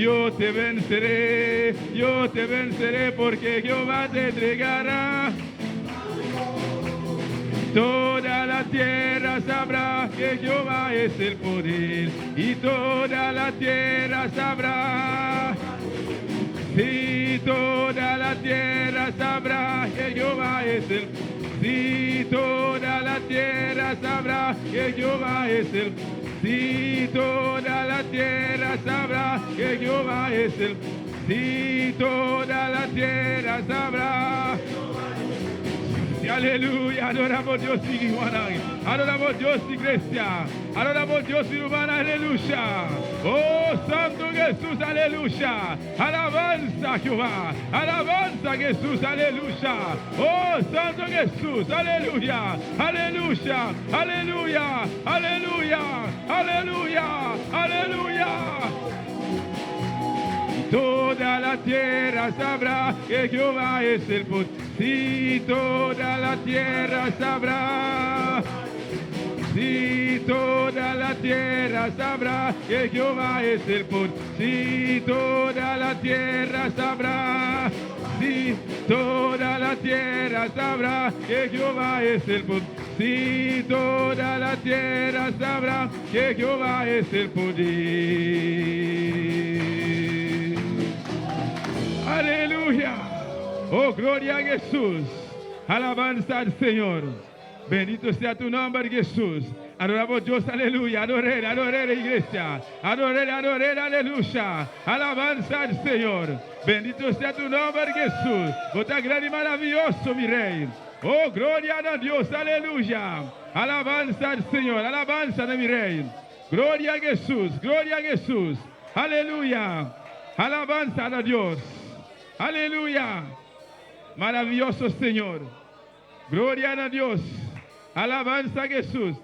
yo te venceré porque Jehová te entregará. Toda la tierra sabrá que Jehová es el poder, y toda la tierra sabrá. Sí, toda la tierra sabrá que Jehová es el poder. Sí, toda la tierra sabrá que Jehová es el poder. Sí, toda la tierra sabrá que Jehová es el poder. Sí, toda la tierra sabrá. Aleluya, adoramos Dios y hermana, adoramos Dios iglesia, adoramos Dios y hermana, aleluya. Oh Santo Jesús, aleluya. Alabanza Jehová, alabanza Jesús, aleluya. Oh Santo Jesús, aleluya, aleluya, aleluya, aleluya, aleluya, aleluya. Toda la tierra sabrá que Jehová es el poder. Sí, toda la tierra sabrá. Sí, toda la tierra sabrá que Jehová es el poder. Sí, toda la tierra sabrá. Sí, toda la tierra sabrá que Jehová es el poder. Sí, toda la tierra sabrá que Jehová es el poder. Aleluya. Oh, gloria a Jesús. Alabanza al Señor. Bendito sea tu nombre, Jesús. Adoramos Dios, aleluya. Adoré, iglesia. Adoré, aleluya. Alabanza al Señor. Bendito sea tu nombre, Jesús. Vos tan grande y maravilloso, mi rey. Oh, gloria a Dios, aleluya. Alabanza al Señor. Alabanza de mi rey. Gloria a Jesús. Gloria a Jesús. Aleluya. Alabanza a Dios. Aleluya. Maravilloso Señor. Gloria a Dios. Alabanza a Jesús.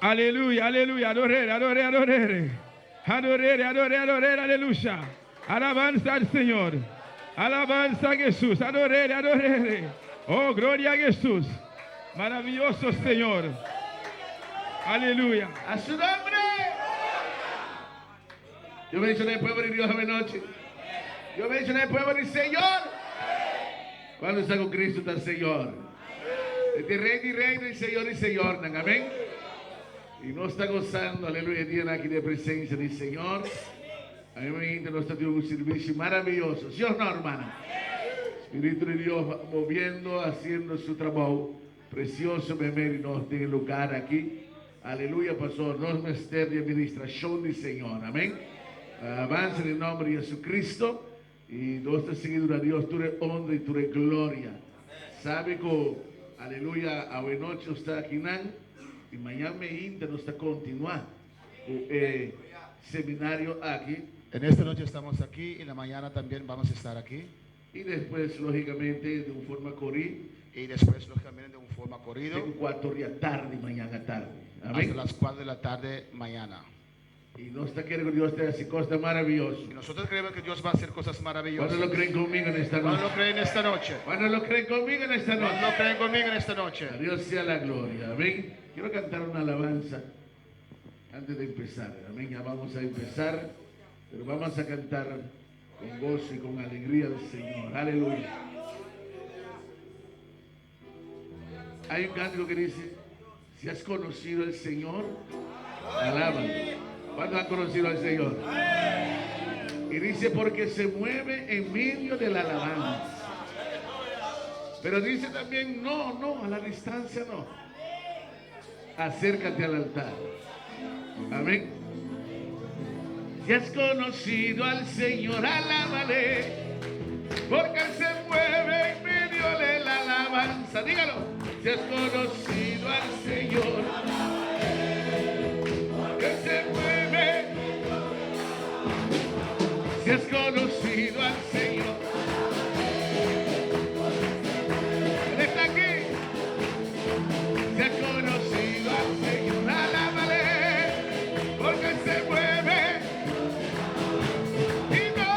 Aleluya, aleluya. Adoré. Aleluya. Alabanza al Señor. Alabanza a Jesús, adoré. Oh, gloria a Jesús. Maravilloso Señor. Aleluya. A su nombre. Yo mencioné el pueblo de Dios esta noche. Yo mencioné el pueblo del Señor. Cuando está con Cristo está el Señor. Este rey y reina y Señor. Amén. Y no está gozando, aleluya, tiene aquí de presencia del Señor. A mí me interesa, está teniendo un servicio maravilloso. ¿Sí o no, hermana? Espíritu de Dios moviendo, haciendo su trabajo precioso, y nos tiene lugar aquí. Aleluya, pastor. Nos mister de administración del Señor. Amén. Avance en el nombre de Jesucristo. Y nuestra seguidora Dios, tú eres honra y tú eres gloria. Sabe que, aleluya, a hoy noche está aquí, y mañana me interesa está continuar el seminario aquí. En esta noche estamos aquí y en la mañana también vamos a estar aquí. Y después, lógicamente, de una forma corrida. Y después, lógicamente, de una forma corrida. En 4 de la tarde, mañana tarde. Amén. Hasta las 4 de la tarde mañana. Y nos está queriendo Dios te hace cosas maravillosas. Y nosotros creemos que Dios va a hacer cosas maravillosas. ¿Cuándo lo creen conmigo en esta noche? ¿Cuándo lo creen esta noche? ¿Cuándo lo creen conmigo en esta noche? ¿Cuándo lo creen conmigo en esta noche? A Dios sea la gloria. Amén. Quiero cantar una alabanza antes de empezar. Amén. Ya vamos a empezar. Pero vamos a cantar con gozo y con alegría del Señor. Aleluya. Hay un cántico que dice: si has conocido al Señor, alábalo. ¿Cuántos han conocido al Señor? Y dice: porque se mueve en medio de la alabanza. Pero dice también: no, a la distancia no. Acércate al altar. Amén. Si has conocido al Señor, alábale, porque Él se mueve en medio de la alabanza. Dígalo. Si has conocido al Señor, porque Él se mueve. Si has conocido al Señor, Él está aquí. Si has conocido al Señor, alábale, porque Él se mueve. Y no,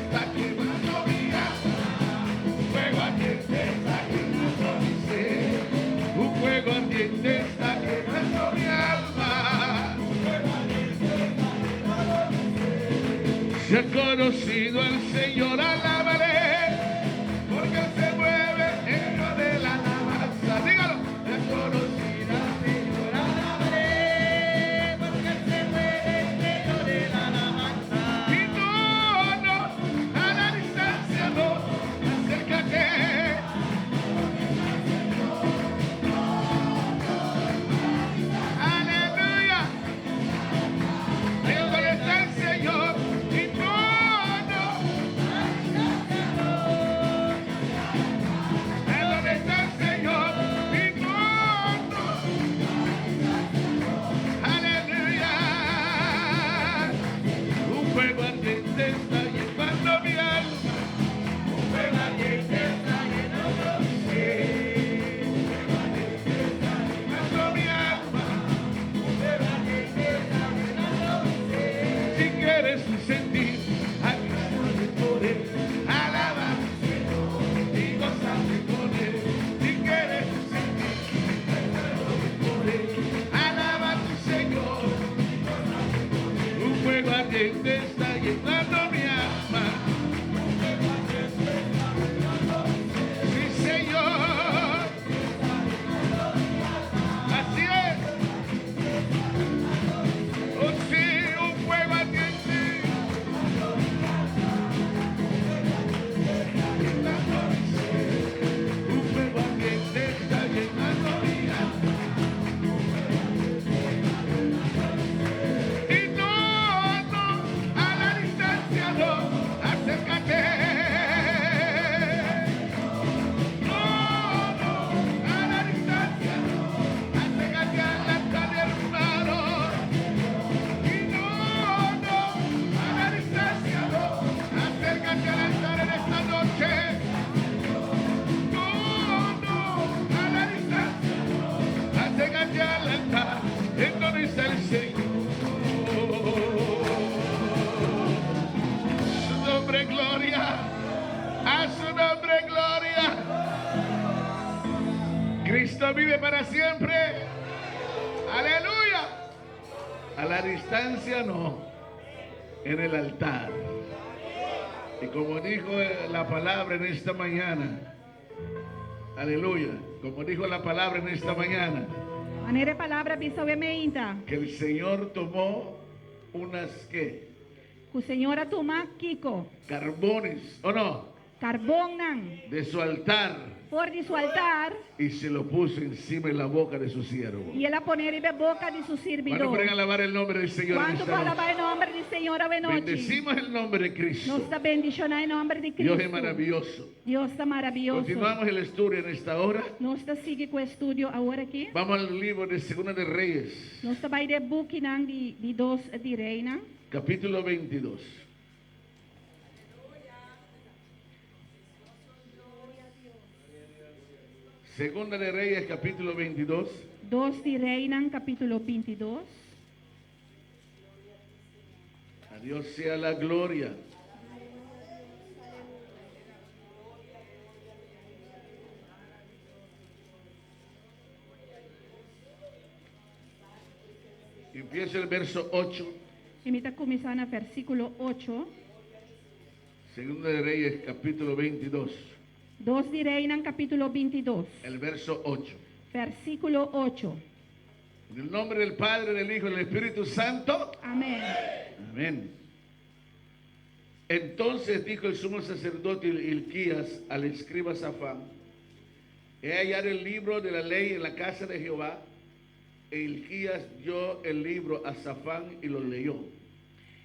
está quemando mi alma. Un fuego ardiente está quemando mi ser. Un fuego ardiente está quemando mi alma. Se ha conocido al Señor, alábale, porque Él se mueve en medio de la alabanza. Dígalo. Se ha conocido al Señor, alábale, porque Él se mueve en medio de la alabanza. Y no, a la distancia no, acércate. Aleluya. Ahí donde está el Señor. Y no, ahí donde está el Señor. Y no, aleluya. Un fuego ardiente está llevando mi alma. Un fuego ardiente está llenando mi ser. Un fuego ardiente está llevando mi alma. Un fuego ardiente está llenando mi ser. Si quieres sentir al Cristo de poder, alaba al Señor y gozate con Él. Si quieres sentir al Cristo de poder, alaba a tu Señor. Un fuego ardiente está llenando mi alma. Sí, Señor. Así es. Oh, sí, un fuego ardiente. Un fuego ardiente está llenando mi alma. Y no, a la distancia no, acércate. No, a la distancia no, acércate al altar, hermano. Y no, a la distancia no, acércate al altar en esta noche. No, a la distancia no, acércate al altar en donde está el Señor. Su nombre gloria, a su nombre gloria. Cristo vive para siempre. Aleluya. A la distancia no, en el altar. Y como dijo la palabra en esta mañana, aleluya, como dijo la palabra en esta mañana, Manere palavra bisa wemeinta. que el Señor tomó unas, ¿qué? Ku senyora tuma kiko. Carbones, ¿o no? Karbong nang. De su altar Por di su altar. y se lo puso encima en la boca de su siervo. Y ela poner ibe boca di su Bueno, servidor. pueden alabar el nombre del Señor en Quanto esta noche. palabra el nombre di Señor ave noche. Bendecimos el nombre de Cristo. Nos da bendición en nombre de Cristo. Dios es maravilloso. Dios está maravilloso. Continuamos el estudio en esta hora. Nos da sigue con estudio ahora aqui. Vamos al libro de Segunda de Reyes, Nos da vai de book nang di dos di reina. capítulo 22. Segunda de Reyes, capítulo 22. Dos di reina capítulo 22. A Dios sea la gloria. Empieza el verso 8. Imita começar na versículo 8. Segunda de Reyes, capítulo 22. Dos di reina capítulo 22. El verso 8. Versículo 8. En el nombre del Padre, del Hijo y del Espíritu Santo. Amén. Amén. Entonces dijo el sumo sacerdote Hilquías al escriba Safán: he hallado el libro de la ley en la casa de Jehová. E Hilquías dio el libro a Safán y lo leyó.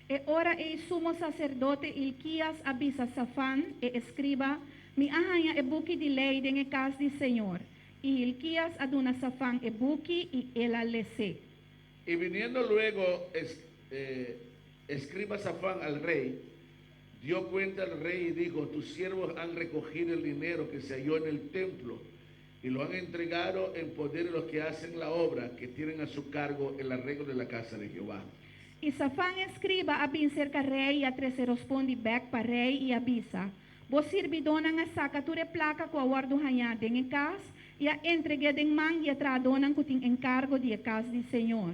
E ora el sumo sacerdote Hilquias avisa Safán e escriba mi arranha e buque de lei den e casa de Senhor. E Hilquias aduna Safán e buque e ela lese. Y viniendo luego escriba Safán al rey, dio cuenta al rey y dijo: tus siervos han recogido el dinero que se halló en el templo y lo han entregado en poder de los que hacen la obra, que tienen a su cargo el arreglo de la casa de Jehová. E Safan escriba abin cerca rei e a trece responde back para rei e avisa. Vos servidona nga saca ture placa com a guardo hanha den em cas e a entregue den man e a tradonan cutin encargo de casa de Senhor.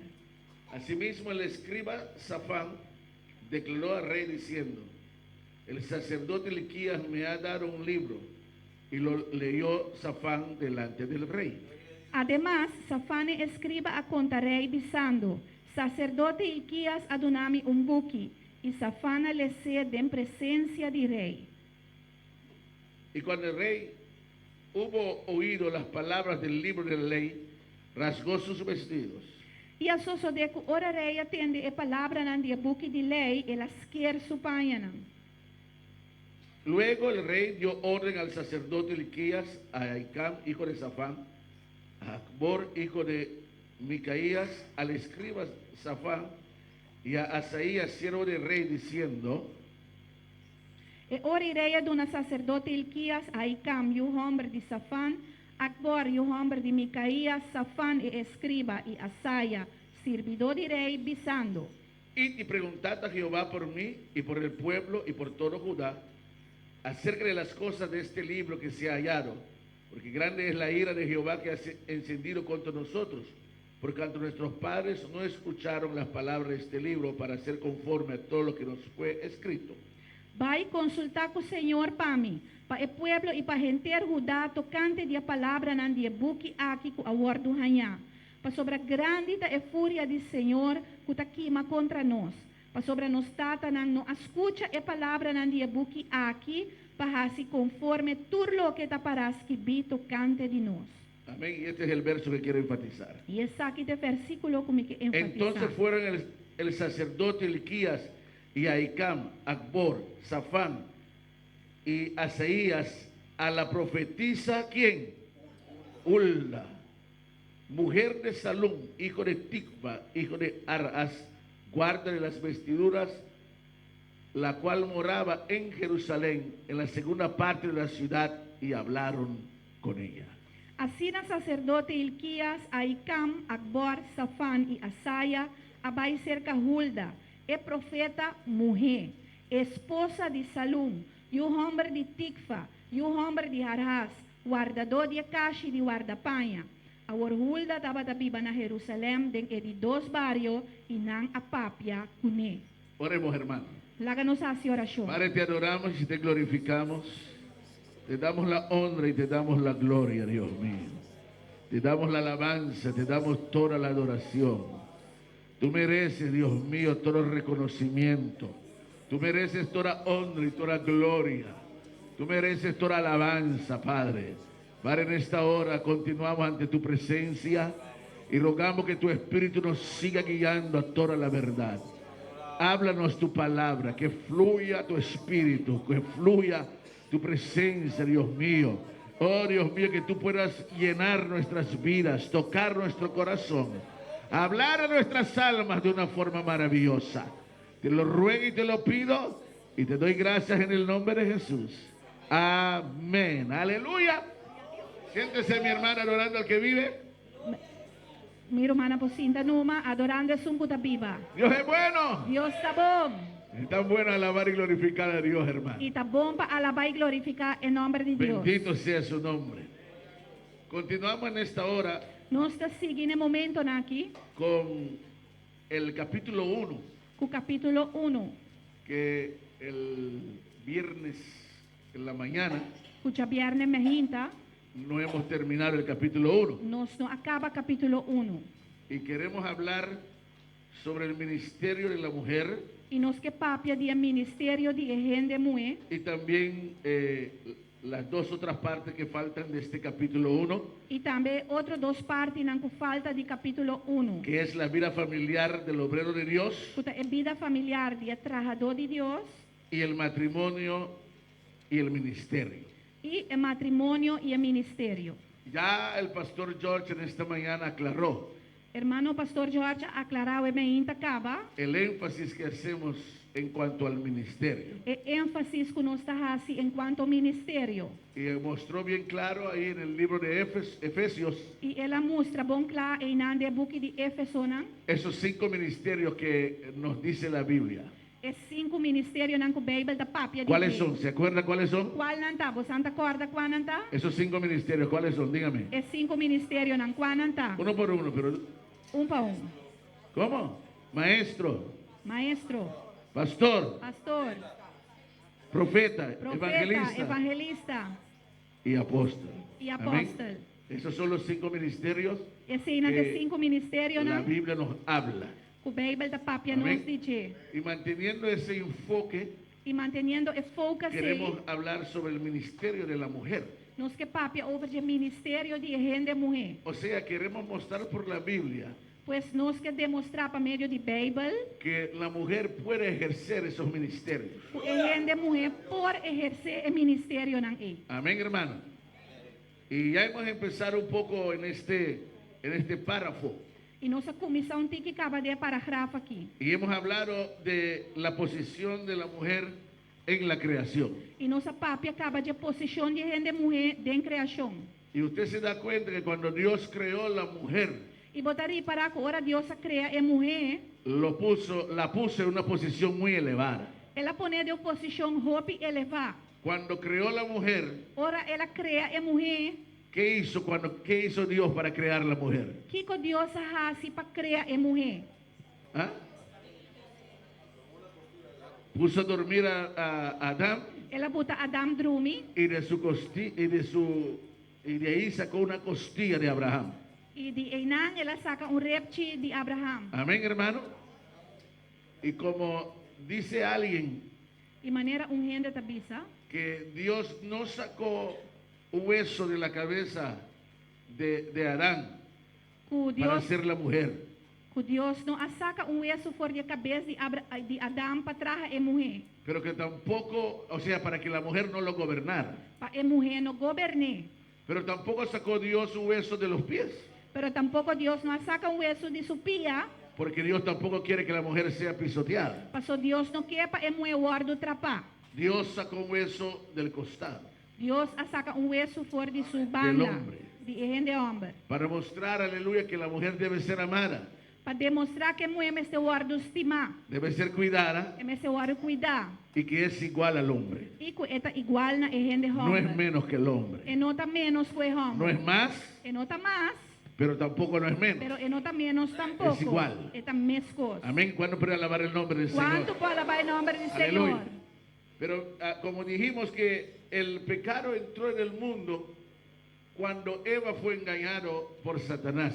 Asimismo el escriba Safán declaró al rey diciendo, el sacerdote Hilquías me ha dado un libro, y lo leyó Safán delante del rey. Además, Safane escriba a conta rei bisando, sacerdote Hilquías adonami um buki, e Safana le cede en presencia de rei. Y cuando el rey hubo oído las palabras del libro de la ley, rasgó sus vestidos. E a sosodeco ora rei atende a palavra nan dia buki de lei, e las quer supayanan. Luego el rey dio orden al sacerdote Hilquías, a Ahicam, hijo de Safán, a Acbor, hijo de Micaías, al escriba Safán y a Asaías, siervo del rey, diciendo, E ora ireia dona sacerdote Hilquías, Ahicam, e o hombre de Safan, Acbor, e o hombre de Micaías, Safan e escriba, e Asaia, servidor de rei, bisando. id y preguntad a Jehová por mí y por el pueblo y por todo Judá, acerca de las cosas de este libro que se ha hallado, porque grande es la ira de Jehová que ha encendido contra nosotros, porque cuanto nuestros padres no escucharon las palabras de este libro para hacer conforme a todo lo que nos fue escrito. Vai consultar com o Senhor para mim, para o pueblo e para gente Judá, tocante de a palavra nan dia buki aqui com a word do hanha. Para sobre a grande e fúria do Senhor que está queima contra nós. Para sobre nós tata nan não escuta a palavra nan dia buki aqui, para se conforme tudo lo que está para que vi tocante de nós. Amén. Y este es el verso que quiero enfatizar. E esse aqui é versículo como que enfatizar. Entonces fueron el sacerdote Hilquías y Ahicam, Acbor, Safán y Asaías a la profetisa, ¿quién? Hulda, mujer de Salum, hijo de Tikva, hijo de Arás, guarda de las vestiduras, la cual moraba en Jerusalén, en la segunda parte de la ciudad, y hablaron con ella. Assim na sacerdote Hilquías, Ahicam, Acbor, Safan e Asaia, abai cerca Hulda, e profeta mulher, esposa de Salum, e o homem de Tikva, e o homem de Arás, guardador de caixa de guarda-panha. A Hulda estava da biba na Jerusalém, dentro de dois barrios, e não a papia cuné. Oremos, hermano. Láganos a oração. Padre, te adoramos y te glorificamos. Te damos la honra y te damos la gloria, Dios mío. Te damos la alabanza, te damos toda la adoración. Tú mereces, Dios mío, todo reconocimiento. Tú mereces toda honra y toda gloria. Tú mereces toda alabanza, Padre. Padre, en esta hora continuamos ante tu presencia y rogamos que tu Espíritu nos siga guiando a toda la verdad. Háblanos tu palabra, que fluya tu Espíritu, que fluya tu presencia, Dios mío. Oh, Dios mío, que tú puedas llenar nuestras vidas, tocar nuestro corazón, hablar a nuestras almas de una forma maravillosa. Te lo ruego y te lo pido y te doy gracias en el nombre de Jesús. Amén. Aleluya. Siéntese, mi hermana, adorando al que vive. Mi hermana Pocinta Numa, adorando a Sunkuta Biba. Dios es bueno. Dios está bom. Es tan bueno alabar y glorificar a Dios, hermano. E está bom para alabar e glorificar em nome de Deus. Bendito sea su nombre. Continuamos en esta hora Nós estamos seguindo momento aqui con el capítulo 1, com o capítulo 1. que el viernes en la mañana Cuja viernes mehinta, no hemos terminado el capítulo 1 nós não acaba capítulo 1. y queremos hablar sobre el ministerio de la mujer E nós que papia de ministério de gente mulher y también las dos otras partes que faltan de este capítulo 1, e também outras duas partes não falta de capítulo 1. que es la vida familiar del obrero de Dios Cuta é vida familiar de trabajador de Deus y el matrimonio y el ministerio. e o matrimônio e o ministério. Ya el pastor George en esta mañana aclaró Hermano Pastor Jorge aclarou e mehinta acaba el énfasis que hacemos en cuanto al ministerio. E ênfasis que nós está hasi em quanto ao ministério. Y mostró bien claro ahí en el libro de Efesios E ela mostra bom claro em nande book de Éfeso nan. esos 5 ministerios que nos dice la Biblia. É 5 ministérios nan ko Bible da papia. ¿Cuáles son? ¿Se acuerda cuáles son? Qual nan ta? Você anta corda qual nan ta? Esos 5 ministerios, ¿cuáles son? Dígame. É 5 ministérios nan qual nan ta? Uno por uno, pero Pa ¿cómo? Maestro, Maestro, pastor, pastor, profeta, profeta, evangelista evangelista y apóstol. e Amén. apóstol. Esos son los 5 ministerios Esse aí nan que de 5 ministérios la nan. Biblia nos habla. O Bible da papia Amén. nos dice. Y manteniendo ese enfoque, E manteniendo o foco queremos hablar sobre el ministerio de la mujer. nos que papia over de ministério de gente mulher. O sea, queremos mostrar por la Biblia Pues nos que demonstrar por meio de Bible que la mujer puede ejercer esos ministerios. que gente mulher por exercer o ministério nan e. Amén, hermano. Y ya hemos empezado un poco en este párrafo. E nossa comissão tem que acabar de parágrafo aqui. Y hemos hablado de la posición de la mujer en la creación. E nossa papia acaba de posição de gente mulher em criação. Y usted se da cuenta que cuando Dios creó la mujer, E botaria para que ora Deus cria a mulher, la puso en una posición muy elevada. ela põe de posição hope elevar. Cuando creó la mujer, Ora ela cria a mulher, ¿qué hizo Dios para crear la mujer? que Deus faz para criar a mulher? ¿Ah? Puso a dormir a Adán Ela bota Adam dormir y de ahí sacó una costilla de Abraham. e de Enan ela saca reptil de Abraham. Amén, hermano. Y como dice alguien E maneira gente tabisa que Dios no sacó un hueso de la cabeza de Adán que para Deus ser la mujer, não saca hueso fora de cabeça de Adam para trás a mulher. pero que tampoco, o sea, para que la mujer no lo gobernara, Para a mulher não governar. pero tampoco sacó Dios un hueso de los pies, Pero tampouco Deus não saca hueso de sua pia. porque Dios tampoco quiere que la mujer sea pisoteada. Pastor Deus não quer para a mulher guarda trapar. Dios sacó un hueso del costado Deus saca hueso fora de sua banda. hombre. De gente homem. para mostrar, aleluya, que la mujer debe ser amada, Para demonstrar que a mulher me se guarda estimar. debe ser cuidada Me se guarda cuidar. y que es igual al hombre. E que é igual na gente No es homem. menos que el hombre. E não tá menos que o homem. No es más, E não tá mais. pero tampoco no es menos. Pero e não tá menos tampouco. Es igual. É tá mescos. Amén. ¿Cuándo puede alabar el nombre del Quanto Señor? pode alabar o nome do Aleluya. Senhor? Pero como dijimos que el pecado entró en el mundo cuando Eva fue engañado por Satanás.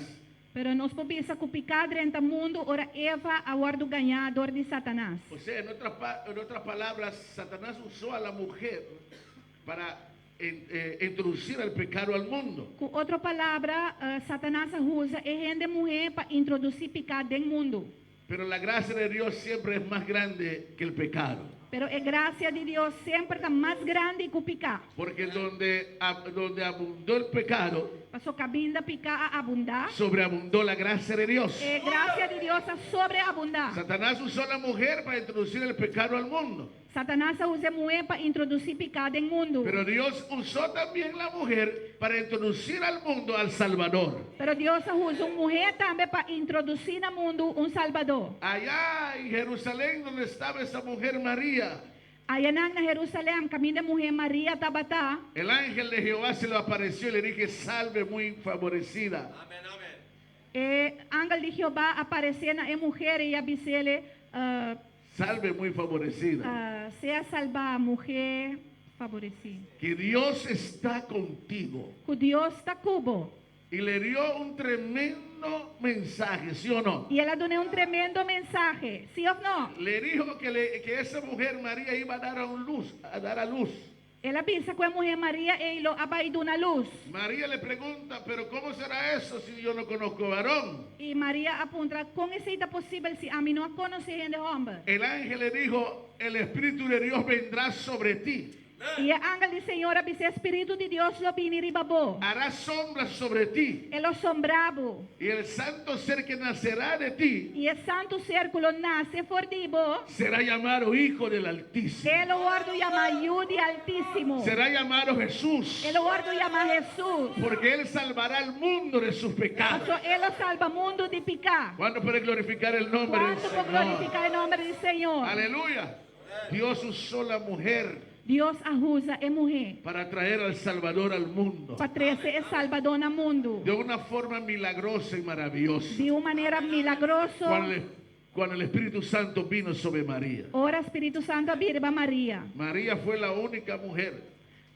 Pero nós podemos que o pecado entra no mundo, ora Eva agora o ganhador de Satanás. O sea, en otras palabras, Satanás usó a la mujer para introducir el pecado al mundo. Com outra palavra, Satanás usa a gente mulher para introduzir pecado no mundo. Pero la gracia de Dios siempre es más grande que el pecado. Pero a graça de Deus sempre está mais grande que o pecado. Porque donde abundó el pecado, Passou cabinda picar a abundar. sobreabundó la gracia de Dios. A graça de Deus a sobreabundar. Satanás usó a la mujer para introducir el pecado al mundo. Satanás usa a mulher para introduzir pecado no mundo. Pero Dios usó también la mujer para introducir al mundo al Salvador. Pero Deus usa uma mulher também para introduzir no mundo Salvador. Allá en Jerusalén, donde estaba esa mujer María, Aí na Jerusalém, caminho da mulher Maria Tabata, el ángel de Jehová se le apareció y le dije, salve muy favorecida. ángel de Jeová apareceu na mulher e disse-lhe, Salve muy favorecida. seja salva mulher favorecida. Que Dios está contigo. Que Deus está cubo. Y le dio un tremendo mensaje, ¿sí o no? E ela deu tremendo mensagem, sim ou não? Le dijo que esa mujer María iba a dar a luz. Ela pensa que a mulher Maria ele vai dar luz. María le pregunta, pero ¿cómo será eso si yo no conozco varón? E Maria aponta, como é possível se a mim não conhece gente homem? El ángel le dijo, el Espíritu de Dios vendrá sobre ti. E a ángel do Senhor, a esse Espírito de Deus, lo biniribabo. hará sombra sobre ti, Ele sombrabo. y el santo ser que nacerá de ti E o santo círculo nasce fordibo. será llamado Hijo del Altísimo. Ele guardo llama Yudi Altíssimo. Será llamado Jesús, Ele guardo llama Jesus. porque Él salvará al mundo de sus pecados. Porque ele salva o mundo de pecar. ¿Cuándo puede glorificar el nombre del Quanto por Señor? glorificar o nome do Senhor. Aleluya. Dios usó la mujer Deus usa a mulher para traer al Salvador al mundo para trazer o Salvador no mundo. de una forma milagrosa y maravillosa. De uma maneira milagrosa. Cuando el Espíritu Santo vino sobre María. Ora Espírito Santo abrirba Maria. María fue la única mujer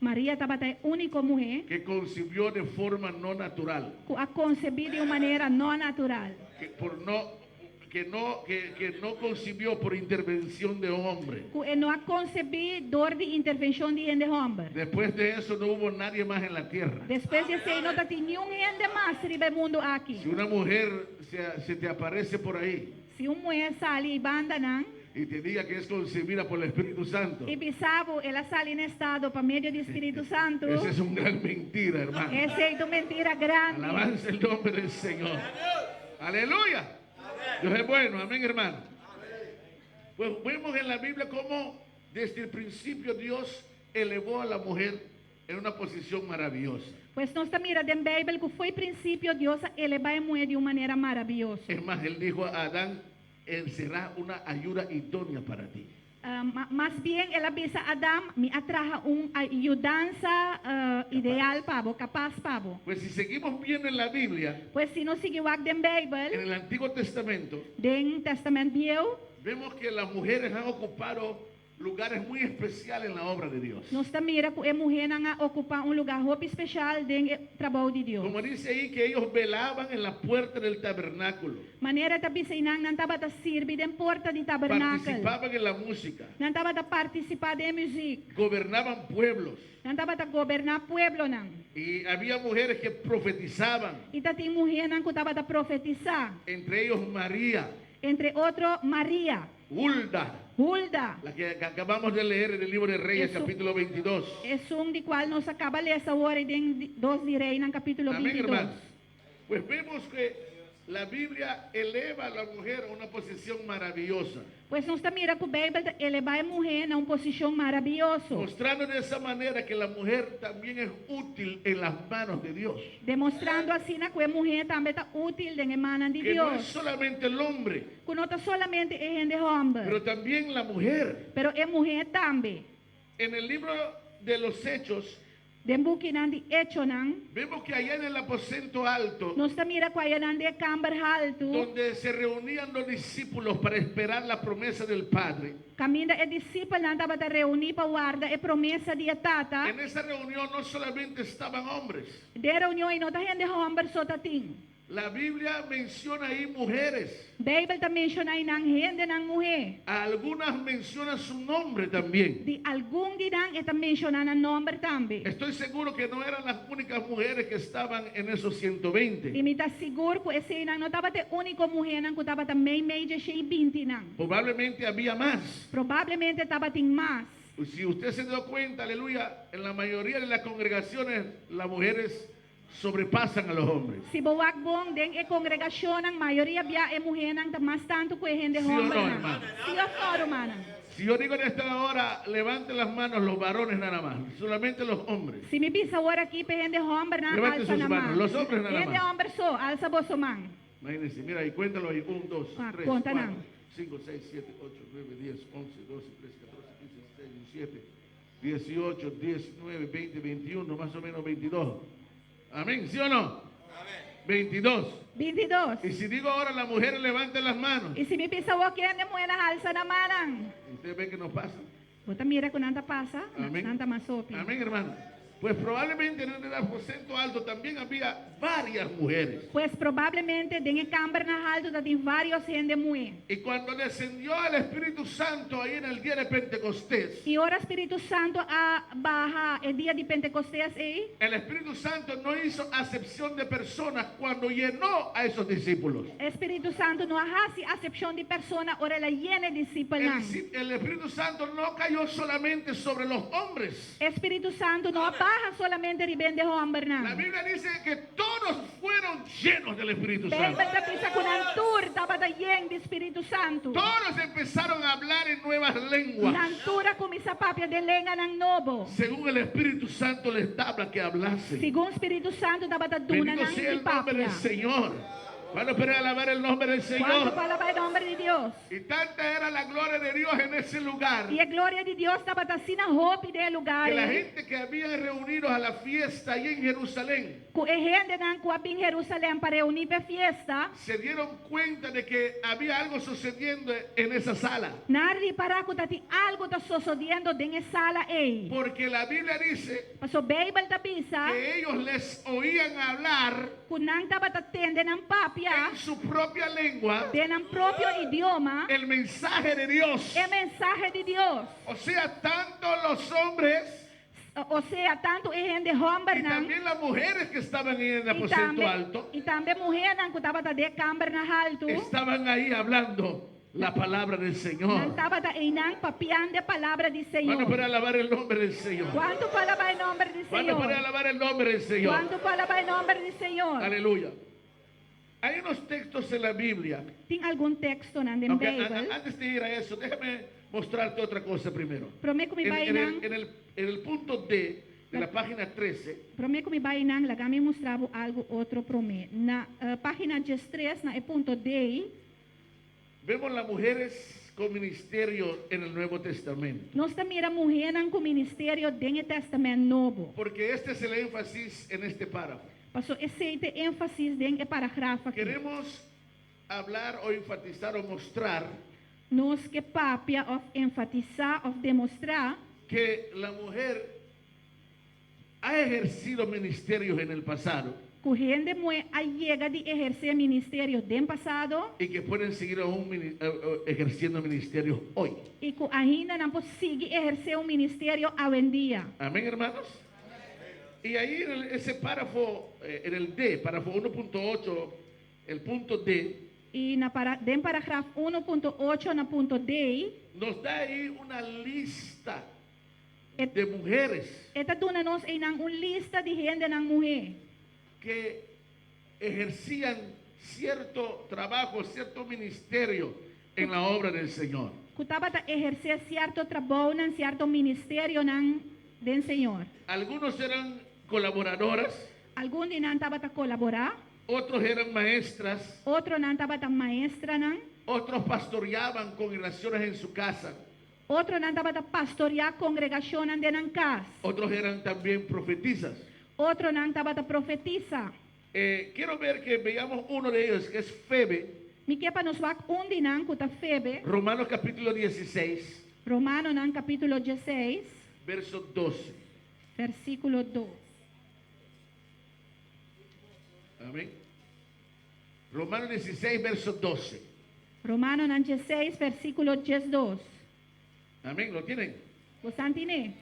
Maria estava a única mulher que concibió de forma no natural, que a concebir de uma maneira não natural. que no concibió por intervención de hombre. Que não a concebir dor de intervenção de homem. Después de eso no hubo nadie más en la tierra. Depois de ser, não tem nenhum gente mais no mundo aqui. Si una mujer se te aparece por ahí Se uma mulher sai e banda não, y te diga que es concebida por el Espíritu Santo, e bisavo ela sai em estado para meio do Espírito Santo, esa es una gran mentira, hermano. essa é uma mentira grande. Alabanza el nombre del Señor. Aleluya. Dios es bueno, amén, hermano. Pues vemos en la Biblia cómo desde el principio Dios elevó a la mujer en una posición maravillosa. Pues nós estamos mirando em Bíblia que foi princípio Deus elevar a mulher de uma maneira maravilhosa. Es más, Él dijo a Adán, Él será una ayuda idónea para ti. Mas bem, ela avisa a Adão, me atraja ajudança ideal para você, capaz para você. Pues si seguimos viendo en la Biblia, Pues se nós seguimos aqui em en Bíblia, el Antiguo Testamento, no Testamento Velho, vemos que las mujeres han ocupado lugares muy especiales en la obra de Dios. nós estamos mirando que a mulher não ocupa lugar muito especial no trabalho de Deus. Como dice ahí que ellos velaban en la puerta del tabernáculo, Maneira de bisinang não estava a servir em porta de tabernáculo, participaban en la música, não estava a participar de música, gobernaban pueblos, não estava a governar pueblo não. y había mujeres que profetizaban, E tem mulher não que estava a profetizar, entre ellos María, entre outros Maria, Hulda, Hulda. la que acabamos de leer en el libro de Reyes, Eso. capítulo 22. É de qual nós acaba de ler essa hora em 2 de Reis, no capítulo Amén, 22. hermanos. Pues vemos que la Biblia eleva a la mujer a una posición maravillosa, Pois nós estamos mirando que a Bíblia eleva a mulher a uma posição maravilhosa, mostrando de esa manera que la mujer también es útil en las manos de Dios. demonstrando assim que a mulher também está útil em mãos de Que no es Deus. solamente el hombre, Que não está solamente em de homem, pero también la mujer. pero a mulher também. En el libro de los Hechos, De buquinan de hecho não, vemos que allá en el aposento alto, nós estamos mirando que aí de câmara alto, donde se reunían los discípulos para esperar la promesa del Padre, caminho é discípulo não estava a reunir para guardar a promessa de tata. en esa reunión no solamente estaban hombres, De reunião e não está gente homem só tatim. la Biblia menciona ahí mujeres, Bíblia também menciona aí não gente não mulher. a algunas menciona su nombre también. De algum de não está mencionando o nome também. Estoy seguro que no eran las únicas mujeres que estaban en esos 120. E me está seguro que esse não estava a única mulher não que estava também meio de 20 não. Probablemente había más. Provavelmente estava tem mais. Si usted se dio cuenta, aleluya, en la mayoría de las congregaciones las mujeres sobrepasan a los hombres. Se boak bom den e congregação a maioria bia é mulher não mais tanto que gente Sí o homem. no, não. hermano? Sim ou não, hermana? Si yo digo en esta hora, levanten las manos los varones nada más, solamente los hombres. Se me pisa agora aqui para gente homem não Levante alça sus na manos, mão. los hombres nada Gente más. homem só, alça vosso mão. Imagínense, mira ahí, cuéntalo ahí, 1, 2, Ah, 3, conta 4, não. 5, 6, 7, 8, 9, 10, 11, 12, 13, 14, 15, 16, 17, 18, 19, 20, 21, más o menos 22. Amén, ¿sí o no? 22. 22. Y si digo ahora, las mujeres levanten las manos. E se me pisa o que de mulher alça na mão. Ustedes ven que nos pasa. Bota mira que não passa, Amém. não está mais sopi. Amén, hermano. Pues probablemente en el aposento alto también había varias mujeres. Pues probablemente den câmara na alto da tem vários gente mulher. Y cuando descendió el Espíritu Santo ahí en el día de Pentecostés, E ora Espírito Santo a barra é dia de Pentecostés aí. el Espíritu Santo no hizo acepción de personas cuando llenó a esos discípulos. Espírito Santo não arrase acepção de persona, ora ela llena discípulos. El Espíritu Santo no cayó solamente sobre los hombres. Espírito Santo não barra solamente de bem de homem La não. Biblia dice que todos fueron llenos del Espíritu Santo. Bíblia diz que na tour estava da lleno de Espírito Santo. Todos empezaron a hablar en nuevas lenguas, Na altura começa a papia de lenga ng novo. según el Espíritu Santo les daba que hablasen. Segundo Espírito Santo estava da duna Bendito ng sea el nombre papia. del Señor. Cuando pueden alabar el nombre del Quando Señor. fala vai nome de Deus. Y tanta era la gloria de Dios en ese lugar, E a glória de Deus estava assim na roupa de lugar. que la gente que había reunido a la fiesta ahí en Jerusalén Com a gente ng kuaping Jerusalém para reunir para fiesta. se dieron cuenta de que había algo sucediendo en esa sala. Nari para ko tati algo ta sucedendo dentro da sala aí. Porque la Biblia dice Paso Bible ta bisa, que ellos les oían hablar kunang taba ta tende ng papia, en su propia lengua den ang propio idioma, el mensaje de Dios. e mensaje de Dios. O sea, tanto los hombres O sea, tanto a gente homem y nang, también las mujeres que estaban en el aposento alto e também mulher nang kutaba ta de câmara na alto, estaban ahí hablando la palabra del nang Señor. taba ta inang papian de palavra de Cuando Senhor. para alabar el nombre del Señor. Quanto fala vai nome de Cuando para Senhor? alabar el nombre del Señor. Quanto fala vai nome de Senhor? Aleluya. Hay unos textos en la Biblia. Tem algum texto na Aunque Bible? antes de ir a eso, déjame mostrarte otra cosa primero. Prometo mi En, vai en nang, en el punto D de la página 13, prometo mi vai nang, lagami mostravo algo outro prome. Na página 13 na ponto D, vemos las mujeres con ministerio en el Nuevo Testamento. nós também era mulher nang com ministério dentro do Testamento Novo. Porque este es el énfasis en este párrafo. Passou esse ênfase dentro do parágrafo aqui. Queremos hablar o enfatizar o mostrar Nós que papia of enfatizar of demonstrar que la mujer ha ejercido ministerios en el pasado que o gente mulher chega de exercer ministério dentro passado y que pueden seguir aún ejerciendo ministerios hoy. e que ainda não consegue exercer um ministério hoje em dia. Amén, hermanos. Y ahí en ese párrafo, en el D, párrafo 1.8, el punto D, E dentro do parágrafo 1.8 na ponto D, nos da ahí una lista Et- de mujeres esta duna nós em uma lista de gente na mulher que ejercían cierto trabajo, cierto ministerio en la obra del Señor. que estava a exercer certo trabalho, em certo ministério do Senhor. Algunos eran colaboradoras, Alguns de nós estava a colaborar, otros eran maestras, outro não estava a maestra, não. otros pastoreaban congregaciones en su casa, Outro não estava a pastorear congregação dentro da casa. otros eran también profetizas. Outro não estava a profetizar. Quiero ver que veamos uno de ellos, que es Febe, Me quer para nos ver de nós que está Febe, Romanos capítulo 16, Romano nang capítulo 16, verso 12. versículo 2. Amén. Romanos 16, verso 12. Romano nang 16, versículo 12. Amén, ¿lo tienen? Você entende?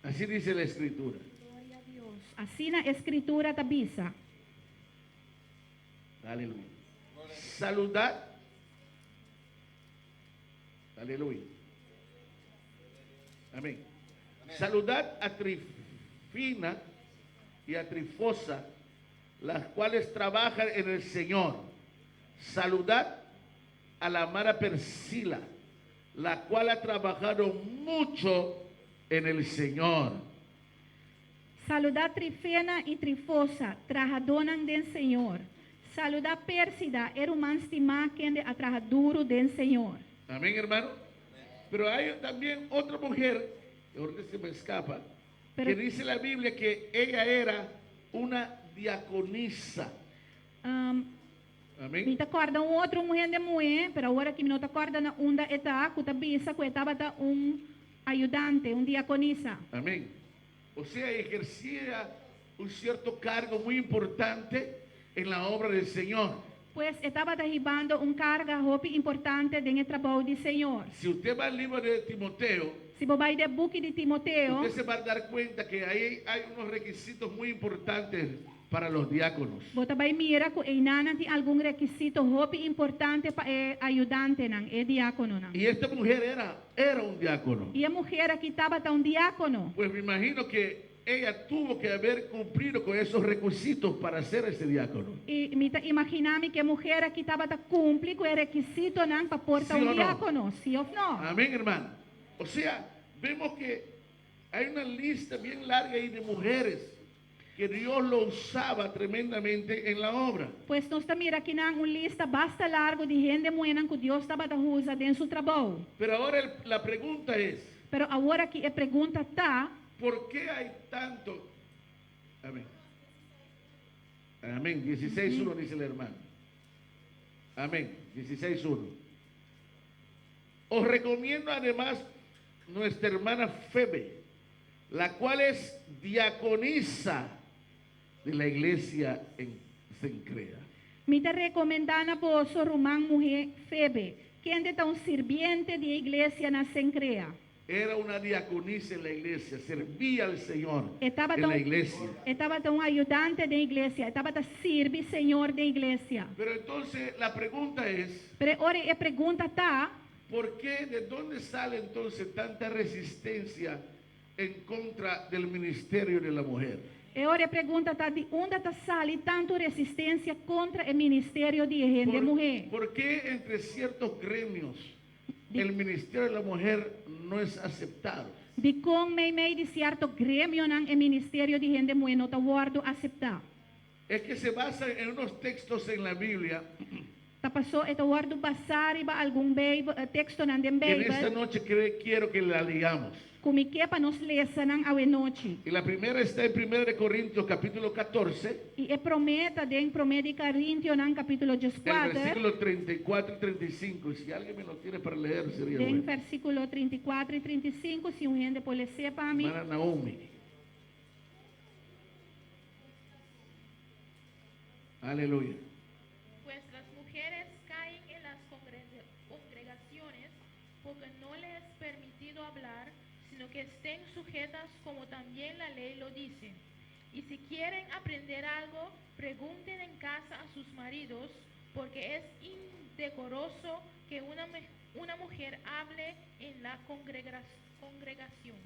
Así dice la escritura. Glória a Deus. Assim na escritura tabisa. Aleluya. Saludad. Aleluya. Amén. Saludad a Trifina y a Trifosa, las cuales trabajan en el Señor. Saludad a la amada Persila, la cual ha trabajado mucho en el Señor. Saludar Trifena e Trifosa, trabalhadores do Senhor. Saludar Pérsida, irmã estimada que a trabalhadora do Senhor. Amén, hermano. Pero hay también otra mujer, que ahorita se me escapa, Pero- que dice la Biblia que ella era una diaconisa. Me Amén. acorda outra mulher de mulher, pero agora que me não acorda na onda eta, que tabisa que estava ajudante, diaconisa. Amén. O sea, ejercía un cierto cargo muy importante en la obra del Señor. Pues estava derribando carga roupa importante dentro do trabalho do Senhor. Si usted va al libro de Timoteo, Se você vai de book de Timoteo, usted se va a dar cuenta que ahí hay unos requisitos muy importantes para los diáconos. você vai mirar que ainda tem algum requisito roupa importante para ajudante não, diácono não. Y esta mujer era un diácono. E a mulher aqui estava diácono. Pues me imagino que ella tuvo que haber cumplido con esos requisitos para ser ese diácono. E me imaginava que a mulher aqui estava cumprir com o requisito não para portar Sim ou não? diácono, sim ou não? Amén, hermano. O sea, vemos que hay una lista bien larga ahí de mujeres que Dios lo usaba tremendamente en la obra. Pues nós estamos aqui na lista basta largo de gente buena que Deus estava usando dentro do trabalho. Pero ahora la pregunta es, Pero agora que a pergunta está, ¿por qué hay tanto? Amén. Amén. 16.1 dice el hermano. Amén. 16.1. Os recomiendo además nuestra hermana Febe, la cual es diaconisa de la iglesia en Cencrea. me está recomendando a vós Román mulher Febe, que é um sirviente de igreja na Sencrea. Era una diaconisa en la iglesia, servía al Señor Estaba en la iglesia. Estava um ajudante da igreja, estava servir Senhor da igreja. Pero entonces la pregunta es, Pero agora a pergunta está, ¿por qué? ¿De dónde sale entonces tanta resistencia en contra del ministerio de la mujer? agora a pergunta está de onde está sale tanto resistência contra o ministério de gente mulher? ¿Por qué entre ciertos gremios el ministerio de la mujer no es aceptado? De com meio de certo grêmio não o ministério de gente mulher não está guardo aceitar. Es que se basa en unos textos en la Biblia. Tá passou está guardo passar e algum texto não de En esta Bíblia, noche quiero que la leamos. como que para nos ler não a noite. Y la primera está en 1 de Corintios capítulo 14, E prometa de Coríntios não capítulo el 14, versículo 34 y 35. Y si alguien me lo tiene para leer, sería em bueno. versículo 34 e 35, se gente pode ler para mim. Hermana Naomi. Aleluya. Pues las mujeres caen en las congregaciones porque no les es permitido hablar, sino que estén sujetas como también la ley lo dice. Y si quieren aprender algo, pregunten en casa a sus maridos, porque es indecoroso que una mujer hable en la congregación.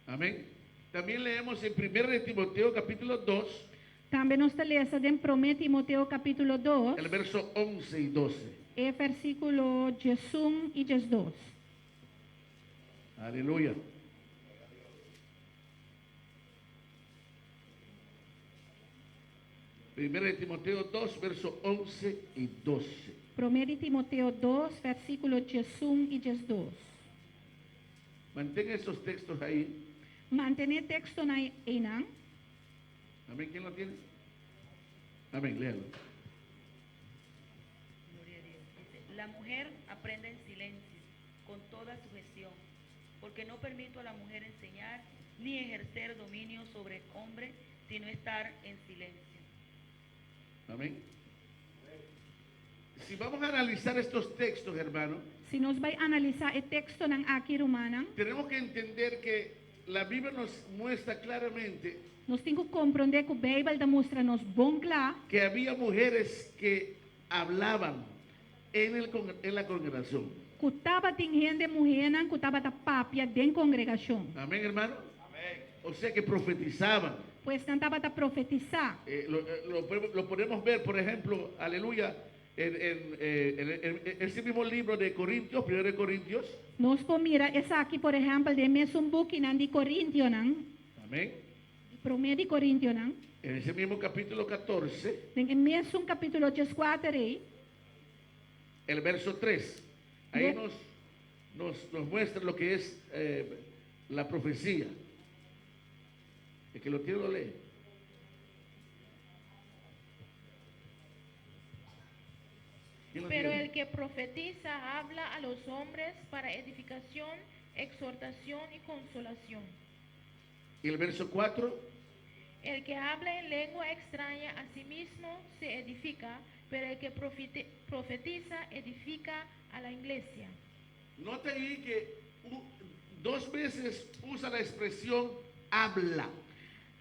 Amén. También leemos en 1 de Timoteo capítulo 2, Também nós lemos em 1 Timoteo capítulo 2, el verso 11 y 12. e versículo 1 e 2. Aleluya. Primero de Timoteo 2, verso 11 y 12. 1 Timoteo 2, versículo 1 e 2. Mantenga esos textos ahí. Mantener texto na não? Amén. ¿Quién lo tiene? Amén. Léalo. Gloria a Dios. Dice, la mujer aprende en silencio, con toda sujeción, porque no permito a la mujer enseñar ni ejercer dominio sobre el hombre, sino estar en silencio. Amén. Si vamos a analizar estos textos, hermano, Se nós vai analisar o texto não aqui romana, tenemos que entender que la Biblia nos muestra claramente nós temos que compreender que a Bíblia mostra nos bom claro que había mujeres que hablaban en la congregación. que estava tem gente mulher não que estava da papia dentro da congregação. Amén, hermano. O sea que profetizaban. Pois não estava a profetizar. Lo podemos ver, por ejemplo, aleluya, en ese mismo libro de Corintios, 1 de Corintios. Nós podemos mirar essa aqui, por exemplo, de mesmo book não de Coríntios não, Amén. 1 de Coríntios não, En ese mismo capítulo 14, em mesmo capítulo 14 aí, el verso 3. Ahí Bien. nos muestra lo que es la profecía. El que lo tiene lo lee. ¿Quién lo Pero tiene? el que profetiza habla a los hombres para edificación, exhortación y consolación. Y el verso 4, El que habla en lengua extraña a sí mismo se edifica, pero el que profetiza edifica a la iglesia. note ahí que dos veces usa la expresión habla.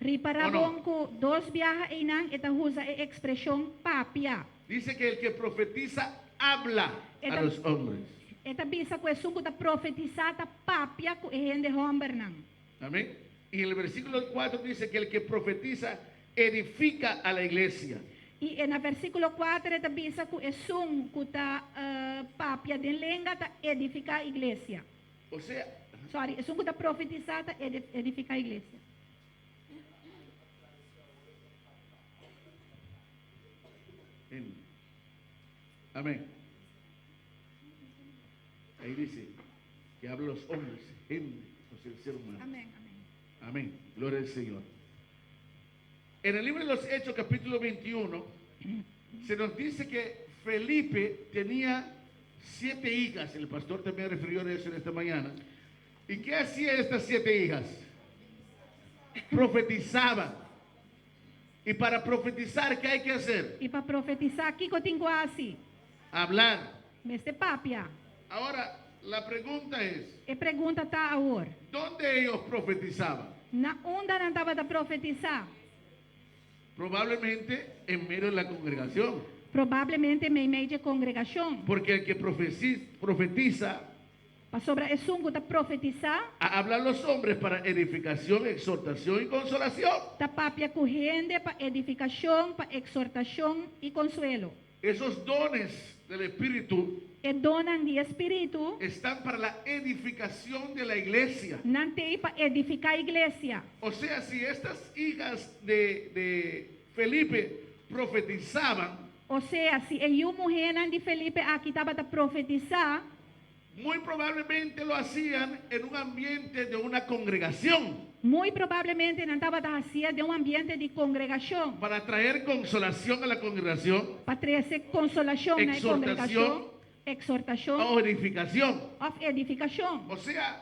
Riparabon ko dos biyaha inang itahusa e ekspresyon papia. Dice que el que profetiza habla a los hombres. Eta bisa ko esungo ta profetizata papia ko ehende homber nang. Amén. Y en el versículo 4 dice que el que profetiza edifica a la iglesia. Y en el versículo 4 eta bisa ko esung ko ta papia den lenga ta edifica iglesia. O sea, Sorry, esung ko ta profetizata edifica iglesia. amén. Ahí dice que habla los hombres, gente, o sea, el ser humano. Amén, amén. Amén. Gloria al Señor. En el libro de los Hechos, capítulo 21, se nos dice que Felipe tenía 7 hijas. El pastor también refirió a eso en esta mañana. ¿Y qué hacían estas 7 hijas? Profetizaban. Y para profetizar, ¿qué hay que hacer? E para profetizar aqui ko tinguasi. Hablar. Meste papia. Ahora, la pregunta es, E pergunta tá agora. ¿dónde ellos profetizaban? Na onda não estava a profetizar? Probablemente en medio de la congregación. Provavelmente em meio de congregação. Porque el que profetiza Para sobre é sungo da profetizar, hablan los hombres para edificación, exhortación y consolación. da papia corrende para edificação, para exortação e consuelo. Esos dones del Espíritu E donan de espírito, están para la edificación de la iglesia. não tem para edificar a igreja. O sea, si estas hijas de Felipe profetizaban, Ou seja, se eu morrer de Felipe aqui estava a profetizar, muy probablemente lo hacían en un ambiente de una congregación muito provavelmente não estava a ser de ambiente de congregação, para traer consolación a la congregación para trazer consolação na Exortação. congregação, exortação o edificación. ou edificação. O sea,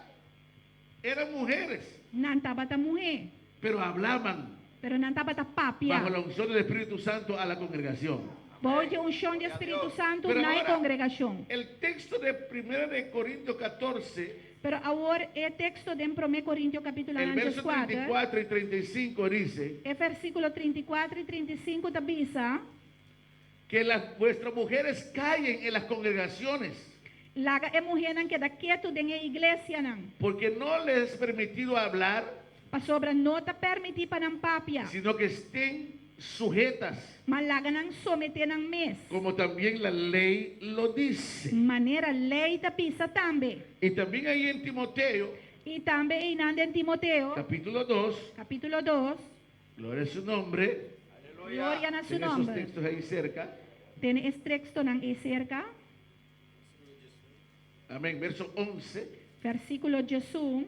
eran mujeres, Não estava a morrer, pero hablaban pero não estava a papia. bajo la unción del Espíritu Santo a la congregación. Voy de unção de Espírito Santo Pero na ahora, congregação. el texto de 1 de Corintios 14, Pero agora é texto de 1 Coríntios capítulo el verso 4, 34 y 35 dice é versículo 34 e 35 da Bisa, que vuestras mujeres callen en las congregaciones, laga é mulher não queda quieto dentro da igreja não. porque no les es permitido hablar, Para sobra não está permitir para não papia, sino que estén sujetas, mas laga não someter não mes. como también la ley lo dice. Maneira lei da Bisa também. Y también ahí en Timoteo, E também em Timoteo, capítulo 2, capítulo 2, gloria a su nombre, glória a seu en esos nome. textos ahí cerca, Tem esse texto não é cerca, amén, verso 11, versículo 11,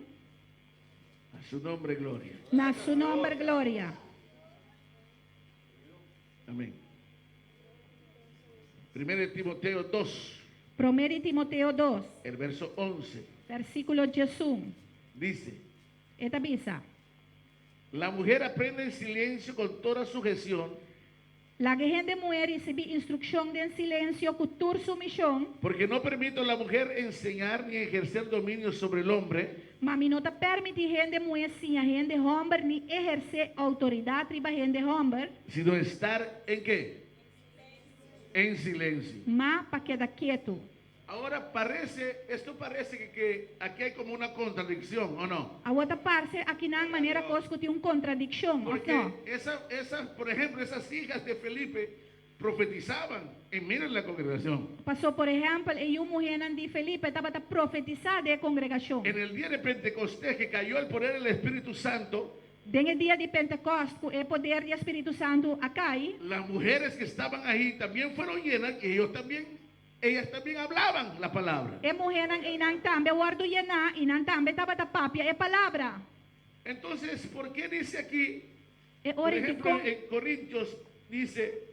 a su nombre gloria, na seu nome glória. amén. 1 de Timoteo 2, 1 Timoteo 2, el verso 11, versículo 11. dice, Esta bisa. la mujer aprende en silencio con toda sujeción, La gente mulher recebe instrução de silêncio, cultura submissão, porque no permito a la mujer enseñar ni ejercer dominio sobre el hombre, mas não está permite gente mulher sim a gente homem nem exercer autoridade sobre a gente homem, sino estar en qué? En silencio. mas para quedar quieto. Ahora esto parece que aquí hay como una contradicción, ¿o no? A outra parte, aqui na maneira que tem contradição, ou Porque não? por ejemplo, esas hijas de Felipe profetizaban en medio de la congregación. Passou, por exemplo, e uma mulher de Felipe estava a profetizar de congregação. En el día de Pentecostés, que cayó el poder del Espíritu Santo, Desde o dia de Pentecostes, o poder do Espírito Santo acai, las mujeres que estaban ahí también fueron llenas y ellas también hablaban la palabra. e mulher e não também guardo llenar e não também estava a papia e palavra. Entonces, ¿por qué dice aquí, E por ora de ejemplo, con en Corintios, dice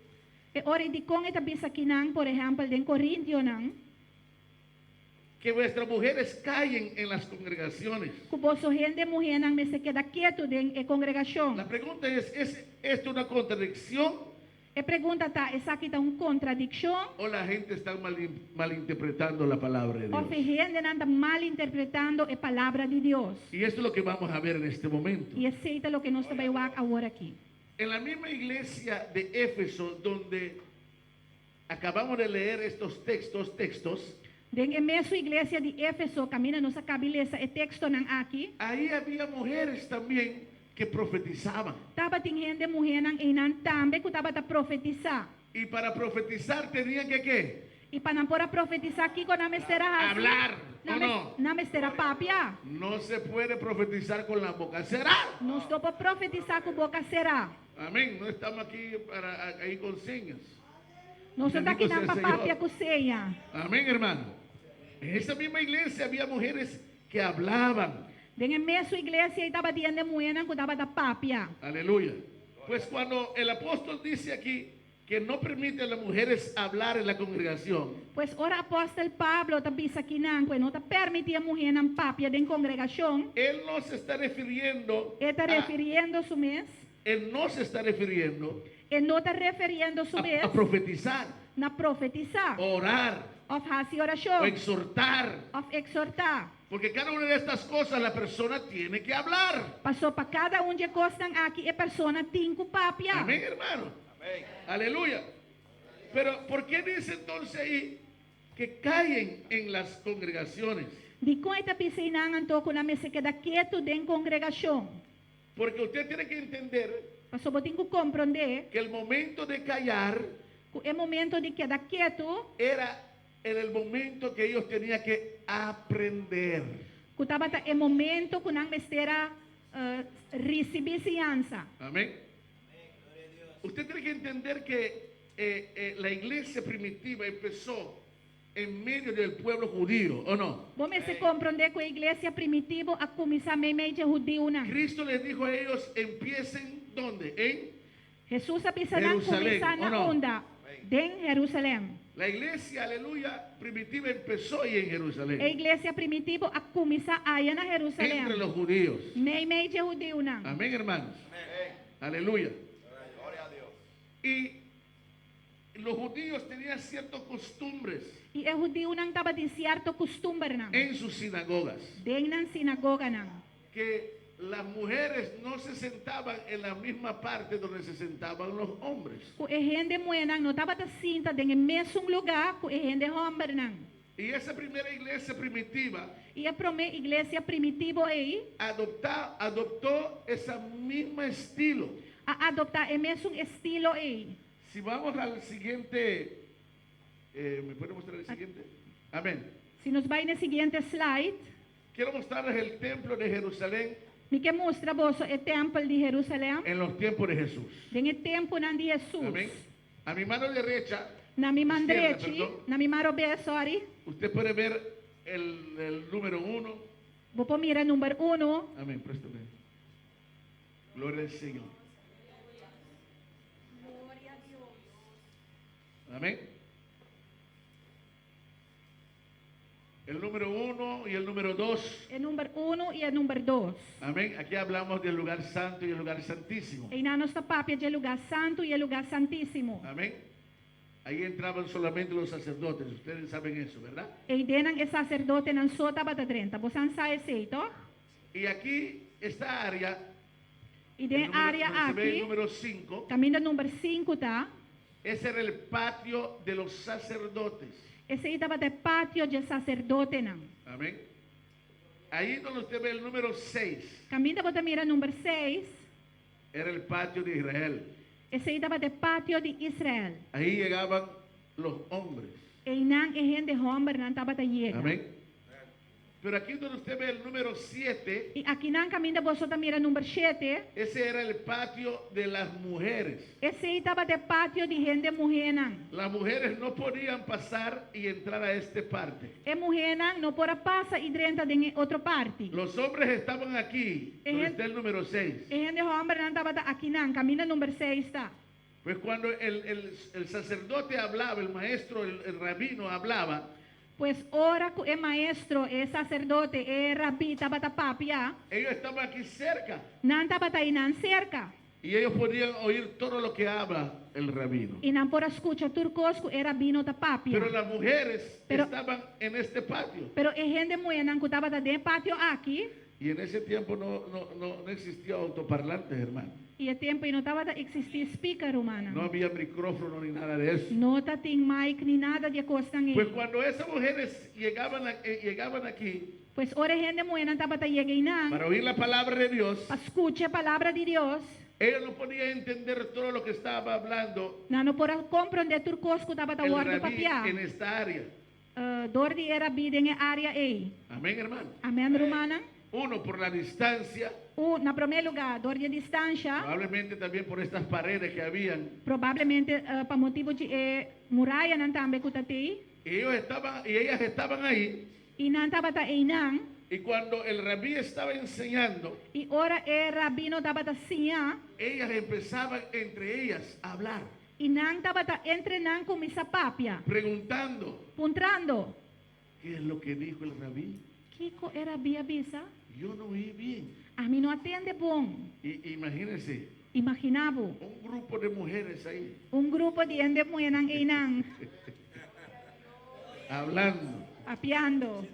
esta bisa aqui não, por exemplo, em Coríntios não, que vuestras mujeres callen en las congregaciones. Que vosso gente mulher não me se queda quieto em congregação. La pregunta es esto una contradicción E pergunta tá, essa aqui tá contradição? o la gente está malinterpretando la palabra de Ou a Dios? gente anda mal interpretando a palavra de Deus? Y esto es lo que vamos a ver en este momento. E aceita o que nós vamos ver agora aqui. En la misma iglesia de Éfeso, donde acabamos de leer estos textos, Dentro da mesma igreja de Éfeso, camina nossa cabeça, e texto não aqui. ahí había mujeres también que profetizaban. Tava tem gente mulher não e não também que tava a profetizar. Y para profetizar tenían que ¿qué? E para não poder profetizar aqui com a mestera Hablar, ¿o no? na mestera papia. No se puede profetizar con la boca cerrada. Nós não podemos profetizar com boca será. Amén. No estamos aquí para ahí con señas. Nós estamos aqui Bendito na sea el papia Señor. com ceia. Amén, hermano. En esa misma iglesia había mujeres que hablaban. Dentro da mesma igreja, estava tendo mulher que tava da papia. Aleluya. Pues cuando el apóstol dice aquí que no permite a las mujeres hablar en la congregación, Pois ora apóstolo Pablo também aqui não, que não permitia mulher na papia dentro da congregação. él no se está refiriendo Ele está referindo-se mesmo. él no se está refiriendo Ele não está referindo-se a mesmo profetizar, na profetizar, orar ou fazer o oração, exhortar, ou exortar. porque cada una de estas cosas la persona tiene que hablar. Passou para cada de coisas aqui, a pessoa tem que papia. Amén, hermano. Aleluya. Pero ¿por qué dice entonces ahí que callen en las congregaciones? De coita piscinangan to kung namin se queda quieto dentro da congregação. Porque usted tiene que entender Passou botin ko compreender que el momento de callar que é momento de quedar quieto, era en el momento que ellos tenían que aprender. que tava é momento que nang mestera receber ciência. Amén. Usted tiene que entender que la iglesia primitiva empezó en medio del pueblo judío, ¿o no? Bom se compreender que a igreja primitiva a começar meio de judeu não. Cristo les dijo a ellos, empiecen ¿dónde? En Jesus a pisar na Jerusalém, começar ou na não? onda dentro Jerusalém. la iglesia, aleluya, primitiva empezó ahí en A Jerusalén, igreja primitiva a começar aí na Jerusalém. entre los judíos. Meio de judeu não. Amén, hermanos. Aleluya. Y los judíos tenían ciertas costumbres E o judeu não tava de certo costume não. en sus sinagogas, Dentro da sinagoga não. que las mujeres no se sentaban en la misma parte donde se sentaban los hombres. Que a gente mulher não tava cinta dentro do mesmo lugar que a gente homem não. Y esa primera iglesia primitiva E a primeira igreja primitiva aí adoptó ese mismo estilo. a adoptar o mesmo estilo aí. Si vamos al siguiente, ¿me puede mostrar el siguiente? Amén. Se nos vai no seguinte slide, Quiero mostrarles el templo de Jerusalén me quer mostrar vos o templo de Jerusalém, en los tiempos de Jesús. dentro do tempo de Jesus. Amén. A mi mano derecha, Na minha mão Izquierda, direita, perdão. na minha mão esquerda, sorry, usted puede ver el número 1. vou pôr mira número 1. Amén, préstame. Gloria al Señor. Amén. El número 1 y el número 2. É número 1 e é número 2. Amén. Aquí hablamos del lugar santo y el lugar santísimo. E na nossa papia de lugar santo e é lugar santíssimo. Amén. Ahí entraban solamente los sacerdotes. Ustedes saben eso, ¿verdad? E dentro é sacerdote não só estava dentro. Você não sabe aceito? Y aquí, esta área, E dentro da área donde se ve el aqui, número 5, caminho número 5, tá? ese era el patio de los sacerdotes. Esse aí estava de pátio de sacerdote, não. Amén. Ahí donde usted ve el número 6, Caminho você mira número 6. era el patio de Israel. Esse aí estava de pátio de Israel. Ahí llegaban los hombres. E não é gente homem, não estava de chega. Amén. Pero aquí donde usted ve el número 7, E aqui na caminho você mira número 7. ese era el patio de las mujeres. Esse aí estava de pátio de gente mulher, não. Las mujeres no podían pasar y entrar a esta parte. E mulher não pode passar e dentro de outra parte. Los hombres estaban aquí, donde está el número 6. E gente homem não estava aqui não. Caminho número 6 está. Pues cuando el sacerdote hablaba, el maestro, el rabino hablaba, Pues ora que el maestro, el sacerdote, el rabí tabata papia, ellos estaban aquí cerca nan tabata inan cerca. y ellos podían oír todo lo que habla el rabino. Inan por escucha turcos que era rabino ta papia. Pero las mujeres Pero- estaban en este patio. Pero el gente muenan que tabata de patio aquí, Y en ese tiempo no existía autoparlantes, hermano. y el tiempo y no tabata existir speaker humana. No había micrófono ni nada de eso. No ta ting mic ni nada de costan Pues cuando esas mujeres llegaban aquí Pues ora gente muenan tabata llega inan, para oír la palabra de Dios, pa escuche palabra de Dios, ellos no podían entender todo lo que estaba hablando no por comprender turcos que tabata el guarda rabí papia. en esta área. Dordi era biden en área A. Amén, hermano. Amén, romana. Uno, por la distancia, Na primeiro lugar, dordi a distância, probablemente también por estas paredes que habían. provavelmente para motivo de muralha não também cutatei. Y ellas estaban ahí. E não tabata einang. Y cuando el rabí estaba enseñando, E ora rabino tabata sinha. ellas empezaban entre ellas a hablar, E não tabata entre não com missa papia. preguntando, Puntrando. ¿qué es lo que dijo el rabí? Kiko era bia bisa. Yo no oí bien. A mim não atende bom. Y imagínense, Imaginava. un grupo de mujeres ahí, Grupo de ende muenang einang. hablando. Apiando.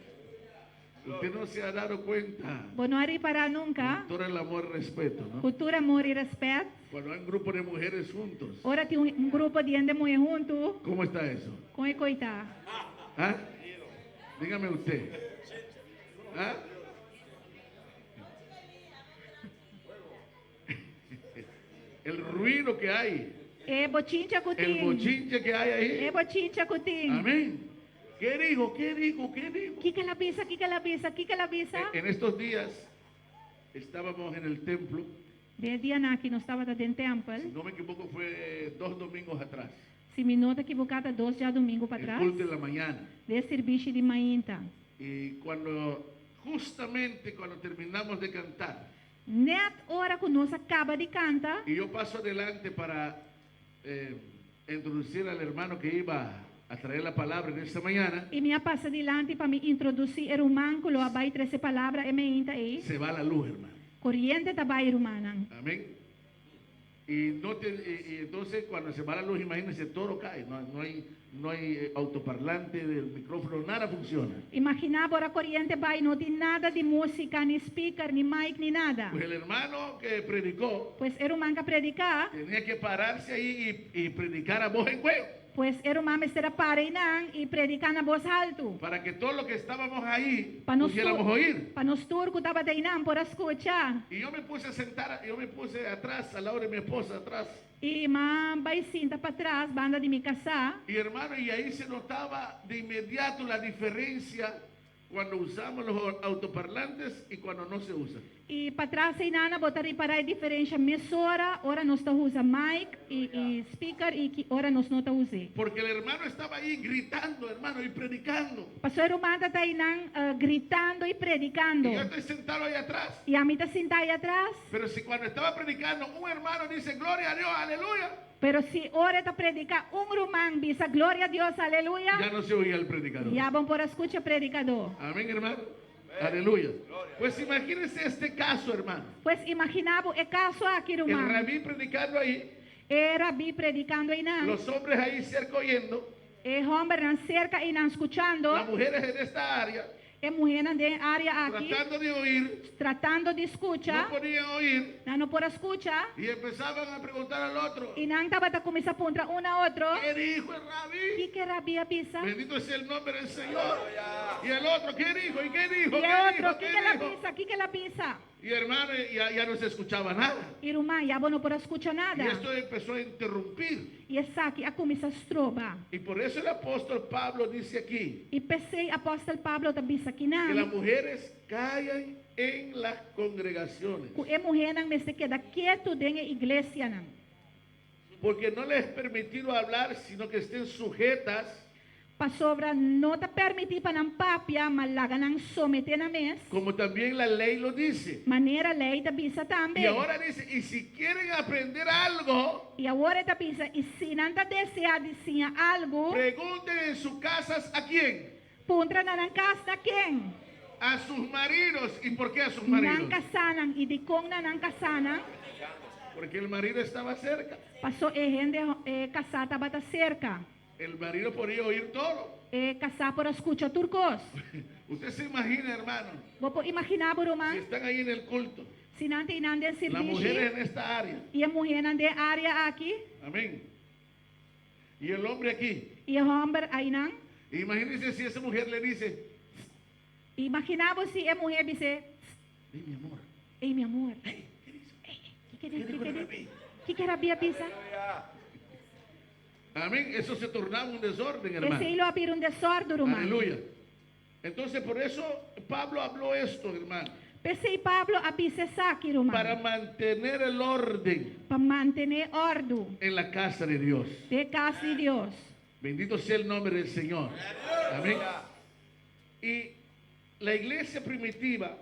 Usted no se ha dado cuenta. Bonori para nunca. Todo el amor y respeto, ¿no? Cultura, amor e respeito. Cuando hay un grupo de mujeres juntos. Ora tem grupo de ende mulher junto. ¿Cómo está eso? Com e coitá. ¿Ah? Dígame usted. ¿Ah? El ruido que hay, E bochincha el cutim. bochinche que hay ahí. E bochincha cutim. Amén. ¿Qué dijo? ¿Qué dijo? ¿Qué dijo? Que la pisa, que la pisa, que la pisa. En estos días estábamos en el templo, De dia na que não estava dentro do si templo. no me equivoco fue 2 domingos atrás, Se me nota equivocada, 2 dias domingo para el trás. culto de la mañana. De serviço de manhã então. Y justamente cuando terminamos de cantar, Net hora que nós acaba de cantar. y yo paso adelante para introducir al hermano que iba a traer la palabra en esta mañana, E minha passa adiante para me introduzir o humano que lo abai 13 palavras e me inta aí. se va la luz, hermano. Corriente tabai humana. Amén. Y entonces cuando se va la luz, imagínense, todo cae. No hay autoparlante del micrófono, nada funciona. Imaginava a corriente vai, não tem nada de música, nem speaker, nem mic, nem nada. Pues el hermano que predicó Pues era humano que predicar. tenía que pararse ahí y predicar a voz en cuello, Pues era humano estar para e predicar na voz alto. para que todos los que estábamos ahí Para nós pudiéramos oír. para nós turco estava deinam por escuchar. Y yo me puse atrás, al lado de mi esposa, atrás. E man vai cinta para trás, banda de me casar. Y hermano, y ahí se notaba de inmediato la diferencia cuando usamos los autoparlantes y cuando no se usan. E para trás e nana botar para a diferença emissora, ora nós tá usa mic e speaker e que ora nós não tá usa. Porque el hermano estaba ahí gritando, hermano, y predicando. Pastor humano tá gritando e predicando. Y yo estoy sentado ahí atrás. E a mim tá sentada aí atrás. Pero si cuando estaba predicando, un hermano dice, gloria a Dios, aleluya, Pero se ora tá predicar rumano, bisa glória a Deus, aleluia. ya no se oía el predicador. Ya vão por escucha predicador. Amén, hermano. Aleluya. Pues imagínense este caso, hermano. Pues imaginava o caso aqui, El irmão. rabí predicando ahí, Era Rabi predicando aí não. los hombres ahí cerca oyendo, E homem não cerca e não escuchando. las mujeres en esta área, E mulher de área aqui, tratando de oír, tratando de no escuchar. podían oír Não por escuchar. y empezaban a preguntar al otro, E não estava a começar a apontar um a outro. ¿qué dijo el rabí? Que Rabi avisa? Bendito sea el nombre del Señor. Y el otro, ¿qué dijo? ¿Y qué dijo? E ¿Qué outro, dijo? que ¿Qué ela dijo? avisa? Que ela avisa? Y hermano, ya no se escuchaba nada. Irmã, já não por escuchar nada. Y esto empezó a interrumpir. E essa aqui a começar a estroba. Y por eso el apóstol Pablo dice aquí E pensei, apóstolo Pablo da bisa aqui que las não. mujeres callan en las congregaciones E mulher não me se queda quieto dentro da igreja não. porque no les es permitido hablar, sino que estén sujetas, Pasovra não te permitir para não papia, mas laga não someter na mes. como también la ley lo dice. Maneira lei da bisa Y também. ahora dice, y si quieren aprender algo, E agora da bisa, e se não tá desejar de ensinar algo, pregunten en sus casas a quién. puntra na ng kas na king. A sus maridos. ¿Y por qué a sus Nang maridos? kasanang, idikong na ng kasanang, Porque el marido estaba cerca. paso ehende kasata bata cerca. El marido podía oír todo. Kasa por escucha turcos. Usted se imagina, hermano, Bopo imaginabo si roman, están ahí en el culto, sinante inande el las mujeres servicio, en esta área. y a mujer nande área aquí, Amén. Y el hombre aquí. y a hombre ahí nang. Imagínense si esa mujer le dice, Imaginabo si a mujer dice, "Hey, mi amor, hey mi amor, hey, ¿qué dice? ¿qué ¿Qué dijo el rabí?" que rabia pisa? Amén. Eso se tornaba un desorden, hermano. Ese hilo apir un desorden roman. Aleluya. Entonces, por eso Pablo habló esto, hermano. Pese y Pablo apise saki roman. Para mantener el orden Para mantener ordo en la casa de Dios. de casa de Dios. Bendito sea el nombre del Señor. Amén. Y la iglesia primitiva,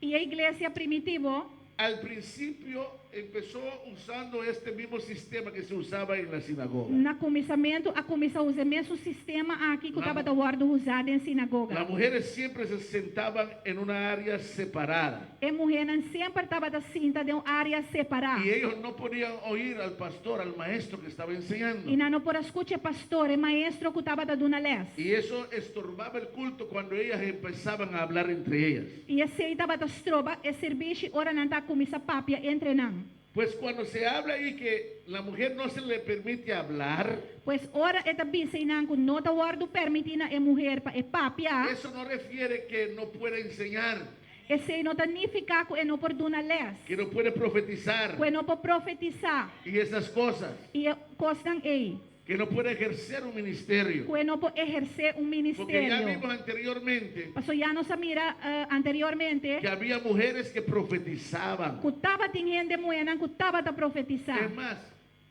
Y a iglesia primitivo, al principio, empezó usando este mismo sistema que se usaba en la sinagoga. na começamento, a começar usa o mesmo sistema aqui que La- estava da ordo usado em sinagoga. Las mujeres siempre se sentaban en una área separada. E mulher não sempre estava da cinta de uma área separada. Y ellos no podían oír al pastor, al maestro que estaba enseñando. E não por escutar pastor e maestro que estava da duna les. Y eso estorbaba el culto cuando ellas empezaban a hablar entre ellas. E esse estava da stroba e serviço ora não está começar papia entre não. Pues cuando se habla ahí que la mujer no se le permite hablar, Pois ora é também se não que não da ordo permitina e mulher pa e papia. eso no refiere que no puede enseñar, E se não significa que não por duna les. que no puede profetizar Que não por profetizar. y esas cosas, E costam ei. que no puede ejercer un ministerio. Que não por exercer um Porque ya ministério. vimos anteriormente Pastor ya nos mira anteriormente. que había mujeres que profetizaban. Kutaba tinghen de muenan, kutaba ta profetizar. Es más,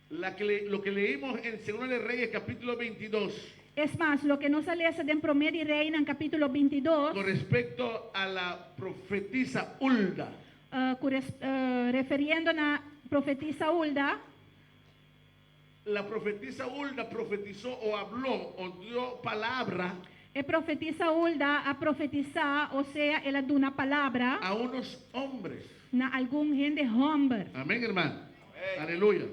lo que leímos en 2 de Reyes capítulo 22 Es más, lo que nos sale de Promedio y Reina en capítulo 22, con respecto a la profetisa Hulda. refiriendo a profetisa Hulda, La profetisa Hulda profetizó o habló o dio palabra profetisa Hulda a profetizar, o sea, ela da una palabra a unos hombres. na algún gente hombre. Amén, hermano. Aleluya.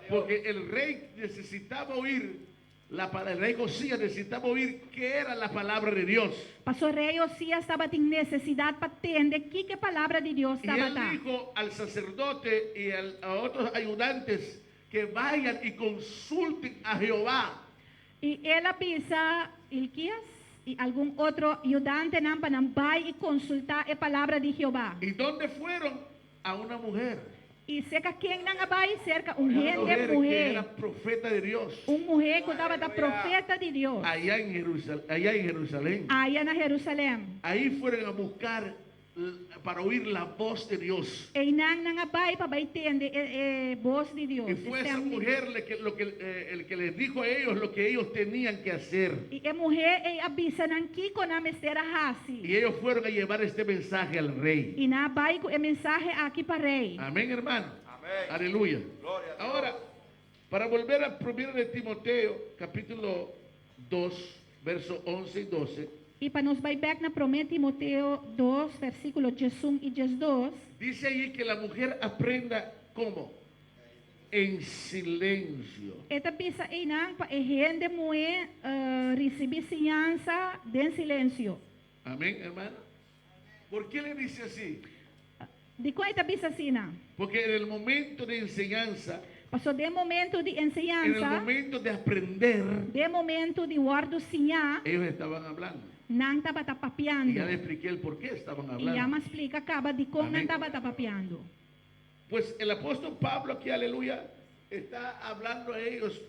Porque el rey necesitaba oír el rey Josías necesitaba oír qué era la palabra de Dios. Pastor rey Osías estaba en necesidad para entender qué palabra de Dios Y estaba él dando. dijo al sacerdote y a otros ayudantes que vayan y consulten a Jehová. Y él avisa Ilquías y algún otro ayudante para ir y consultar la palabra de Jehová. ¿Y dónde fueron? A una mujer. Y cerca quien no vai cerca un Una gente mujer que mujer. era profeta de Dios. Mujer que estaba da profeta de Dios. Allá en Jerusalén. Allá en Jerusalén. Ahí fueron a buscar para oír la voz de Dios. E nang vai para entender voz de Dios. Y fue esa mujer el que les dijo a ellos lo que ellos tenían que hacer. Y mujer avisa nang kiko na mestera hasi. Y ellos fueron a llevar este mensaje al rey. Y na vai con el mensaje aquí para rey. Amén, hermano. Aleluya. Ahora, para volver a 1 de Timoteo, capítulo 2, versos 11 y 12, Y para nos vai back na Promedio Timoteo 2, versículos 11 y 12. dice ahí que la mujer aprenda ¿cómo? En silencio. Esta pisa inang pa gente mue recibir enseñanza de silencio. Amén, hermano. ¿Por qué le dice así? De qual esta pisa sina? Porque en el momento de enseñanza, Pasó de momento de en el enseñanza, momento de aprender, de momento de guardo sinha, ellos estaban hablando. nang taba Y tapapiando. ya le expliqué el por qué estaban Y ya me hablando. explica acaba de cómo Amén. nang taba tapapiando. Pues el apóstol Pablo aquí, aleluya, está hablando a ellos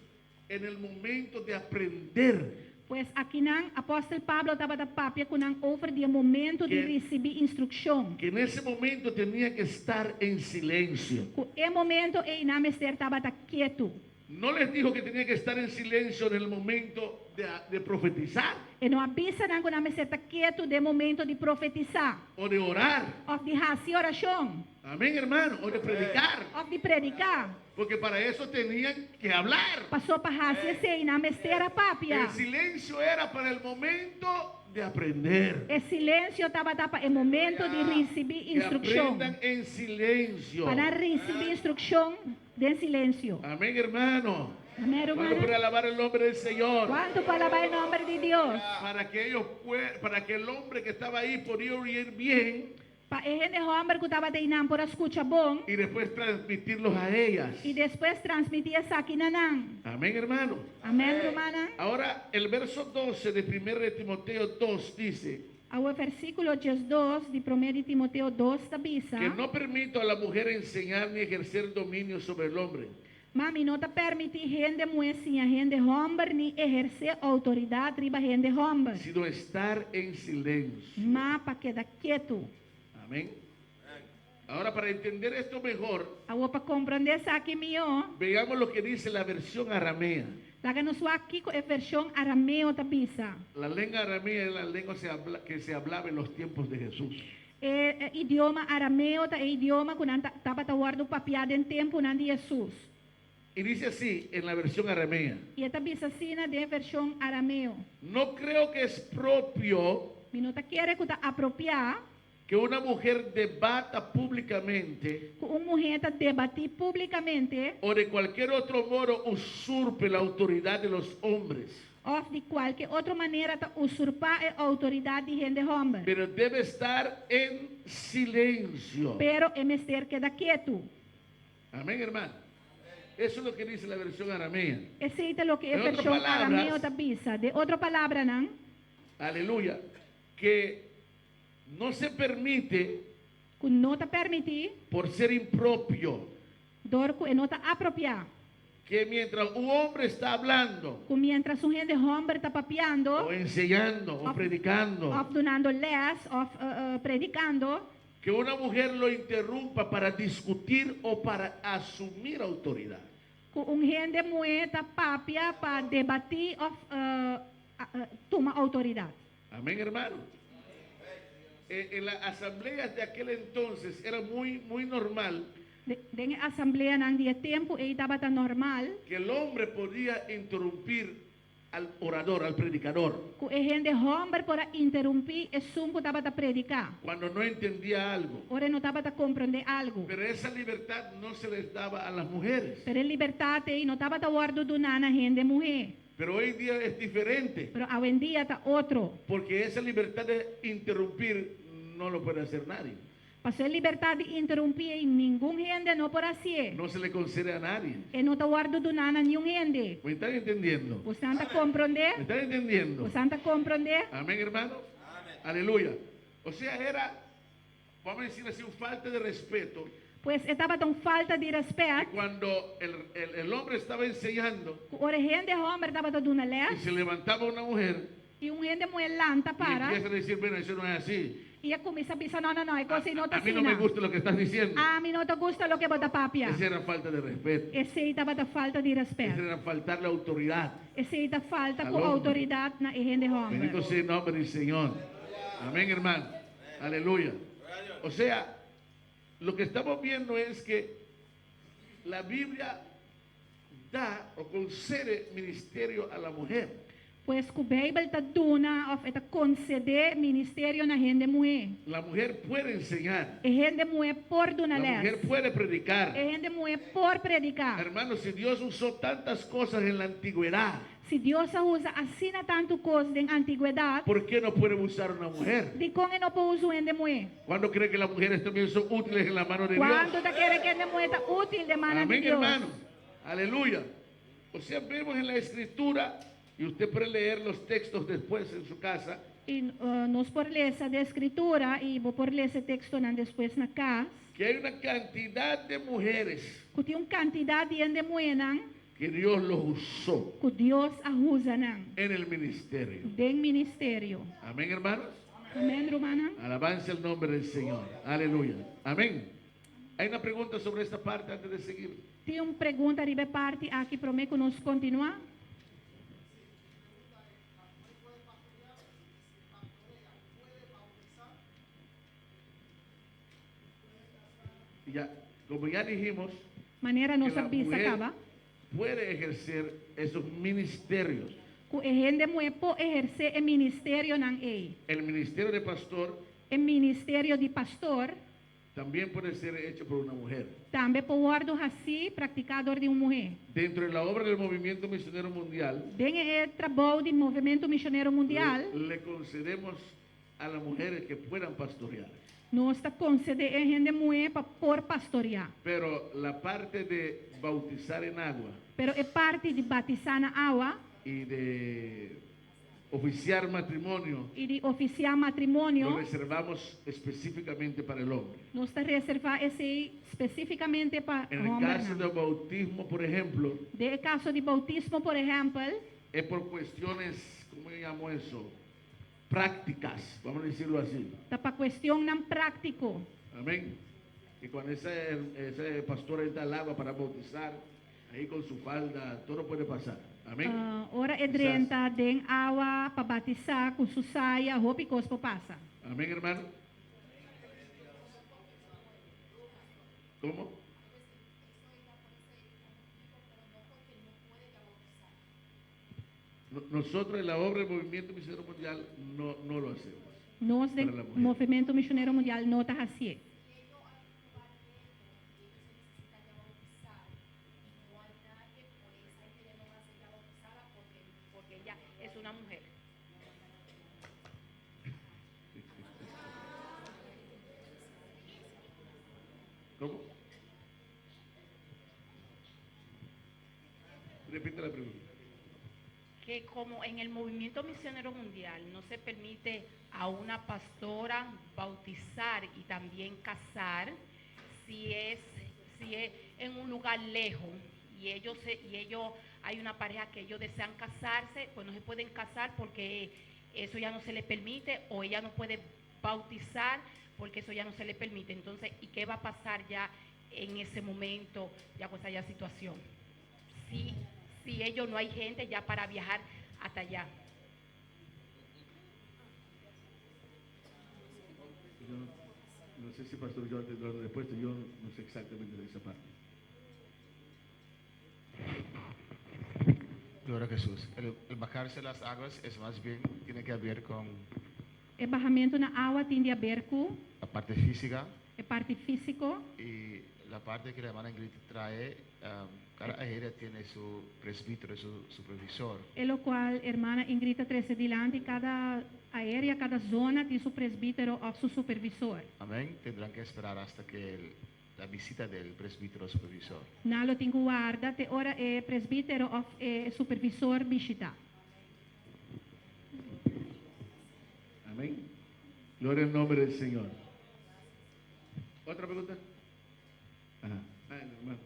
en el momento de aprender. Pues aqui nang apóstolo Pablo taba tapapia com nang over de momento de Que- receber instrução. Que en ese momento tenía que estar en silencio. Com e momento e na mester taba ta quieto. No les dijo que tenía que estar en silencio en el momento de profetizar E não avisa nang com na mester ta quieto de momento de profetizar. o de orar. Of de hacer oração. Amén, hermano. O de predicar. Of de predicar. Porque para eso tenían que hablar. Passou para hacer se na mester a papia. El silencio era para el momento de aprender. E silêncio estava é momento de receber Que instrução. aprendan en silencio. Para receber instrução de silêncio. Amén, hermano. Amém, Bueno, para hermano? alabar el nombre del Señor. Quanto para alabar o nome de Deus? Para que el hombre que estaba ahí podía oír bien Para ele homem que estava treinando para escutar bom y después transmitirlos a ellas. e depois transmitir essa aqui nanang. Amén, hermano. Amém, hermana? Ahora, el verso 12 de 1 de Timoteo 2 dice O versículo 2 de 1 de Timoteo 2 tabisa. que no permito a la mujer enseñar ni ejercer dominio sobre el hombre, Mami, não te permite gente mulher sem a gente homem nem exercer autoridade riba gente homem. sino estar en silencio. Mas para quedar quieto. Amén. Ahora, para entender esto mejor, Agora para compreender isso aqui melhor, veamos lo que dice la versión aramea. laga nos aqui com a versão arameu tabisa. La lengua aramea es la lengua que se hablaba en los tiempos de Jesús. Idioma arameu é idioma que estava guardado papiado em tempo de Jesus. Y dice así en la versión aramea: E esta bisa sina de versão arameu. no creo que es propio Minuta quer que ta apropriar que una mujer debata públicamente que uma mulher ta debatir publicamente o de cualquier otro modo usurpe la autoridad de los hombres, ou de qualquer outra maneira ta usurpar a autoridade de gente homem. pero debe estar en silencio. Pero é mister queda quieto. Amén, hermano. Eso es lo que dice la versión aramea. Esse é o que é En outras versão palavras- arameu ta bisa. De outra palavra não, Aleluya. Que no se permite, que não ta permitir, por ser impropio, dor que não ta apropriar. que mientras un hombre está hablando Que mientras um gente homem ta o papiando, enseñando o predicando, ou donando les, ou predicando, que una mujer lo interrumpa para discutir o para asumir autoridad. que um gente mulher ta papia para debatir ou tomar autoridade. Amén, hermano. En las asambleas de aquel entonces era muy normal De assembleia nang dia tempo e estava ta normal, que el hombre podía interrumpir al orador, al predicador, que a gente homem para interromper e sumpo estava ta predicar. cuando no entendía algo. Ora não estava ta compreender algo. Pero esa libertad no se les daba a las mujeres. Pero a liberdade não estava ta guardo do nana gente mulher. Pero hoy día es diferente, Pero hoje em dia tá outro. porque esa libertad de interrumpir no lo puede hacer nadie. Para a liberdade de interromper e nenhum gente não pode ser. No se le concede a nadie. E não tá guardo do nana nenhum gente. ¿Me están entendiendo? Você não tá compreender? ¿Me están entendiendo? Você não tá compreender? Amén, hermano. Aleluya. O sea, era, vamos a decir así, un falta de respeto. Pois estava tão falta de Que respeito. cuando el hombre estaba enseñando Ora gente homem estava ta dando y les se levantaba una mujer e um gente mulher lanta y para empieza a decir, bueno, eso no es así. e a começa a pensar, não, é coisa não tá A mí assim. no me gusta lo que estás diciendo. A mim não te gusta o que bota papia. Esa era falta de respeto. Esse aí estava ta falta de Esa respeito. era faltar la autoridad. Esse aí tá falta Al com homem. autoridade na gente homem. Bendito sea el nombre del Señor. Amén, hermano. Aleluya. O sea, lo que estamos viendo es que la Biblia da o concede ministerio a la mujer. Pois que a Bíblia está dando, ou está conceder ministério na gente mulher. La mujer puede enseñar. A gente mulher por La donar mujer les. puede predicar. A gente mulher por predicar. Hermano, si Dios usó tantas cosas en la antigüedad, Se Deus usa assim tanto coisa na antiguidade, ¿por qué no puede usar una mujer? de como não pode usar gente mulher? ¿Cuándo cree que las mujeres también son útiles en la mano de Dios? Quando está querendo que a gente mulher está útil de mão de Amén, Deus? hermano. Aleluya. O sea, vemos en la escritura, y usted puede leer los textos después en su casa, E nós por ler essa da escritura e vou por ler esse texto depois na casa, que hay una cantidad de mujeres que tem quantidade de gente mulher que Dios los usó que Deus a usa en el ministerio. do ministério. Amén, hermanos. Amém, romana? Alabanza el nombre del Señor. Aleluya. Amén. Hay una pregunta sobre esta parte antes de seguir. Tem uma pergunta de parte aqui para mim que nós continuar. Y ya, como ya dijimos, Maneira que nossa la bisa mujer acaba. puede ejercer esos ministerios. ku ehende mue po ejerce el ministerio ng A. El ministerio de pastor El ministerio de pastor también puede ser hecho por una mujer. tambe po wardo hasi practicador de uma mulher. Dentro de la obra del movimiento misionero mundial, Dentro do trabalho do movimento missionário mundial, le concedemos a las mujeres que puedan pastorear. nós está concedendo a gente mulher para por pastorear. Pero la parte de bautizar en agua Pero é parte de batizar na água y de oficiar matrimonio e de oficiar lo matrimônio, reservamos específicamente para el hombre. nós está reservar esse aí especificamente para En el caso del bautismo, por ejemplo, De caso de bautismo, por exemplo, es por cuestiones, ¿cómo llamo eso? Prácticas, vamos a decirlo así. está para questão não prático. Amén. Y cuando ese pastor entra al agua para bautizar, ahí con su falda, todo puede pasar. Amén. Ora é drenta den água para batizar com sua saia, roupa e cospo passa. Amén, hermano. ¿Cómo? Nosotros en la obra del movimiento misionero mundial no lo hacemos. Nós, Para do la mulher. movimento missionário mundial, não está assim. Porque ella es una mujer. ¿Cómo? Repite la pregunta. Que como en el movimiento misionero mundial no se permite a una pastora bautizar y también casar si es en un lugar lejos y ellos hay una pareja que ellos desean casarse, pues no se pueden casar porque eso ya no se le permite, o ella no puede bautizar porque eso ya no se le permite. Entonces, ¿y qué va a pasar ya en ese momento, ya con esa situación? Si ellos no hay gente ya para viajar hasta allá. Yo no sé si Pastor Jorge lo ha respuesto, yo no sé exactamente de esa parte. Gloria a Jesús. El bajarse las aguas es más bien, tiene que ver con O barramento na água tem a ver com la parte física a parte físico y la parte que la hermana Ingrid trae. Cada aérea tiene su presbítero, su supervisor. e lo qual hermana Ingrid trouxe adiante, cada área, cada zona tem seu presbítero ou seu supervisor. Amén. Tendrán que esperar hasta que la visita del presbítero supervisor. Nalo tem guarda, te ora é presbítero ou supervisor visita. Amén. Gloria al nombre del Señor. ¿Otra pregunta? Ajá. Ay, hermano.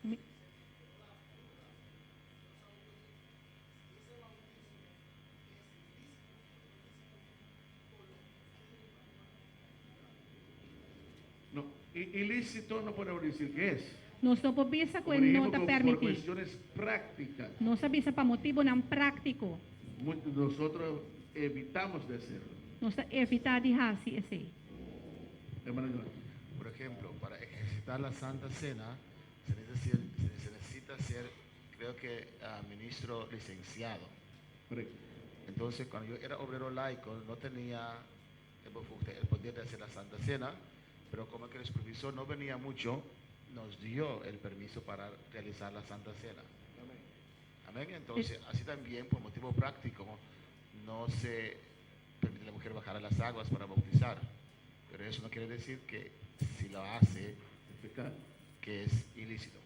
Mi- No, ilícito no podemos decir qué es. Nós não podemos Como que dijimos, não está por permitido. cuestiones prácticas, Nós sabemos para motivo não prático. nosotros evitamos de hacerlo. Nós está evitar de fazer esse. Hermano Joan. Por ejemplo, para ejercitar la Santa Cena se necesita ser, creo que, ministro licenciado. Correcto. Entonces, cuando yo era obrero laico, no tenía el poder de hacer la Santa Cena, pero como que el supervisor no venía mucho, nos dio el permiso para realizar la Santa Cena. Amén. Entonces, así también, por motivo práctico, no se permite a la mujer bajar a las aguas para bautizar. Pero eso no quiere decir que si lo hace, Es pecado. que es ilícito.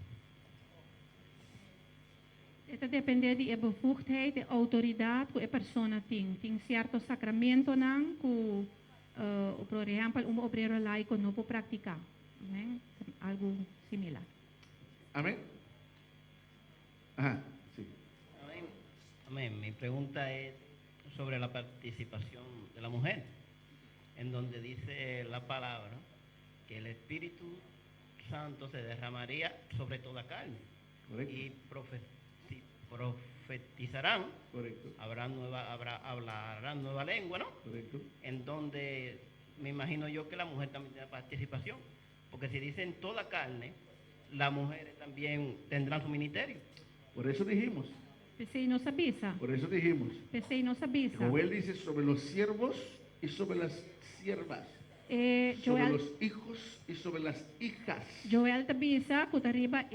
Dit depende de bevoegdheid, de autoridade que a pessoa tem. Tem certo sacramento não que, por exemplo, obreiro laico não pode praticar. Né? Algo similar. Amén. Ajá, sí. Amén. Amén. Mi pregunta es sobre la participación de la mujer, en donde dice la palabra que el Espíritu Santo se derramaría sobre toda carne Correcto. y profetizarán, Correcto. hablarán nueva lengua, ¿no? Correcto. En donde me imagino yo que la mujer también tiene participación, porque si dicen toda carne, las mujeres también tendrán su ministerio. Por eso dijimos. Pensei não sabia. Por eso dijimos. Pensei não sabia. Joel dice sobre los siervos y sobre las siervas. Sobre Joel, los hijos y sobre las hijas. Joel tabisa, kutariba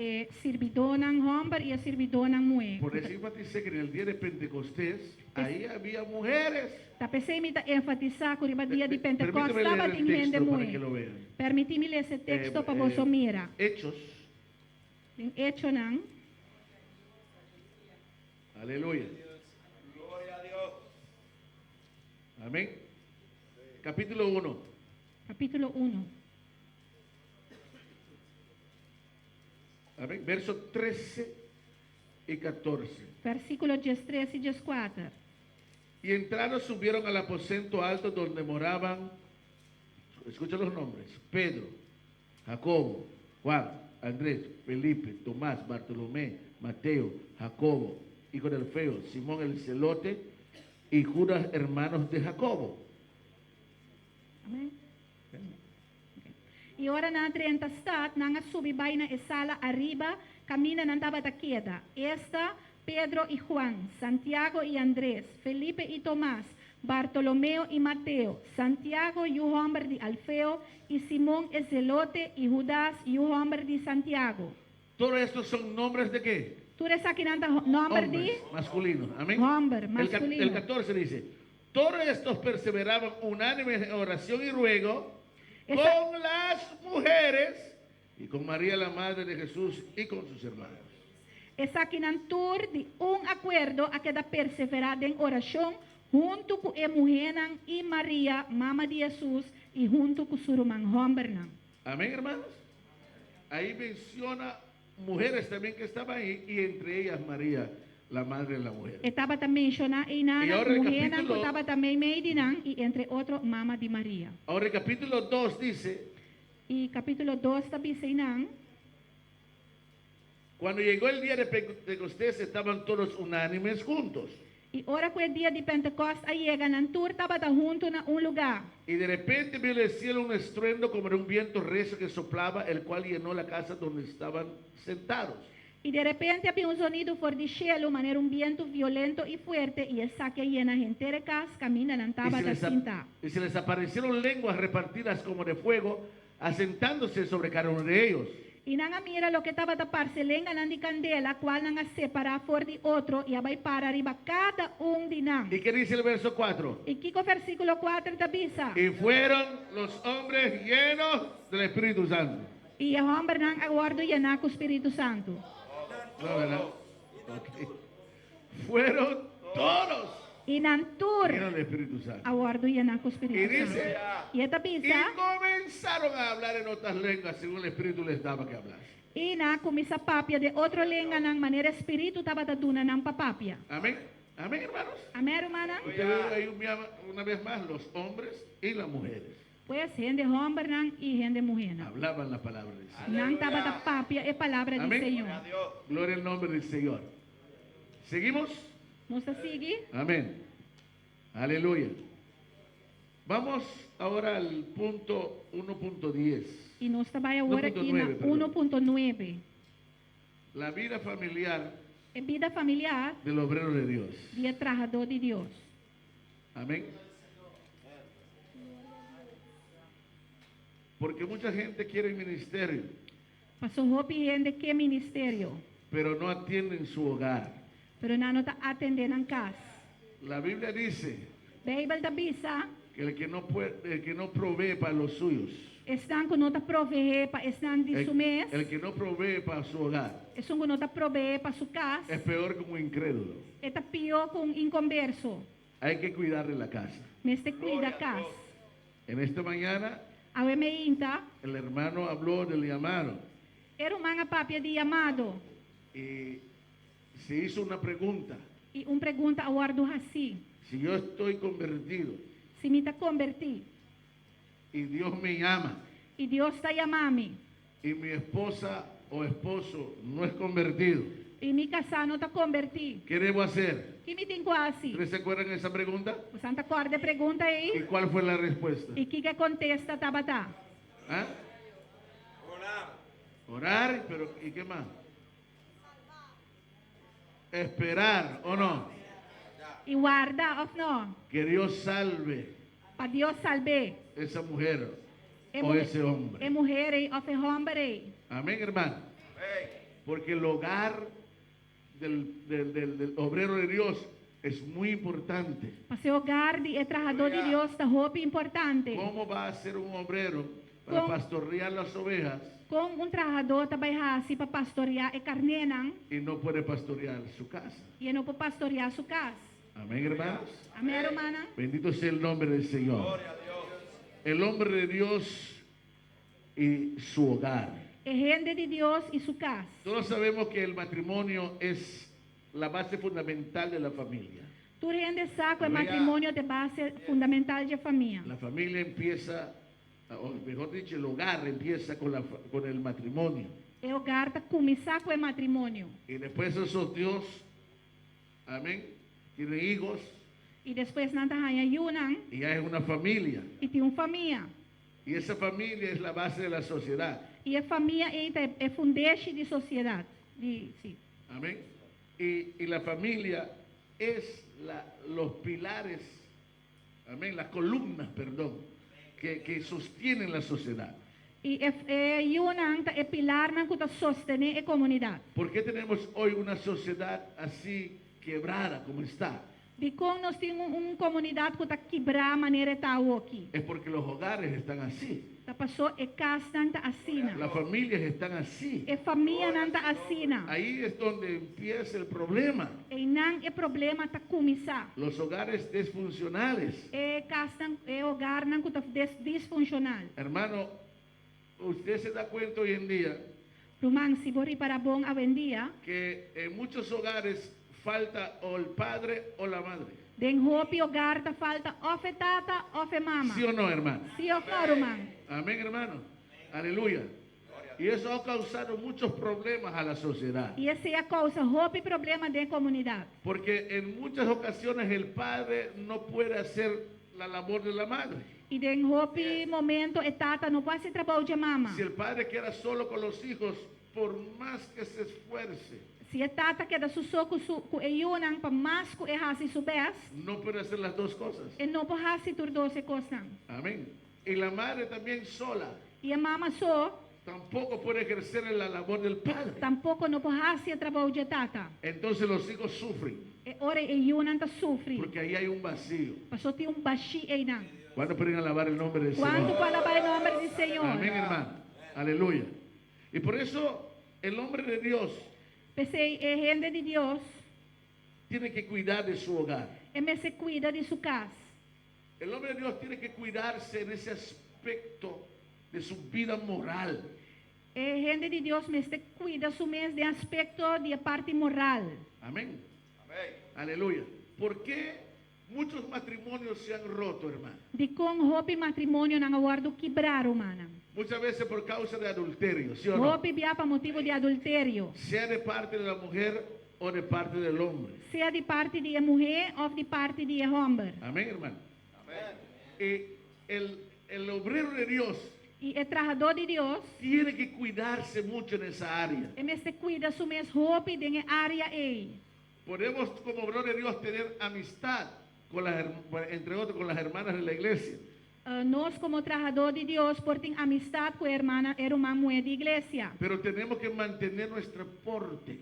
servidonang homber e servidonang mue. Por eso enfaticé que en el día de Pentecostés, ahí había mujeres. Tapesei me enfatizar kuriba dia de Pentecoste Permíteme estaba leer el tinhende texto para que mue. lo vean. Permiti-me ler esse texto para você mira. Hechos, Em Hecho nang, aleluya. Amén. Capítulo 1. capítulo 1, Amén. Verso 13 y 14. versículo 13 e 14. Y entraron, subieron al aposento alto donde moraban, escucha los nombres, Pedro, Jacobo, Juan, Andrés, Felipe, Tomás, Bartolomé, Mateo, Jacobo, hijo de Alfeo, Simón el celote y Judas, hermanos de Jacobo. Amém? E ora na entrada está, nanga subibay na sala arriba, camina ng tabata queda. Esta, Pedro y Juan, Santiago y Andrés, Felipe y Tomás, Bartolomeo y Mateo, Santiago y un hombre de Alfeo, y Simón el celote, y Judas y un hombre de Santiago. Todos estos son nombres de qué? Tú eres aquí nanta nombre de Hombres masculinos. Amén. hombre El masculino. 14 dice, todos estos perseveraban unánimes en oración y ruego Esa- con las mujeres y con María la madre de Jesús y con sus hermanos. Essa aqui na tour de acordo a queda perseverada em oração junto com a mulher e Maria, mama de Jesus, e junto com seu irmão Hombernan. Amén, hermanos. Ahí menciona mujeres también que estaban ahí y entre ellas María, la madre de la mujer. Estava também mencionada e na E agora, mulher que capítulo- estava também meidinang e entre outro mama de Maria. Ahora el capítulo 2 dice, E capítulo 2 também seinang, cuando llegó el día de Pentecostés estaban todos unánimes juntos. e ora com o dia de Pentecostes aí chega na tour estava junto na lugar. Y de repente vio del cielo un estruendo como de un viento recio que soplaba, el cual llenó la casa donde estaban sentados. E de repente havia sonido fora de cielo, maneira viento violento e fuerte, e essa que llena gente de casa, camina na Y taba se, da les, cinta. y se les aparecieron lenguas repartidas como de fuego, asentándose sobre cada uno de ellos. E nanga mira lo que estava da parcelenga nan di candela, qual nanga separa for di outro, e abai para arriba cada de nang. ¿Y qué dice el verso 4? E Kiko versículo 4 tabisa. Y fueron los hombres llenos del Espíritu Santo. E a homem nang aguardo llena com o Espírito Santo. ¿No, verdad? Ok. Fueron todos E nan tur, llenos del Espíritu Santo. aguardo llena com o Y Espírito dice, Santo. E a y tabisa, comenzaron a hablar en otras lenguas según el Espíritu les daba que hablar. e na comisa papia de outro lenga nang maneira Espírito estava da duna nang papapia. Amén. Amén, hermanos. Amém, hermana? Usted ve ahí una vez más los hombres y las mujeres Pues gente homem nang e gente mulher nang. hablaban la palabra de Dios. Nang estava da papia e palavra do Amén. Senhor. Gloria al nombre del Señor. ¿Seguimos? Vamos a seguir? Amén. Aleluya. Vamos ahora al punto 1.10. E nós trabalhamos agora aqui 1.9, na perdão. 1.9. La vida familiar É vida familiar del obrero de Dios. de trabajador de Deus. Amén. Porque mucha gente quiere ministerio, Passou roupa e gente que é ministério, pero no atienden su hogar. pero não está atendendo em casa. La Biblia dice Bíblia da bisa, que el que no provee para los suyos, estão com nota prover para estão de su mês, el que no provee para su hogar, estão com nota prover para sua casa, es peor que un incrédulo. está pior com inconverso, Hay que cuidarle la casa. mas te cuida a casa. En esta mañana A meinta, el hermano habló del llamado era uma papia de amado, y se hizo una pregunta. e pergunta ao guardo assim, Si yo estoy convertido se me está convertir, y Dios me llama e Deus está chamando, y mi esposa o esposo no es convertido, Y mi casano ta converti. ¿Qué debo hacer? Kimi quasi. ¿Ustedes se acuerdan de esa pregunta? Santa Corda pregunta ¿Y aí. cuál fue la respuesta? E que contesta tabata? ¿Ah? Orar, pero ¿y qué más? Esperar, ¿o no? E guarda of no? Que Dios salve Pa Dios salve. esa mujer E, o ese hombre. e mulher of e hombre. Amén, hermano. Porque el hogar del obrero de Dios es muy importante. Pa seu hogar de trabajador de Dios ta roupa importante. ¿Cómo va a ser un obrero para ¿Cómo? pastorear las ovejas Com trabajador ta baihasi pa pastorear e carnenan y no puede pastorear su casa? e não pa pastorear su casa. Amén, hermanos. Amém, hermana? Bendito sea el nombre del Señor. El hombre de Dios y su hogar. E rende de Deus e su casa. Todos sabemos que el matrimonio es la base fundamental de la familia. Tu rende saco é Aleluia. matrimônio de base fundamental de família. La familia empieza, o mejor dicho, el hogar empieza con el matrimonio. E hogar ta começar com o matrimônio. Y después esos Dios, amén, tienen hijos E depois nós yunang y ya es una familia. e tem família. Y esa familia es la base de la sociedad. E a família é fundeixe de sociedade. Sim. Amén. Y la familia es los pilares, amén, las columnas, perdón, que sostienen la sociedad. E yunang é pilar nang kuta sostener a comunidade. ¿Por qué tenemos hoy una sociedad así quebrada como está? De como nós temos comunidade que está quebrar a maneira tá aqui. Es porque los hogares están así, Tá passou e casa não tá assina. las familias están así. E família não tá assina. Ahí es donde empieza el problema. E não é problema tá começar. Los hogares disfuncionales. E casa é hogar não kuta disfuncional. Hermano, usted se da cuenta hoy en día Rumang si bori para bom a vendia. que en muchos hogares falta o el padre o la madre. Den hopi hogar ta falta ofe tata ofe mama. ¿Sí o no, hermano? Si o no, Rumang. Amén, hermano. Aleluya. Y eso ha causado muchos problemas a la sociedad. E essa é a causa hopi problema de comunidade. Porque en muchas ocasiones el padre no puede hacer la labor de la madre. E den hopi momento e tata não pode trabalhar de mama. Si el padre queda solo con los hijos, por más que se esfuerce, Se a tata queda susoku ku e yunang pa mas ku e hasi su bes. no puede hacer las dos cosas. E não po hasi tur dose kosan. Amén. Y la madre también sola E a mama so tampoco puede ejercer la labor del padre. tampouco não po hasi a trabalho de tata. Entonces los hijos sufren E ora e yunang ta sufri. porque ahí hay un vacío. Pasó ti bashi e nang. ¿Cuándo pueden alabar el nombre del Quanto Señor? para o nome do Senhor? Amén, hermano. Aleluya. Y por eso el hombre de Dios Pensei, e rende de Deus, tiene que cuidar de su hogar. e me se cuida de su casa. El hombre de Dios tiene que cuidarse en ese aspecto de su vida moral. E rende de Deus me se cuida su mes de aspecto de parte moral. Amén. Aleluya. ¿Por qué muchos matrimonios se han roto, hermano? De com hopi matrimônio nang awardo quebrar humana. Muchas veces por causa de adulterio, ¿sí o no? Hopi bia pa motivo de adultério. Sea de parte de la mujer o de parte del hombre. Seja de parte de mulher ou de parte de homem. Amén, hermano. Y el obrero de Dios E o trabajador de Deus, tiene que cuidarse mucho en esa área. e me se cuida su mes hopi de área e. Podemos como obrero de Dios tener amistad con entre otros con las hermanas de la iglesia. Nós como trabajador de Deus por ter amistad com a irmã mulher de igreja. Pero tenemos que mantener nuestro porte,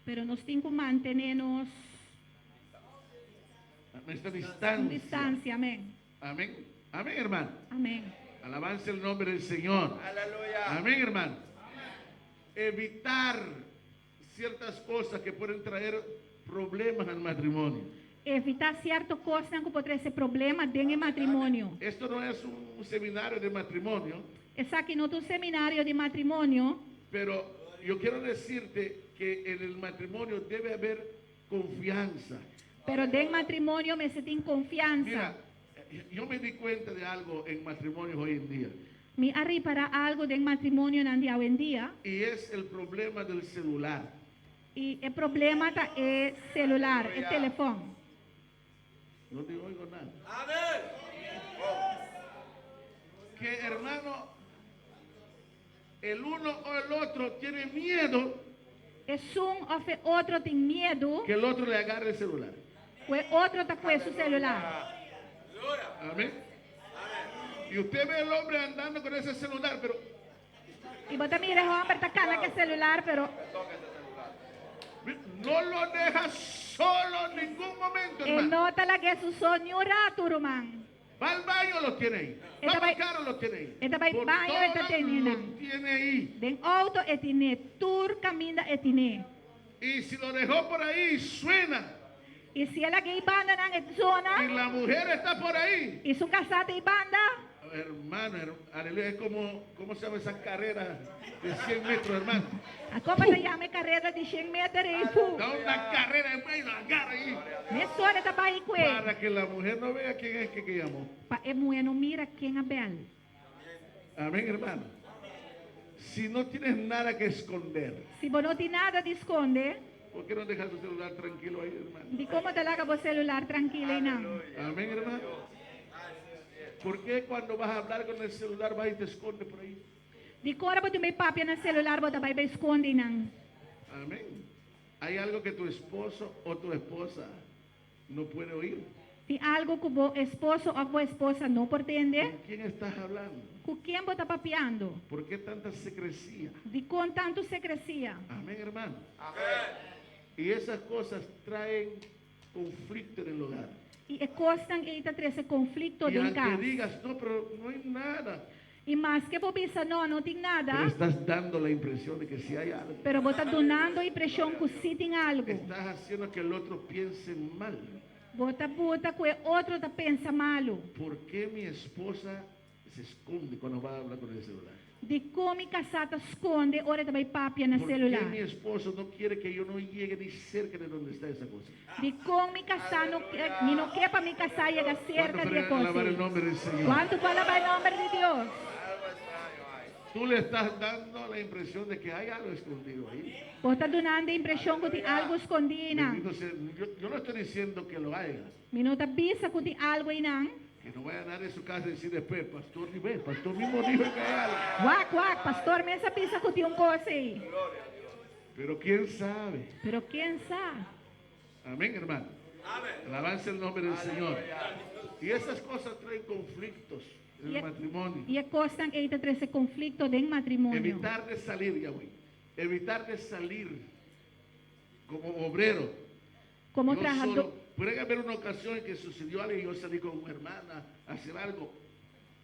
Pero nós temos que manter-nos nuestra com distancia. distância, amém. Amén. Amén, hermano. Amém. Alabanza el nombre del Señor. Amén, hermano. Evitar ciertas cosas que pueden traer problemas al matrimonio. Evitar certas coisas que podem ser problema dentro do matrimônio. Esto no es un seminario de matrimonio, Essa aqui não é um seminário de matrimônio, pero yo quiero decirte que en el matrimonio debe haber confianza. pero dentro do matrimônio me se tem confiança. Mira, yo me di cuenta de algo en matrimonios hoy en día, Me arriba para algo dentro do matrimônio no dia em dia, y es el problema del celular. Y el problema está el celular, el teléfono. No te oigo nada. Que hermano, el uno o el otro tiene miedo Es un of el otro tiene miedo, que el otro le agarre el celular. o el otro está con su celular. Amén. Y usted ve al hombre andando con ese celular, pero Y vos también eres hombre, está con el celular, pero no lo deja solo en ningún momento, él hermano. nota la que su sueño rato, román. Va al baño, lo tiene ahí. Va Esta al vai- carro, lo tiene ahí. esta vai Por baño, todas esta tiene, lo ¿no? tiene ahí. Den auto etine, tour caminda etine. Y si lo dejó por ahí, suena. Y si ela gay banda en Y zona, la mujer está por ahí. y su casata y banda, Hermano, aleluya, es como, ¿cómo se llama esa carrera de 100 metros, hermano? a como se llama carrera de 100 metros y fu. Da una carrera en medio, la agarra ahí. Me suena esta país kwe. Para que la mujer no vea quién es que llamó. Pa é bueno mira quem é belo. Amén, hermano. Si no tienes nada que esconder, Se você não tem nada de esconder, ¿por qué no dejas tu celular tranquilo ahí, hermano? de como te larga o celular tranquilo e não. Amén, hermano. ¿Por qué cuando vas a hablar con el celular vas y te escondes por ahí? De cora você me papia no celular, você vai esconder e não. Amén. Hay algo que tu esposo o tu esposa no puede oír. Tem algo que o esposo ou a esposa não pode entender, ¿Con quién estás hablando? com quem você está papiando. ¿Por qué tanta secrecía? De com tanto secrecia. Amén, hermano. Y esas cosas traen conflicto en el hogar. E costam eita esse conflito Y de aunque casa. digas, no, pero no hay nada, E mais que você pensa, não tem nada, pero estás dando la impresión de que sí hay algo. pero você está dando a impressão que sim tem algo. Estás haciendo que el otro piense mal. Você bota que o outro está pensa malo. ¿Por qué mi esposa se esconde cuando va a hablar con el celular? De como casata esconde, ora também papia no ¿Por qué celular. mi esposo no quiere que yo no llegue ni cerca de donde está esa cosa? De como casar, me não quer para me casar e chegar cerca ¿Cuánto de para alabar el coisa. nombre del Señor? Quanto para alabar o nome de Deus? Tú le estás dando la impresión de que hay algo escondido ahí. Você está dando a impressão que tem algo escondido. Bendito sea, yo no estoy diciendo que lo haya. Me não está bisa que tem algo aí não. Que no vaya a nadie de su casa y decir después, pastor, ni ve, pastor mismo dijo que hay algo. Guac, guac, pastor, me essa bisa que tem coisa aí. Pero quién sabe. Pero quem sabe? Amén, hermano. Alabanza el nombre del Señor. Y esas cosas traen conflictos en el matrimonio. E costam eita esse conflito de matrimônio. Evitar de salir, Yahweh. Evitar de salir como obrero. Como Yo trabajador. solo- puede haber una ocasión en que sucedió algo y yo salí con una hermana a hacer algo.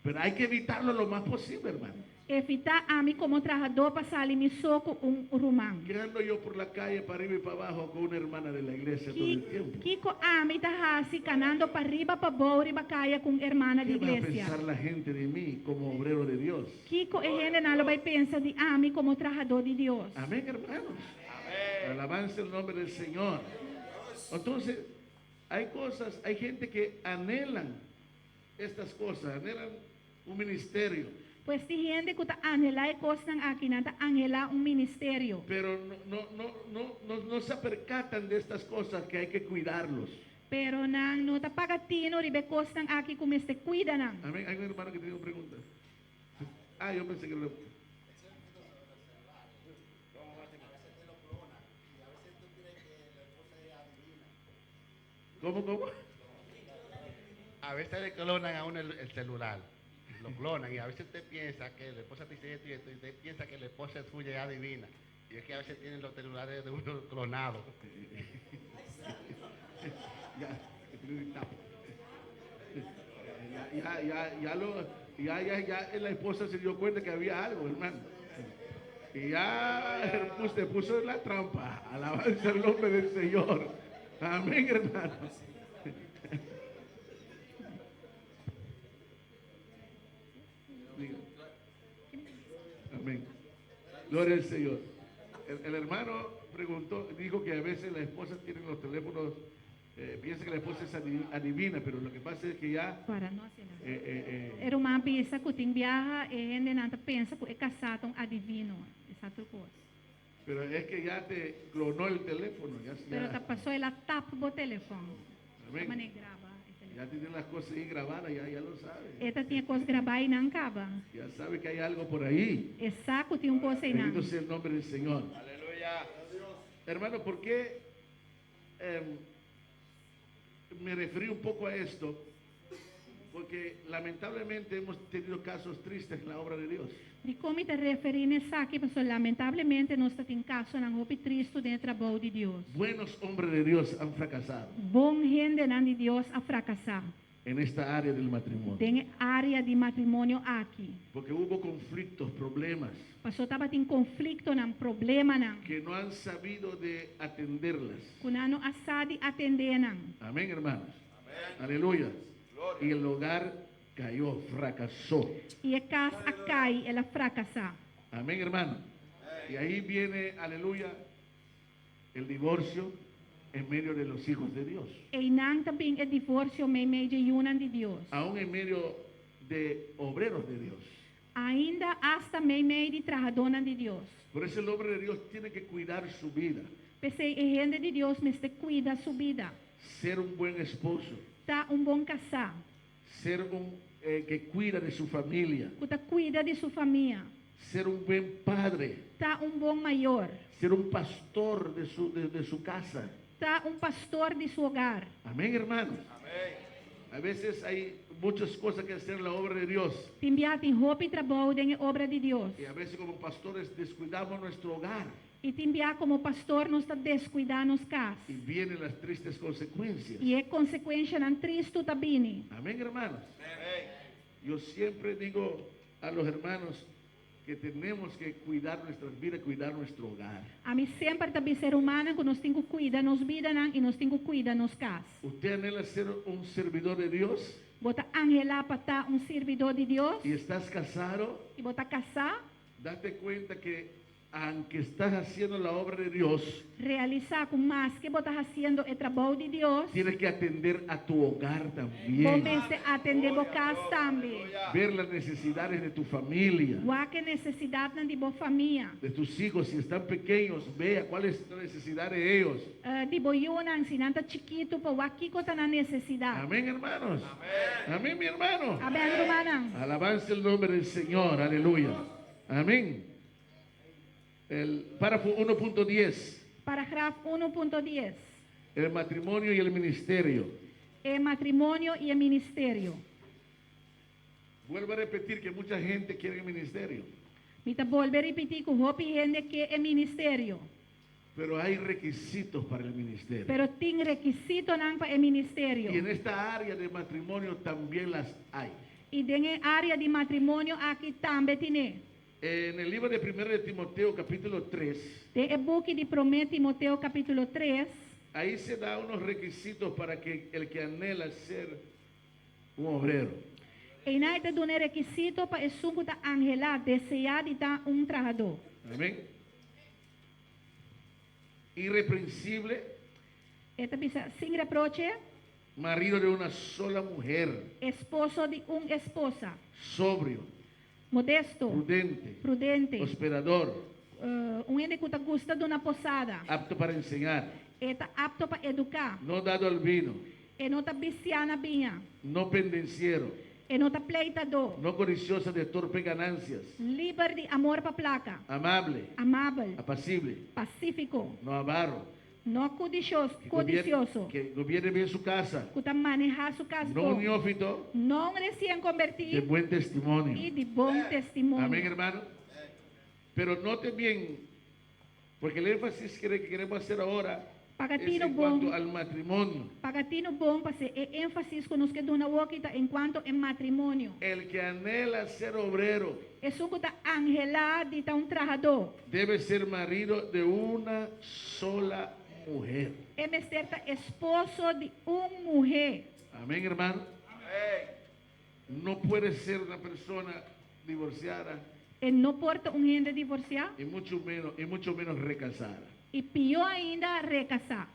Pero hay que evitarlo lo más posible, hermano. Evitar a mim como trabajador passar ali me soco rumão. Que ando yo por la calle para arriba y para abajo con una hermana de la iglesia todo el tiempo. Kiko ami tahasi canando para arriba para baixo e caia com hermana de ¿Qué va a igreja. pensar la gente de mí como obrero de Dios? Kiko e gente não vai pensar de ami como trabajador de Deus. Amén, hermanos. Alabanza el nombre del Señor. Entonces, hay cosas, hay gente que anhelan estas cosas, anhelan un ministerio, Pois tem gente que está anhelar e costam aqui não está anhelar ministério. pero no se percatan de estas cosas que hay que cuidarlos. Pero não está pagatino e costam aqui como este cuida não. Amén. Hay un hermano que tiene una pregunta. Ah, yo pensé que era... ¿Cómo? A veces le clonan a uno el celular, lo clonan, y a veces usted piensa que la esposa dice esto y esto, y usted piensa que la esposa suya es adivina. Y es que a veces tienen los celulares de uno clonados. Ya la esposa se dio cuenta que había algo, hermano. Y ya usted puso en la trampa. Alabanza el nombre del Señor. Amén, hermano. Diga. Amén. Gloria al Señor. El hermano preguntó, dijo que a veces las esposas tienen los teléfonos, piensa que la esposa es adivina, pero lo que pasa es que ya Para nós. Era uma pensa que tem viaja e gente não pensa que é casado um adivino. Essa outra coisa. Pero es que ya te clonó el teléfono. Pero te pasó el tap bo teléfono. Amén. Como graba el teléfono. Ya tiene las cosas ahí grabadas, ya lo sabe. Esta tinha coisa gravar e não acaba. Ya sabe que hay algo por ahí. É saco tinha coisa e não. Bendito sea el nombre del Señor. Hermano, ¿por qué me referí un poco a esto? Porque lamentablemente hemos tenido casos tristes en la obra de Dios. De como te referir nessa aqui, pastor, lamentavelmente nós temos caso na roupa triste dentro do trabalho de Deus. Buenos hombres de Dios han fracasado Bom gente não de Deus a fracassar. en esta área del matrimonio. Tem área de matrimônio aqui. Porque hubo conflictos, problemas, Pastor estava em conflito, não problema não. que no han sabido de atenderlas. Que não sabe atender não. Amén, hermanos. Aleluya. Y el hogar cayó, fracasó. E a casa cai, ela fracassa. Amén, hermano. Y ahí viene, aleluya, el divorcio en medio de los hijos de Dios. E não também é divórcio meio de una de Deus. Aún en medio de obreros de Dios. Ainda hasta meio de trabajadora de Deus. Por eso el hombre de Dios tiene que cuidar su vida, Pensei, a gente de Deus mas te cuida sua vida. ser un buen esposo, Tá bom casar. ser un que cuida de su familia, Que cuida de sua família. ser un buen padre, Tá bom maior. ser un pastor de su casa. Tá pastor de seu hogar. Amén, hermanos. A veces hay muchas cosas que hacer en la obra de Dios. Timbia tem roupa e trabalho na obra de Deus. Y a veces como pastores descuidamos nuestro hogar E timbia como pastor nós está descuidando os cas. y vienen las tristes consecuencias. E é consequência não triste também. Amén, hermanos. Yo siempre digo a los hermanos que tenemos que cuidar nuestras vidas, cuidar nuestro hogar. A mim sempre também ser humano que nós temos que cuidar nos vidas e nós temos que cuidar nos cas. ¿Usted anhela ser un servidor de Dios Bota angela para estar servidor de Deus y estás casado? e bota casar, Date cuenta que aunque estás haciendo la obra de Dios, realizar com mais que bota fazendo o trabalho de Deus. tienes que atender a tu hogar Bom también. pense atender o cas também. Ver las necesidades de tu familia, Qual que é necessidade de boa família. de tus hijos. Si están pequeños, vea cuál es la necesidad de ellos. De boiuna, se não está chiquito, para aqui que está na necessidade. Amén, hermanos. Amén, mi hermano. Amém, irmã? Alabanza el nombre del Señor. Aleluya. Amén. El párrafo 1.10. Parágrafo 1.10. El matrimonio y el ministerio. Matrimônio e ministério. Vuelvo a repetir que mucha gente quiere el ministerio, Me tá volver a repetir que o gente que é ministério. pero hay requisitos para el ministerio. Pero tem requisito não para o ministério. Y en esta área de matrimonio también las hay. E dentro da área de matrimônio aqui também tem. En el libro de 1 de Timoteo capítulo 3, Tem o book de 1 Timoteo capítulo 3. ahí se da unos requisitos para que el que anhela ser un obrero. E não está dando requisito para o sungo da angela desejar de estar trabajador. Amén. Irreprensible, Esta bisa sem reproche, marido de una sola mujer, esposo de esposa, sobrio, modesto, prudente, hospedador, gente que gosta de uma posada, apto para enseñar, está apto para educar, no dado al vino, e não está viciana binha, no pendenciero, e não está pleitador, no codiciosa de torpe ganancias, livre de amor para placa, amable, amável, apacible, pacífico, no avaro, não codicioso, que gobierne bien su casa, que está manejar sua casa, no un neófito, não recém de convertido buen e testimonio. de bom testemunho. Amén, hermano. Pero note bien, porque el énfasis que queremos hacer ahora es Pagatino en bom, cuanto al matrimonio. pagatino bom para ser ênfase com nós que dona wakita enquanto em matrimônio. El que anhela ser obrero É só que está angela de estar trabajador. debe ser marido de una sola mujer. É ser esposo de mulher. Amén, hermano. No puede ser una persona divorciada E não porta gente divorciar y mucho menos recasada. e pior ainda recasar.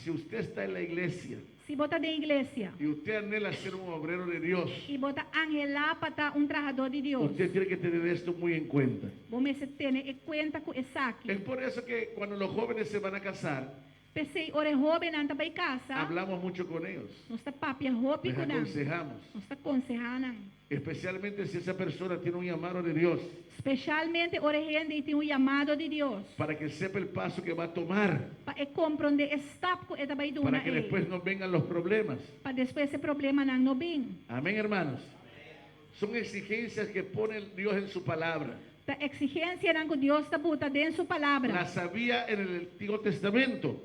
Si usted está en la iglesia Si bota de iglesia y usted anhela ser un obrero de Dios, y bota angela para un trabajador de Dios, usted tiene que tener esto muy en cuenta. você tem em conta com isso aqui. Es por eso que cuando los jóvenes se van a casar, Pensei, ore jovem não vai casar, hablamos mucho con ellos, nós está papia roupa les com não, aconsejamos, nós está aconselhando. especialmente si esa persona tiene un llamado de Dios, Especialmente ore gente tem chamado de Deus, para que sepa el paso que va a tomar, para compreender estap que ele vai para dar que después no vengan los problemas. para depois esse problema não vem. Amén, hermanos. Son exigencias que pone Dios en su palabra. A exigência não que Deus está bota dentro de sua palavra. Las había en el Antiguo Testamento.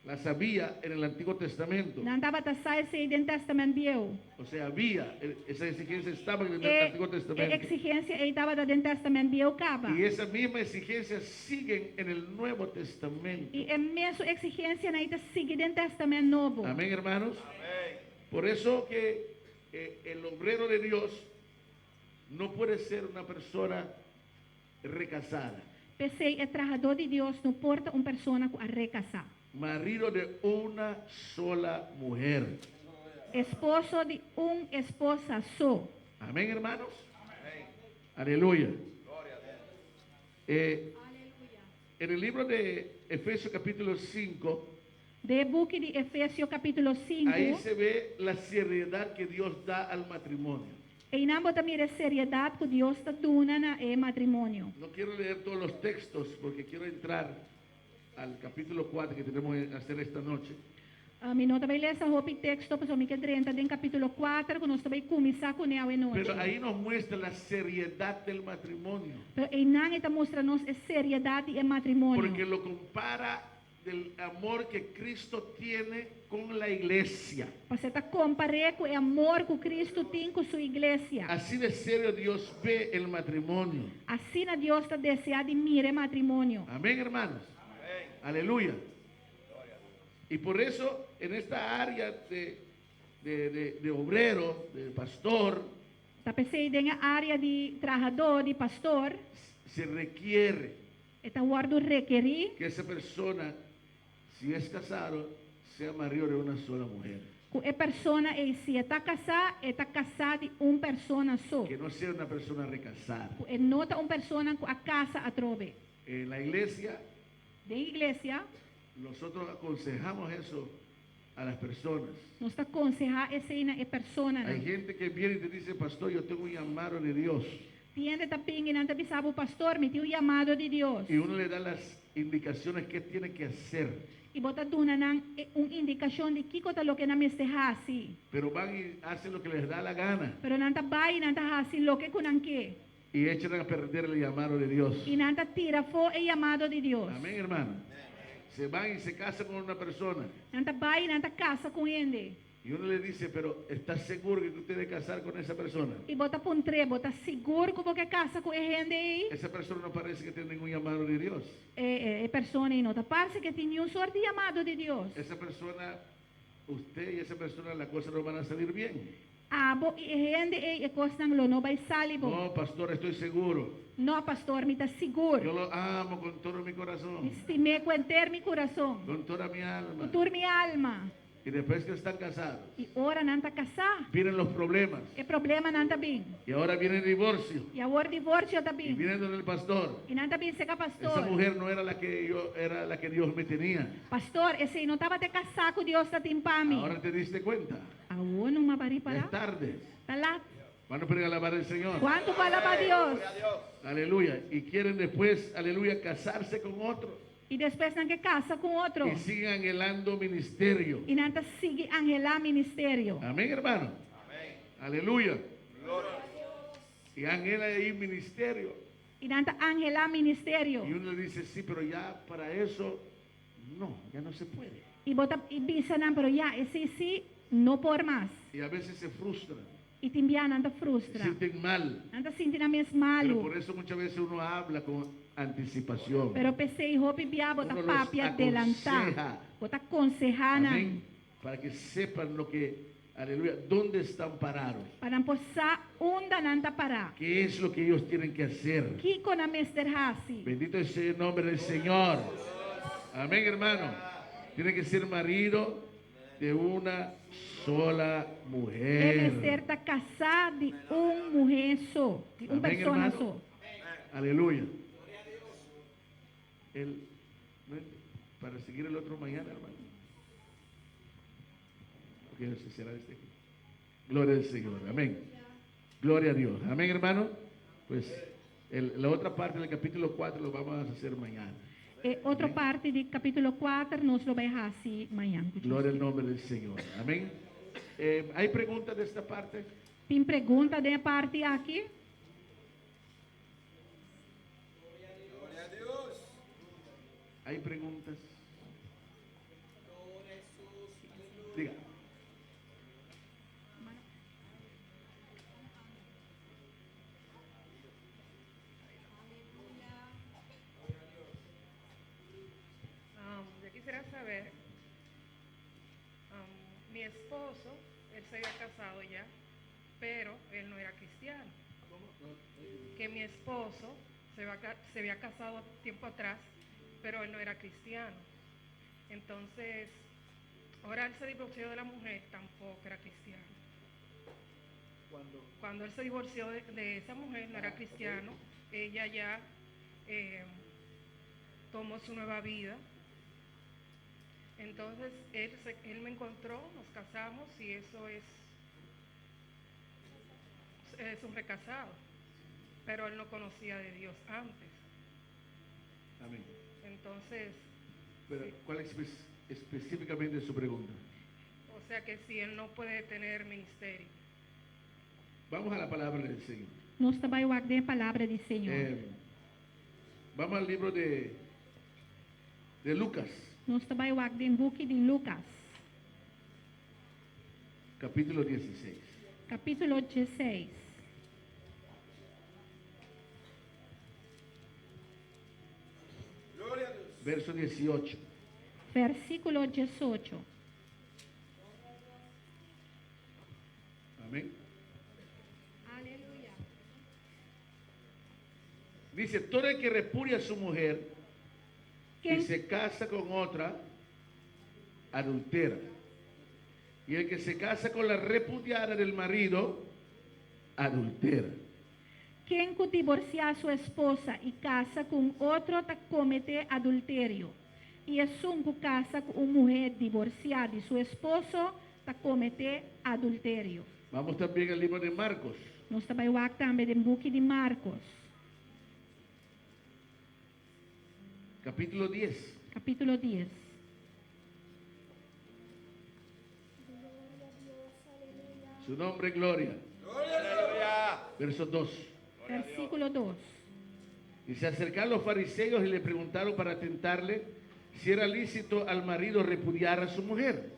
Las había en el Antiguo Testamento. Não estava a sair dentro do Testamento Velho. O sea, había, esa exigencia estaba en el Antiguo A Testamento. exigência estava dentro do Testamento Velho acaba. Y esa misma exigencia siguen en el Nuevo Testamento. E a mesma exigência não está seguir dentro do Testamento Novo. Amén, hermanos. Por eso que el obrero de Dios no puede ser una persona recasada, Pensei, o trabajador de Deus não porta uma pessoa a recasar. marido de una sola mujer. Esposo de esposa só. Amén, hermanos. Aleluya. En el libro de Efesios capítulo 5, De book de Efésios capítulo 5. ahí se ve la seriedad que Dios da al matrimonio. E não bota mira seriedade que Deus está dando na matrimônio. No quiero leer todos los textos porque quiero entrar al capítulo 4 que tenemos que hacer esta noche. Mi nota vai ler essa roupa e texto, pessoal, me quer entrar em capítulo 4, que nós também começar com ele noite. Pero ahí nos muestra la seriedad del matrimonio. Pero e não está mostrando a seriedade em matrimônio. Porque lo compara del amor que Cristo tiene con la iglesia. Você está comparando com o amor que Cristo tem com sua igreja. Así de serio Dios ve el matrimonio. Assim a Deus está desejando de mirar matrimônio. Amén, hermanos. Aleluya. Y por eso en esta área de obrero, de pastor, Está pensando em área de trabajador, de pastor, se requiere está guardo requerir que esa persona, si es casado, sea marido de una sola mujer. que a pessoa, se está casada de uma pessoa só. Que no sea una persona recasada. Que não está uma pessoa com a casa a trove. En la iglesia, Da igreja, nosotros aconsejamos eso a las personas. nós está aconselhar essa a pessoa. Hay gente que viene y te dice, pastor, yo tengo un llamado de Dios. Tiende também e não te avisava o pastor, me tem o chamado de Deus. Y uno le da las indicaciones que tiene que hacer. E bota duna uma indicação de que coisa lo que não me esteja assim. Pero van y hacen lo que les da la gana. Pero não está vai, não está assim lo que não quer. Y echan a perder el llamado de Dios. E não está tira fora o chamado de Deus. Amén, hermano. Se van y se casan con una persona. Não está vai, não está casa com ele. Y uno le dice, pero ¿estás seguro que tú te debes casar con esa persona? E bota pontre, bota seguro que você casa com ele aí. Esa persona no parece que tiene ningún llamado de Dios. Pessoa aí não está parece que tem um sorte de chamado de Deus. Esa persona, usted y esa persona, las cosas no van a salir bien. Abo e gente aí coisa não vai sair bom. No, pastor, estoy seguro. Não, pastor, me está Yo seguro. lo amo con todo mi corazón, Estimei com inteiro meu coração. con toda mi alma. Com toda minha alma. Y después que están casados, E ora não está casar. vienen los problemas. O problema não está bem. Y ahora viene el divorcio. E agora o divórcio está Y bem. viene donde el pastor. E não está bem ser Esa pastor. mujer no era la que yo, era la que Dios me tenía. Pastor, esse não estava te casar com Deus está tem para mim. Ahora te diste cuenta. Aonde uma pari Ya para? es tarde. Está lá. Van a poder alabar al Señor. Quanto fala para Deus? Aleluya. Y quieren después, aleluya, casarse con otro. E depois não quer casa com outro. Y siguen anhelando ministerio. E não está sigue angelar ministério. Amén, hermano. Aleluya. Y anhela ir ministerio. E não está angelar ministério. Y uno le dice, sí, pero ya para eso, no, ya no se puede. E bota e bisa não, pero já esse sim não por mais. Y a veces se frustran, E também não está se frustra. sienten mal. Não está sentindo mesmo Pero malo. por eso muchas veces uno habla con anticipación. Pero pensei roupa bia bota Uno los papi adelantar. aconseja. Bota aconselhar não. Amén. Para que sepan lo que, aleluya, dónde están parados. Para não passar onde não está parar. ¿Qué es lo que ellos tienen que hacer? Que com a Mr. Hassi. Bendito sea el nombre del Señor. Amén, hermano. Tiene que ser marido de una sola É mujer. ser está casado de mulher só, de Amém, pessoa hermano? só. Aleluya. Para seguir el otro mañana, hermano. Porque se será este. Gloria al Señor. Amén. Gloria a Dios. Amén, hermano. Pues la otra parte del capítulo 4 lo vamos a hacer mañana. E outra parte do capítulo 4 nós lo vai assim amanhã. Gloria al nombre del Señor. Amén. ¿Hay preguntas de esta parte? Tem pergunta da parte aqui? ¿Hay preguntas? Diga. Yo quisiera saber, mi esposo, él se había casado ya, pero él no era cristiano. Que mi esposo se había casado tiempo atrás, pero él no era cristiano. Entonces, ahora él se divorció de la mujer, tampoco era cristiano. Cuando él se divorció de esa mujer, no era cristiano, ella ya tomó su nueva vida. Entonces, él me encontró, nos casamos y eso es un recasado. Pero él no conocía de Dios antes. Amén. Entonces, Pero, sí. ¿cuál es específicamente su pregunta? O sea que si él no puede tener ministerio. Vamos a la palabra del Señor. Nós também guardei a palavra do Senhor. Vamos al libro de Lucas, Nós também guardei o book de Lucas, capítulo 16. capítulo 16. Verso 18. Versículo 18. Amén. Aleluia. Dice, todo el que repudia a su mujer y Quem, se casa con otra, adultera. Y el que se casa con la repudiada del marido, adultera. quem divorciar sua esposa e casa com outro está cometer adultério. E é um que casa com uma mulher divorciada de seu esposo está cometer adultério. Vamos también al libro de Marcos, Nós também guardamos também o book de Marcos, capítulo 10. capítulo 10. Su nombre es Gloria. Verso 2. Versículo 2. Y se acercaron los fariseos y le preguntaron para tentarle si era lícito al marido repudiar a su mujer.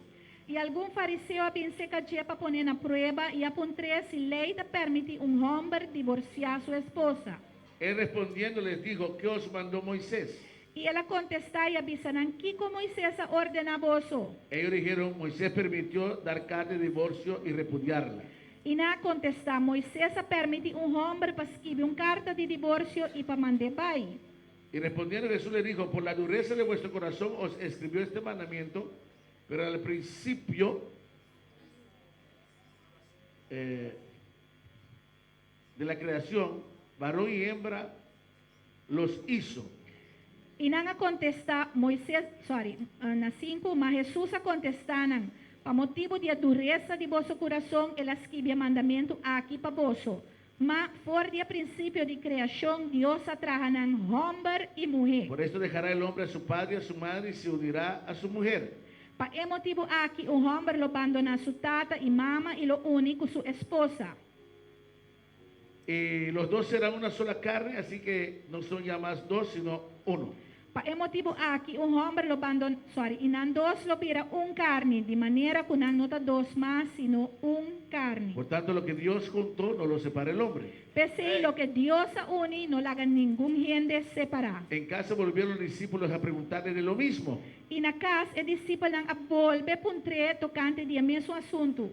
E algum fariseu pensou que para pôr na prova e apontar se lei permite homem divorciar sua esposa. Él respondiendo les dijo, ¿qué os mandó Moisés? E ela contestou e avisaram que como Moisés ordena vosso. Ellos dijeron, Moisés permitió dar carta de divorcio y repudiarla. E na contestar, Moisés permite homem para escrever carta de divórcio e para mandar pai. Y respondiendo Jesús le dijo, por la dureza de vuestro corazón os escribió este mandamiento, pero al principio de la creación, varón y hembra los hizo. E não a contestar, na 5, mas Jesus a contestaram, para motivo de dureza de vosso coração, ele escreveu mandamento aqui para vosso. Mas, por de princípio de criação, Deus atrajará homem e mulher. Por esto dejará el hombre a su padre y a su madre y se unirá a su mujer. Para esse motivo aqui, o homem lo abandona su tata e mama e lo une com sua esposa. Y los dos serán una sola carne, así que no son ya más dos, sino uno. Para esse motivo aqui, o homem lo abandona, e não dois lo vira carne, de maneira que não está dois mais, sino carne. Por tanto, lo que Dios juntó, no lo separa el hombre. Pese lo que Dios une, no haga ningún gente separar. En casa volvieron los discípulos a preguntarle de lo mismo. E na casa, os discípulos a volver para tocante do mesmo assunto.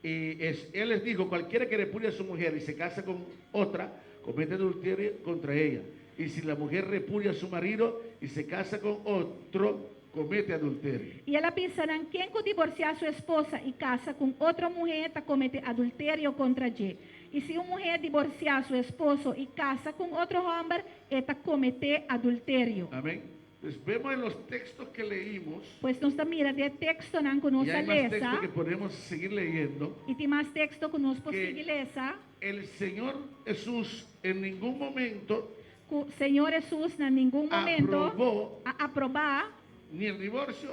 Y él les dijo, cualquiera que repudia a su mujer y se casa con otra, comete adulterio contra ella. Y si la mujer repudia a su marido y se casa con otro, comete adulterio. E ela pensará quem que divorciar sua esposa e casa com outra mulher está comete adultério contra ele. E se uma mulher divorciar seu esposo e casa com outro homem, está comete adultério. Amén. Entonces vemos en los textos que leímos, Pois nós mira de texto não que y nós hay más lesa, textos que podemos seguir leyendo, e tem mais texto que nós podemos lesa, el Señor Jesús en ningún momento que o Senhor Jesus em nenhum momento aprobó aprovar ni el divorcio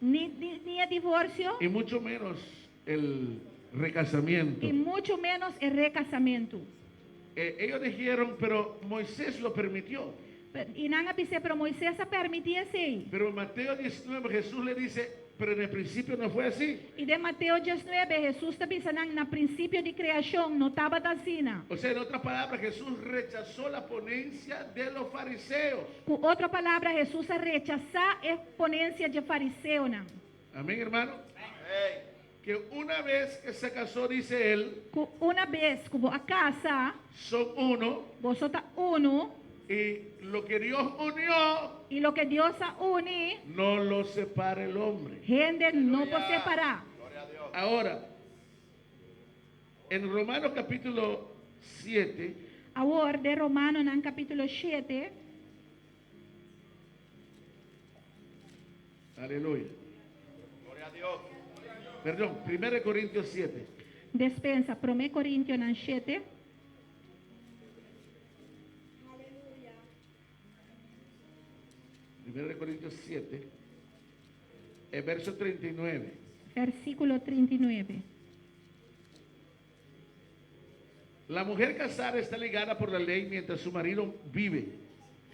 nem a divórcio y mucho menos el recasamiento. e muito menos o recasamento. Ellos dijeron, pero Moisés lo permitió. E não disse para Moisés permitia assim. Pero en Mateo 19 Jesús le dice, pero en el principio no fue así. E de Mateus 19, Jesus está pensando no princípio de criação, não estava assim. O sea, en otras palabras, Jesús rechazó la ponencia de los fariseos. Com outra palavra, Jesus rechaçar a ponência de fariseu. Amén, hermano. Que una vez que se casó, dice él, Que uma vez que a casa, son uno, você está uno, y lo que Dios unió, e lo que Deus une, no lo separa el hombre. gente não pode separar. Ahora, en Romanos capítulo 7, Agora, de Romanos, no capítulo 7, aleluya. Perdón, 1 Corintios 7. dispensa, 1 Coríntios 7, 1 Corintios 7, el verso 39. versículo 39. La mujer casada está ligada por la ley mientras su marido vive,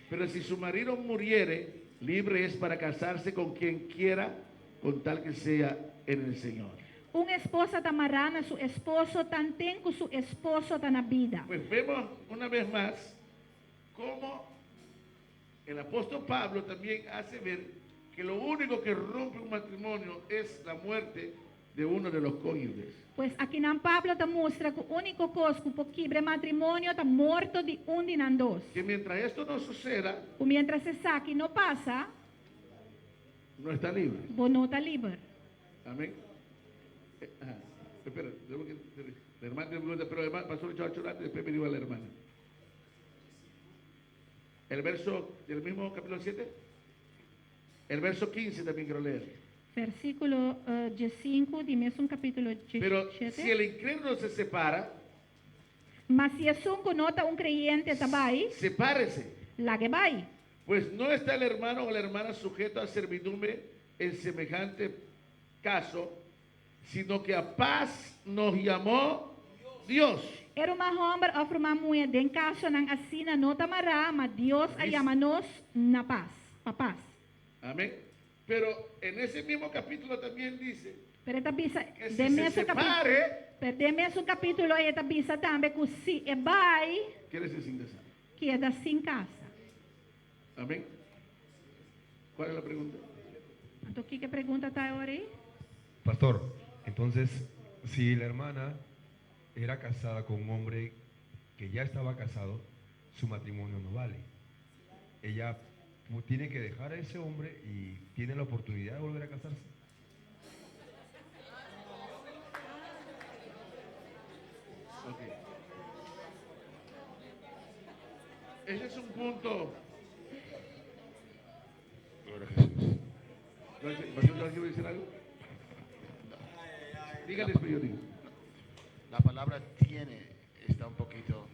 pero si su marido muriere, libre es para casarse con quien quiera, con tal que sea en el Señor. Uma esposa está amarrada a seu esposo, tan tem que seu esposo está na vida. Pues vemos una vez más cómo el apóstol Pablo también hace ver que lo único que rompe un matrimonio es la muerte de uno de los cónyuges. Pois aqui na Pablo está mostra que o único coisa que quebra matrimônio está morto de de não dois. Que mientras esto no suceda, E mientras essa aqui não passa, no está libre. você não está livre. Amén. Espera, la hermana me pregunta, pero además, pastor echó a llorar, después me dijo a la hermana. El verso del mismo capítulo 7, el verso 15 también quiero leer. Versículo 5 do mesmo capítulo Pero 7. si el incrédulo se separa, Mas se é um nota creyente também, sepárese. lá que vai. Pues no está el hermano o la hermana sujeto a servidumbre en semejante caso, sino que a paz nos llamó Dios. Era uma homem ou uma mulher de casa não assina nota mará, mas Deus a chama nós na paz, para paz. Amén. Pero en ese mismo capítulo también dice Pero esta bisa que de si se mesmo capítulo, separe, pero de mesmo capítulo esta bisa também que se é vai quiere decir sin casar. queda sem casa. Amén. ¿Cuál es la pregunta? Então que pergunta está agora aí? Pastor, entonces, si la hermana era casada con un hombre que ya estaba casado, su matrimonio no vale. Ella tiene que dejar a ese hombre y tiene la oportunidad de volver a casarse. Ok. Ese es un punto. Gloria a Jesús. ¿Pastor, quiere decir algo? Dígale, después yo digo. La palabra tiene está un poquito.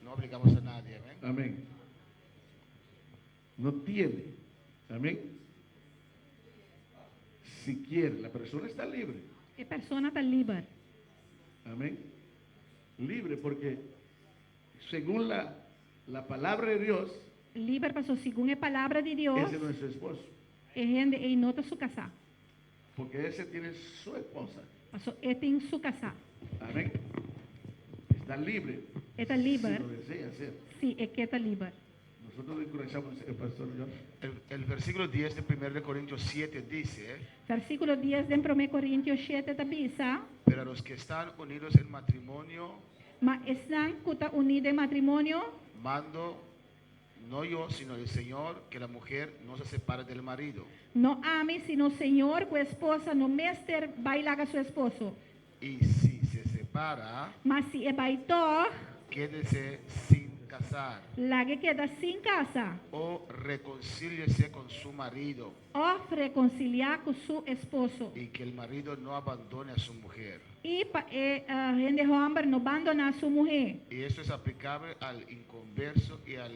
No obligamos a nadie, amén. Amén. No tiene. Amén. Si quiere, la persona está libre. A persona está livre. Amén. Libre porque según la palabra de Dios, Livre passou segundo a palavra de Deus, ese no es su esposo. e nota su casa. Porque ese tiene su esposa. Passou ele tem su casa. Amén. Está libre. Está Si livre, lo desea hacer. sim, é que está livre. Nosotros le encorajamos al pastor John. El versículo 10 de 1 Corintios 7 dice, Versículo 10 de 1 Coríntios 7 está bisa, pero a los que están unidos en matrimonio, mas estão que está unido em matrimônio, mando no yo, sino el Señor, que la mujer no se separe del marido. Não ame, sino o Senhor, que a esposa não mester bailar com seu esposo. Y si se separa, Mas se é baitó, quédese sin casar lá que queda sem casa, o reconcíliese con su marido ou reconciliar com seu esposo. y que el marido no abandone a su mujer. E a gente homem não abandonar sua mulher. Y esto es aplicable al inconverso y al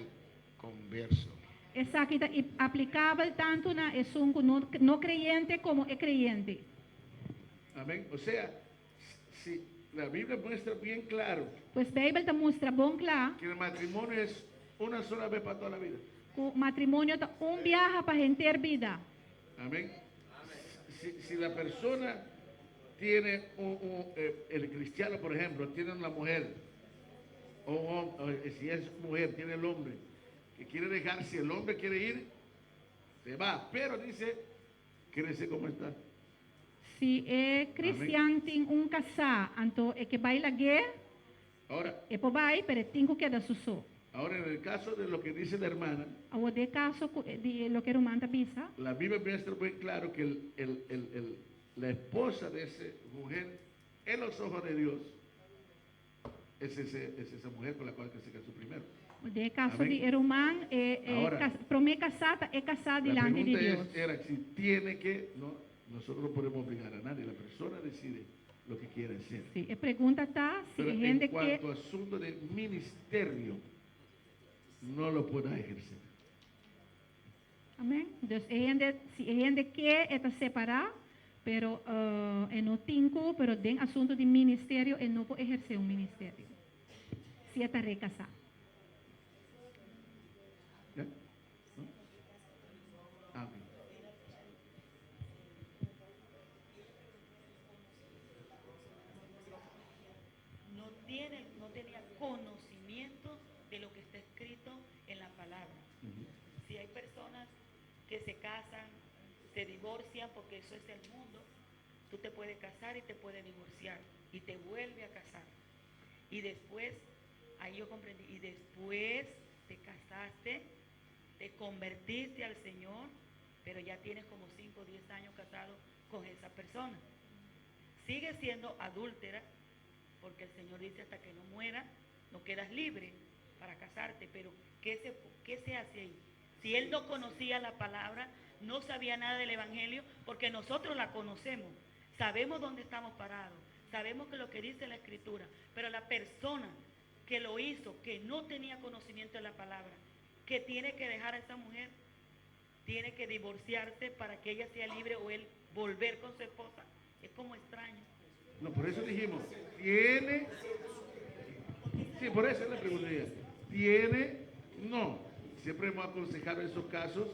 converso. Essa aqui é aplicável tanto na não creyente como é creyente. Amén. O sea, si la Biblia muestra bien claro Pois a Bíblia te mostra bom claro que el matrimonio es una sola vez para toda la vida. que o matrimônio é viaje para a gente vida. Amén. Si la persona tiene el cristiano, por ejemplo, tiene una mujer, o un hombre, si es mujer, tiene el hombre, que quiere dejar, si el hombre quiere ir, se va, pero dice, quédese como está. Se é cristiano tem casar, então é que vai lá guerra, Ahora, é para vai, pero tem que quedar só. ahora, en el caso de lo que dice la hermana, O de caso de lo que Román pisa, la Biblia muestra muy claro que la esposa de esa mujer, en los ojos de Dios, es esa mujer con la cual que se casó primero. o de caso Amén. de Román, Ahora, promete casada, é casada La delante de pregunta Deus. era si tiene que, no, nosotros no podemos obligar a nadie, la persona decide lo que quiere hacer. Sim, a pergunta está se Pero é en gente que cuanto a asunto de ministerio, no lo pueda ejercer. amém. Então, se é gente que é separar, pero é não tinco, pero tem assunto de ministério, é não pode exercer ministério. Se é recasar. ¿Ya? ¿No? Ah, ok. No tenía conocimiento de lo que está escrito en la palabra. Si hay personas que se casan, se divorcian, porque eso es el mundo, tú te puedes casar y te puedes divorciar y te vuelve a casar. Y después, ahí yo comprendí, y después te casaste, te convertiste al Señor, pero ya tienes como 5 o 10 años casado con esa persona. Sigue siendo adúltera, porque el Señor dice hasta que no muera, no quedas libre para casarte, pero ¿qué se hace ahí? Si él no conocía la palabra, no sabía nada del Evangelio, porque nosotros la conocemos, sabemos dónde estamos parados, sabemos que lo que dice la Escritura, pero la persona que lo hizo, que no tenía conocimiento de la palabra, que tiene que dejar a esa mujer, tiene que divorciarse para que ella sea libre o él volver con su esposa, es como extraño. No, por eso dijimos, tiene, sí, por eso es la pregunta. ¿Tiene? No. Siempre hemos aconsejado en esos casos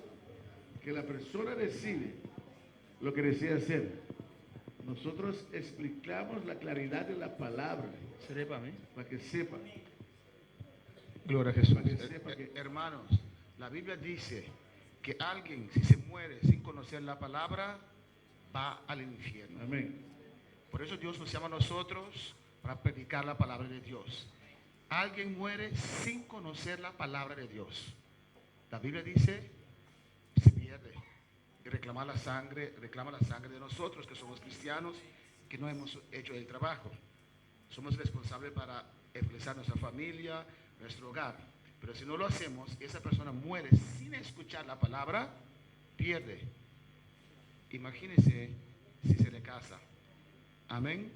que la persona decide lo que desea hacer. Nosotros explicamos la claridad de la palabra para que sepa. Gloria a Jesús. Para que sepa que Hermanos, la Biblia dice que alguien, si se muere sin conocer la palabra, va al infierno. amén. Por eso Dios nos llama a nosotros para predicar la palabra de Dios. Alguien muere sin conocer la palabra de Dios. La Biblia dice, se pierde. Y reclama la sangre de nosotros que somos cristianos, que no hemos hecho el trabajo. Somos responsables para expresar nuestra familia, nuestro hogar. Pero si no lo hacemos, esa persona muere sin escuchar la palabra, pierde. Imagínense si se le casa. Amén.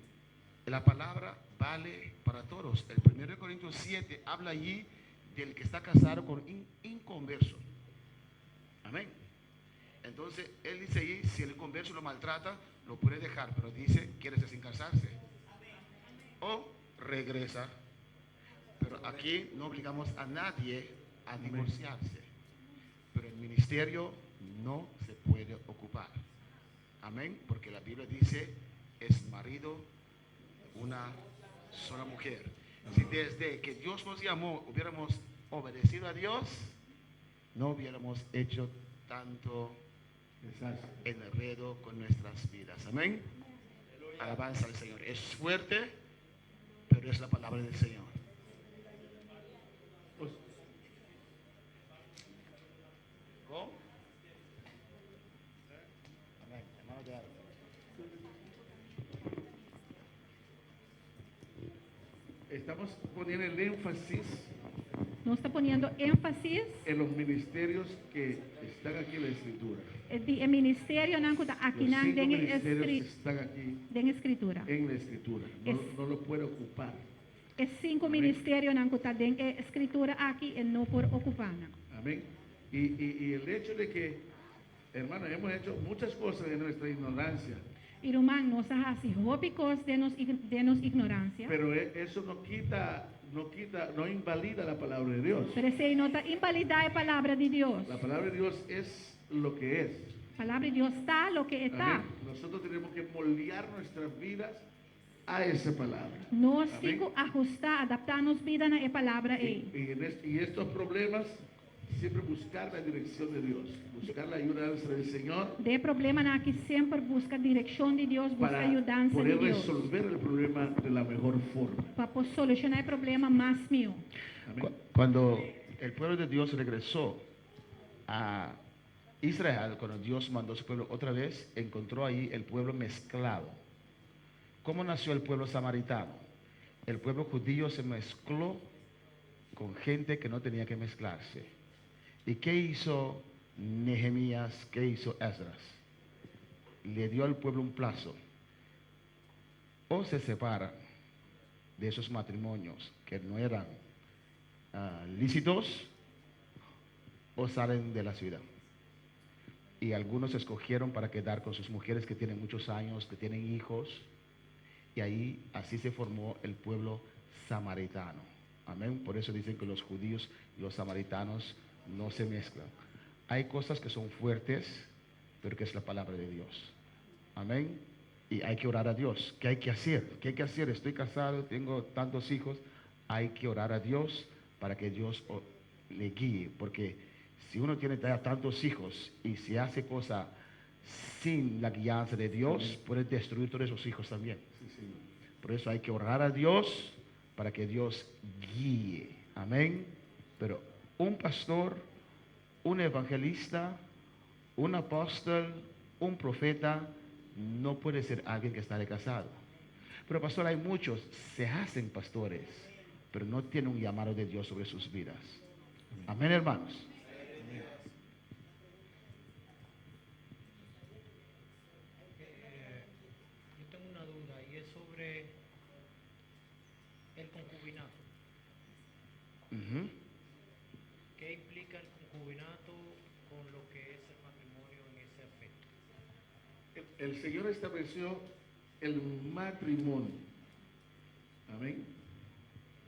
La palabra vale para todos. El 1 Corintios 7 habla allí del que está casado con inconverso. Amén. Entonces, él dice allí, si el inconverso lo maltrata, lo puede dejar, pero dice, ¿quieres sin casarse? O regresa. Pero aquí no obligamos a nadie a divorciarse. Pero el ministerio no se puede ocupar. Amén. Porque la Biblia dice, es marido una sola mujer. Si desde que Dios nos llamó hubiéramos obedecido a Dios, no hubiéramos hecho tanto enredo con nuestras vidas. Amén. Alabanza al Señor. Es fuerte, pero es la palabra del Señor. estamos poniendo el énfasis Não está poniendo énfasis en los ministerios que están aquí en la escritura. de ministério não está aqui Los na 5 den ministerios que están aquí escritura. en la escritura. No lo puede ocupar. É 5 ministérios não está den escritura aqui e não por ocupar. Amén. Y el hecho de que, hermano, hemos hecho muchas cosas en nuestra ignorancia, Irmão, nós fazemos rópicos de nos ignorância. pero eso no invalida la palabra de Dios. Pero se não está invalidar a palavra de Deus. La palabra de Dios es lo que es. A palavra de Deus está lo que está. Amén. Nosotros tenemos que moldear nuestras vidas a esa palabra. Nós Amém. temos que ajustar, adaptar nos vida na palavra aí. Y estos problemas, siempre buscar la dirección de Dios, buscar la ayuda del Señor De problema na que sempre busca direção de Deus, busca para ajudança de poder Deus. resolver el problema de la mejor forma. Para solucionar o problema mais meu. Amén. Cuando el pueblo de Dios regresó a Israel, cuando Dios mandó a su pueblo otra vez, encontró ahí el pueblo mezclado. ¿Cómo nació el pueblo samaritano? El pueblo judío se mezcló con gente que no tenía que mezclarse. ¿Y qué hizo Nehemías? ¿Qué hizo Esdras? Le dio al pueblo un plazo. O se separan de esos matrimonios que no eran lícitos, o salen de la ciudad. Y algunos escogieron para quedar con sus mujeres que tienen muchos años, que tienen hijos. Y ahí así se formó el pueblo samaritano. Amén. Por eso dicen que los judíos y los samaritanos no se mezclan. Hay cosas que son fuertes, pero que es la palabra de Dios. Amén. Y hay que orar a Dios. ¿Qué hay que hacer? ¿Qué hay que hacer? Estoy casado, tengo tantos hijos. Hay que orar a Dios para que Dios le guíe. Porque si uno tiene ya tantos hijos y se hace cosas sin la guianza de Dios, puede destruir todos esos hijos también. Por eso hay que orar a Dios para que Dios guíe. Amén. Pero un pastor, un evangelista, un apóstol, un profeta, no puede ser alguien que está casado. Pero pastor, hay muchos, se hacen pastores, pero no tienen un llamado de Dios sobre sus vidas. Amén, hermanos. Yo tengo una duda y es sobre el concubinato. Ujú. ¿Qué implica el concubinato con lo que es el matrimonio en ese aspecto? El Señor estableció el matrimonio. Amén.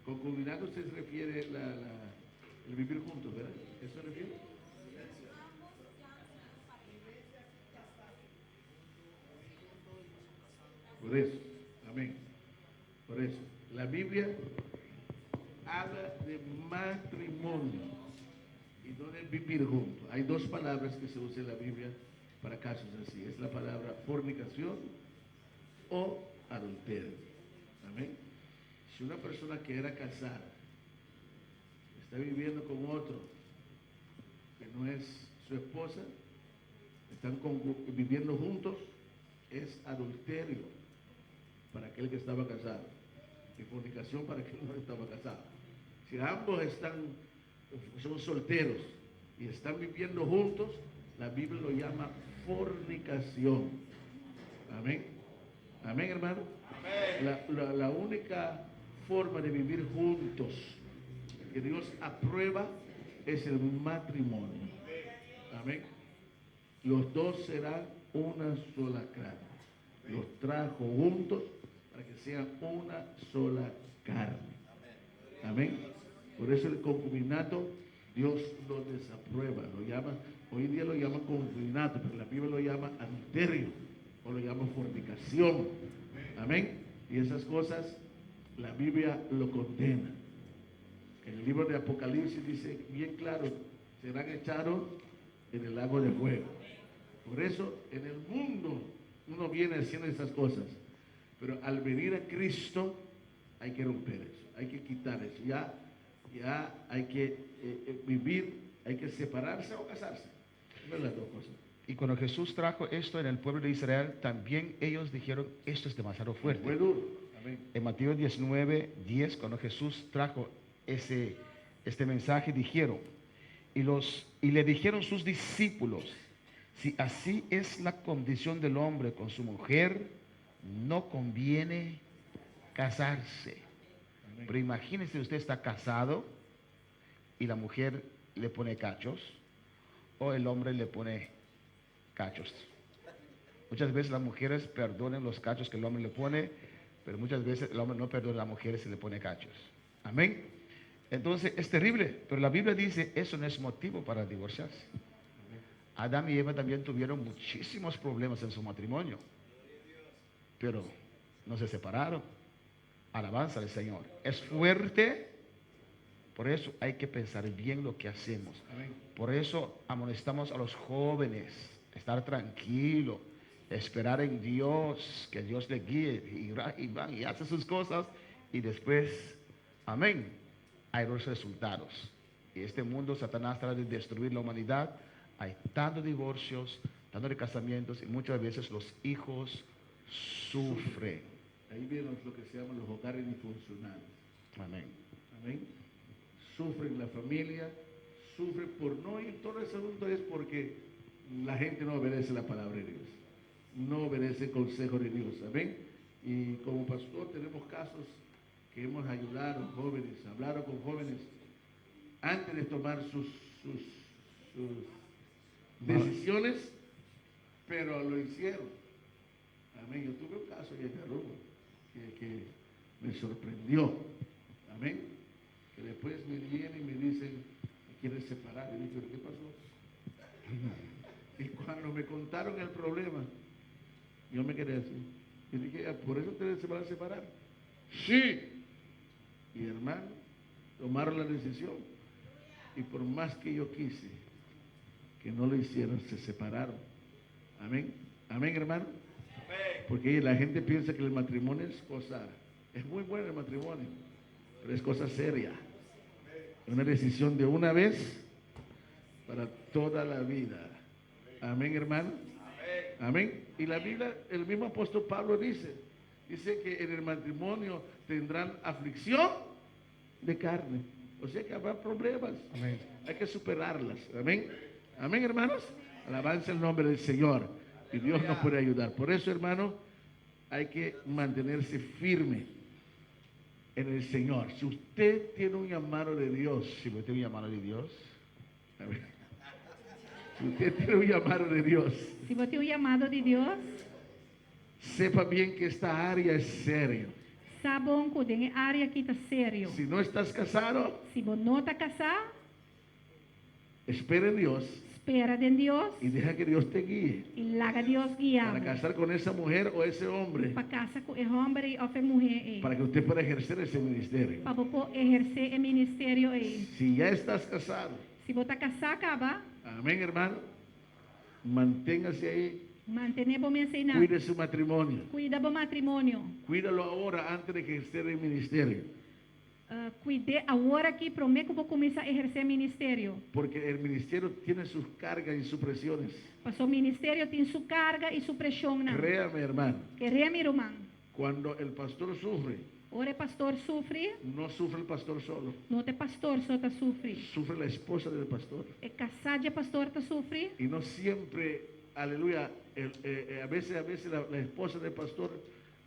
Concubinato usted se refiere el vivir juntos, ¿verdad? ¿Eso se refiere? Por eso, amén. Por eso, la Biblia habla de matrimonio y no de vivir juntos. Hay dos palabras que se usan en la Biblia para casos así. Es la palabra fornicación o adulterio. Amén. Si una persona que era casada está viviendo con otro que no es su esposa, están viviendo juntos, es adulterio para aquel que estaba casado y fornicación para aquel que no estaba casado. Si ambos son solteros y están viviendo juntos, la Biblia lo llama fornicación. Amén. Amén, hermano. Amén. La única forma de vivir juntos que Dios aprueba es el matrimonio. Amén. Los dos serán una sola carne. Los trajo juntos para que sean una sola carne. Amén. Por eso el concubinato Dios lo desaprueba, lo llama, hoy en día lo llaman concubinato, pero la Biblia lo llama adulterio o lo llama fornicación. Amén. Y esas cosas la Biblia lo condena. En el libro de Apocalipsis dice bien claro, serán echados en el lago de fuego. Por eso en el mundo uno viene haciendo esas cosas, pero al venir a Cristo hay que romper eso, hay que quitar eso. Ya hay que vivir, hay que separarse o casarse. No es las dos cosas. Y cuando Jesús trajo esto en el pueblo de Israel, también ellos dijeron, esto es demasiado fuerte. Fue duro. En Mateo 19:10, cuando Jesús trajo este mensaje, dijeron, y le dijeron sus discípulos, si así es la condición del hombre con su mujer, no conviene casarse. Pero imagínese, usted está casado y la mujer le pone cachos o el hombre le pone cachos. Muchas veces las mujeres perdonan los cachos que el hombre le pone, pero muchas veces el hombre no perdona a la mujer si le pone cachos. Amén. Entonces es terrible, pero la Biblia dice eso no es motivo para divorciarse. Adán y Eva también tuvieron muchísimos problemas en su matrimonio, pero no se separaron. Alabanza al Señor. Es fuerte, por eso hay que pensar bien lo que hacemos. Por eso amonestamos a los jóvenes, estar tranquilo, esperar en Dios, que Dios le guíe, y van y hace sus cosas, y después, amén, hay los resultados. Y este mundo, Satanás trata de destruir la humanidad. Hay tantos divorcios, tantos casamientos, y muchas veces los hijos sufren. Ahí vemos lo que se llama los hogares disfuncionales. Amén. Amén. Sufren la familia, sufren por no ir. Todo ese asunto es porque la gente no obedece la palabra de Dios, no obedece el consejo de Dios. Amén. Y como pastor tenemos casos que hemos ayudado a jóvenes, hablaron con jóvenes antes de tomar sus decisiones, pero lo hicieron. Amén. Yo tuve un caso en Caruba que me sorprendió. Amén. Que después me vienen y me dicen que quieren separar. Y digo, ¿qué pasó? Y cuando me contaron el problema, yo me quedé así. Y dije, ¿por eso ustedes se van a separar? Sí. Y hermano, tomaron la decisión. Y por más que yo quise que no lo hicieron, se separaron. Amén. Amén, hermano. Porque la gente piensa que el matrimonio es muy bueno el matrimonio, pero es cosa seria. Es una decisión de una vez para toda la vida. Amén, hermano. Amén. Y la Biblia, el mismo apóstol Pablo dice que en el matrimonio tendrán aflicción de carne. O sea que habrá problemas. Amén. Hay que superarlas. Amén. Amén, hermanos. Alabanza el nombre del Señor. Y Dios nos puede ayudar. Por eso, hermano, hay que mantenerse firme en el Señor. Si usted tiene un llamado de Dios, Si usted tiene un llamado de Dios, amén. Si usted tiene un llamado de Dios, Se você tem um chamado de Deus, sepa bien que esta área es seria. sabam que tem área que está sério. Si no estás casado, Se você não está casado, espera en Dios espera de Deus y deja que Dios te guíe e larga Deus guiar. para casar con esa mujer o ese hombre, Para casa com o homem ou a mulher. para que usted pueda ejercer ese ministerio. Para você exercer o ministério. Si ya estás casado, Se você está casado, acaba. amén, hermano, manténgase ahí, Mantenha bom ensinar. cuide su matrimonio, Cuida do matrimônio. cuídalo ahora antes de que esté en el ministerio, Cuide agora que prometo que vou começar a exercer ministério. porque el ministerio tiene sus cargas y sus presiones. Pastor, o ministério tem sua carga e sua pressão. Créame, hermano, Querer, meu irmão. cuando el pastor sufre, Ora, pastor sofre, no sufre el pastor solo, não é pastor só está sofre. sufre la esposa del pastor. É casado de pastor está sofre. Y no siempre, aleluya, a veces la esposa del pastor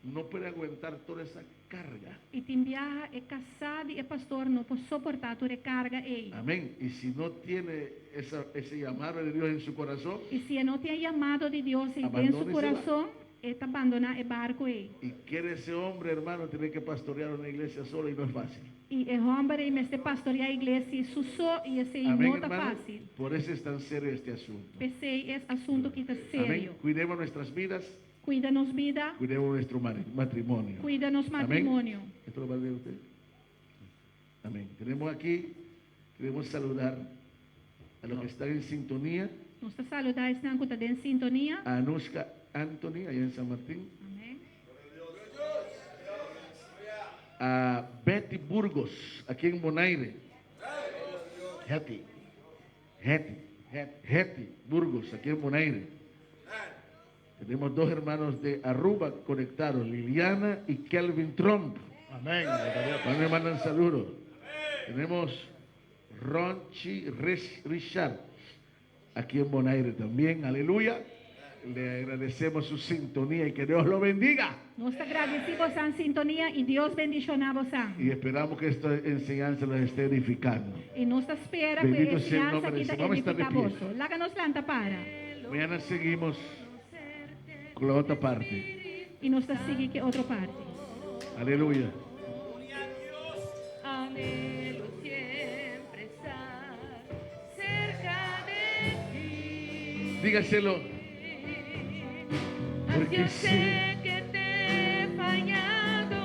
no puede aguantar toda esa carga. E tem viaja, é casado e é pastor, não pode suportar toda a carga. Amén. Y si no tiene ese llamado de Dios en su corazón, E se não tem chamado de Deus em Abandone seu ese coração, é abandonar o barco. y quiere ese hombre, hermano, tener que pastorear una iglesia solo y no es fácil. E o homem, mas de pastorear a igreja, isso só e esse Amén, não está hermano. fácil. Por eso es tan serio este asunto. Pensei, é assunto que está Amén. sério. Cuidemos nuestras vidas, Cuida-nos vida, cuidemos nuestro matrimonio. cuida-nos matrimônio. ¿Esto lo va a leer usted? Amén. Tenemos aquí, queremos saludar a los que están en sintonía, Nós está saludar estão que está em sintonia. a Anushka Anthony, allá en San Martín, Amém. a Betty Burgos, aquí en Bonaire, Hetty Burgos, aquí en Bonaire. Tenemos dos hermanos de Aruba conectados, Liliana y Kelvin Trump. Amén. Cuando me mandan saludos. Tenemos Ronchi Richard aquí en Bonaire también. Aleluya. Le agradecemos su sintonía y que Dios lo bendiga. Nós agradecemos a sintonia e Deus bendicionar você. Y esperamos que esta enseñanza los esté edificando. E nos espera que Bendito a sea el ensinança nombre aqui del da Señor. Vamos a estar de edificar pie. você. Laga nos planta para. Mañana seguimos con la otra parte. E nos sigue que outra parte. Aleluya. Anhelo siempre estar cerca de ti. Dígaselo. Porque Yo sé sé que te he fallado,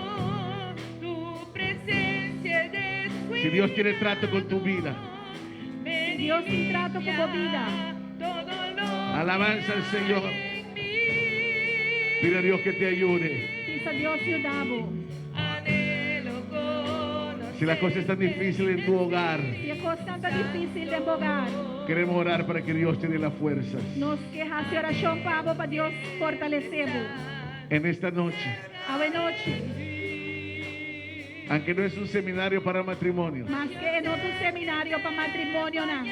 tu presencia he descuidado. si Dios tiene trato con tu vida. Se Deus tem trato com a vida. Todo lo Alabanza al Señor. en mí. Pide a Dios que te ayude. Pisa Deus te davo. Anhelo conocer. Si las cosas están difíciles en tu hogar, Se a coisa tanta difícil de embogar, queremos orar para que Dios te dé las fuerzas. nos quejas de oração para Deus fortalecer. En esta noche, A noite, aunque no es un seminario para matrimonio, mas que em outro seminário para matrimônio não.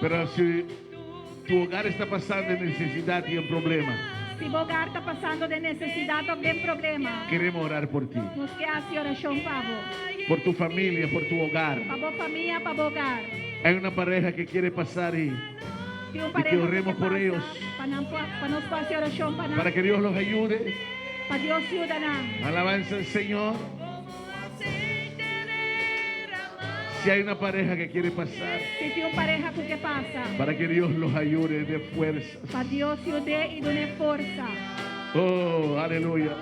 pero si tu hogar está pasando en necesidad y en problema, Se o hogar está passando de necessidade ou tem problema, queremos orar por ti, nos quejas de oração para por tu familia, por tu hogar. a família, para o hogar. Hay una pareja que quiere pasar y Tem Y que oremos por ellos. Para nos fazer oração para que Dios los ayude. para Deus ajudar não. Alabanza al Señor. Si hay una pareja que quiere pasar, Se tem pareja com que passa, para que Dios los ayude de fuerzas. para Deus ajudar e dar força. Oh, aleluya.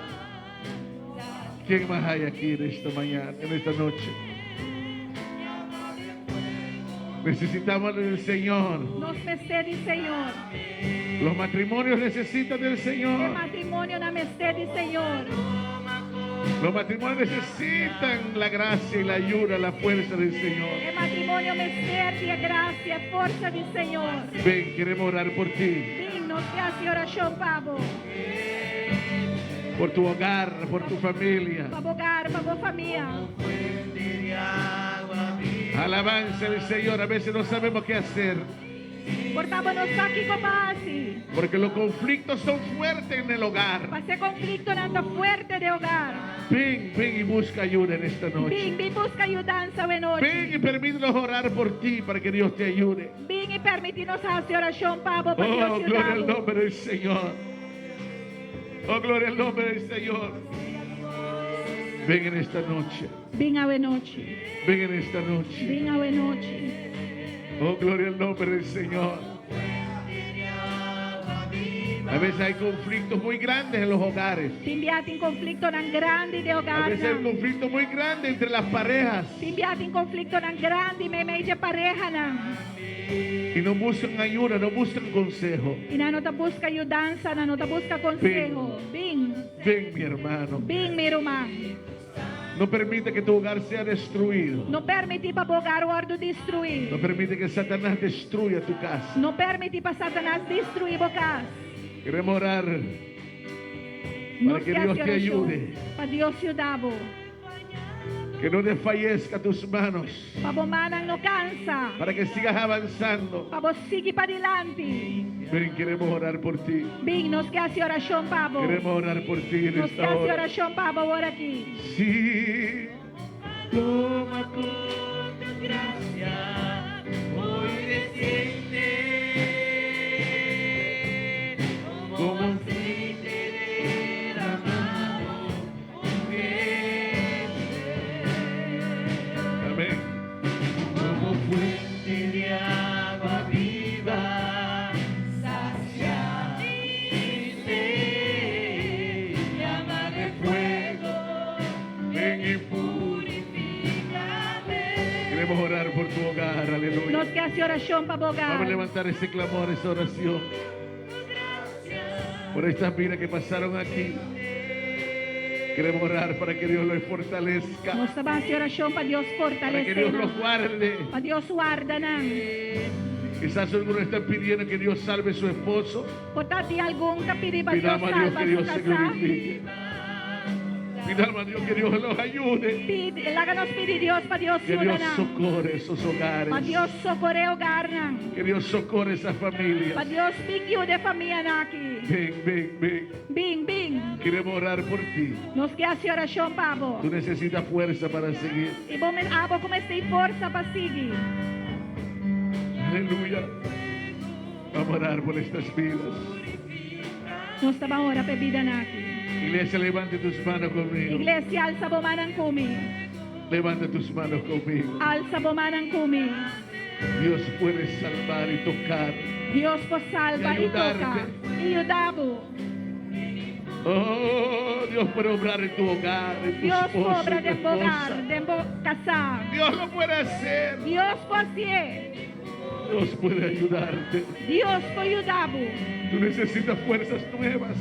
¿Quién más hay aquí en esta mañana, en esta noche? Necesitamos del Señor. Nos precede Senhor. Los matrimonios necesitan del É Señor. matrimônio na precede Senhor. Los matrimonios necesitan la gracia y la ayuda, la fuerza del Señor. É matrimônio precede a graça e a força do Senhor. Ven, queremos orar por ti, Sim, nos quejas de oração para por tu hogar, por tu familia. o hogar, para a família. Alabanza al Señor. A veces no sabemos qué hacer, Portamos-nos aqui com base. porque los conflictos son fuertes en el hogar. Para ser conflito nada fuerte de hogar. Ven, ven y busca ayuda en esta noche. Vim busca ajudança hoje noite. Ven y permítenos orar por ti para que Dios te ayude. Vim e permite-nos fazer oração para Oh, Deus gloria al ajudar. nombre del Señor. Oh, gloria al nombre del Señor. Ven en esta noche. Vim hoje noite. Ven en esta noche. Vim hoje noite. Oh, gloria al nombre del Señor. A veces hay conflictos muy grandes en los hogares. Te enviato em conflito nan grande de A hogar. veces hay conflictos muy grandes entre las parejas Te enviato em conflito nan grande me meio de pareja nan. y no buscan ayuda, no buscan consejo. E na nota busca ajudança, na nota busca conselho. Vim, Ven, mi hermano. vim, meu irmão. No permite que tu hogar sea destruido. Não permite para hogar o ordo No destruir. permite que Satanás destruya tu casa. Não permite para Satanás destruir o casa. Queremos orar para Nos que Dios te ayude. para Deus ajudar. Que no desfallezca tus manos. Para o manan não cansa. Para que sigas avanzando. Para você seguir para adelante. Ven, queremos orar por ti. Vim, nos quer hacer oração para vos. Queremos orar por ti en Nos quer esta hacer hora. oração para vos agora aqui. Sí. Toma tu Gracia, hoy desciende como aceite derramado, Amén. como fuente de agua viva, sacia mi sed, llama de fuego, Ven y purifícame. queremos orar por tu hogar. Aleluya. Nos quer hacer oração para o Vamos a hogar. levantar ese clamor, esa oración. Por estas vidas que pasaron aquí. Queremos orar para que Dios los fortalezca. Nos vamos hacer oração para Deus Para que Dios los fortalecer. guarde. Para Deus guarda não. Quizás algunos están pidiendo que Dios salve a su esposo. Portanto, algum capiri ba Dios Pidamos a Dios salva que Dios su se casa. glorifique. Pidamos a Dios que Dios los ayude. Laganos pidi Dios pa Dios Que Dios yun socorre esos Pa hogares. Dios socorre hogar na. Que Dios socorre esas Pa familias. Dios bigyo de familia naki. Ven, ven, ven. Bing, bing. Queremos orar por ti. Nos que hace oración, pabo. Tú necesitas fuerza para seguir. Ibo men abo como este forza pa sigi. Aleluya. Vamos a orar por estas vidas. Nos taba ora pe vida naki. Iglesia, levante tus manos conmigo. Iglesia, alza bomanang kumi. Levanta tus manos conmigo. Alza bomanang kumi. Dios puede salvar y tocar. Dios po salva Y y toca. ayudarte. Y ayudabo. Oh, Dios puede obrar en tu hogar, en tu Dios esposo, obra en tu de bogar, esposa. de casar. Dios lo puede hacer. Dios po hacer. Dios puede ayudarte. Dios po ayudabo. Tú necesitas fuerzas nuevas.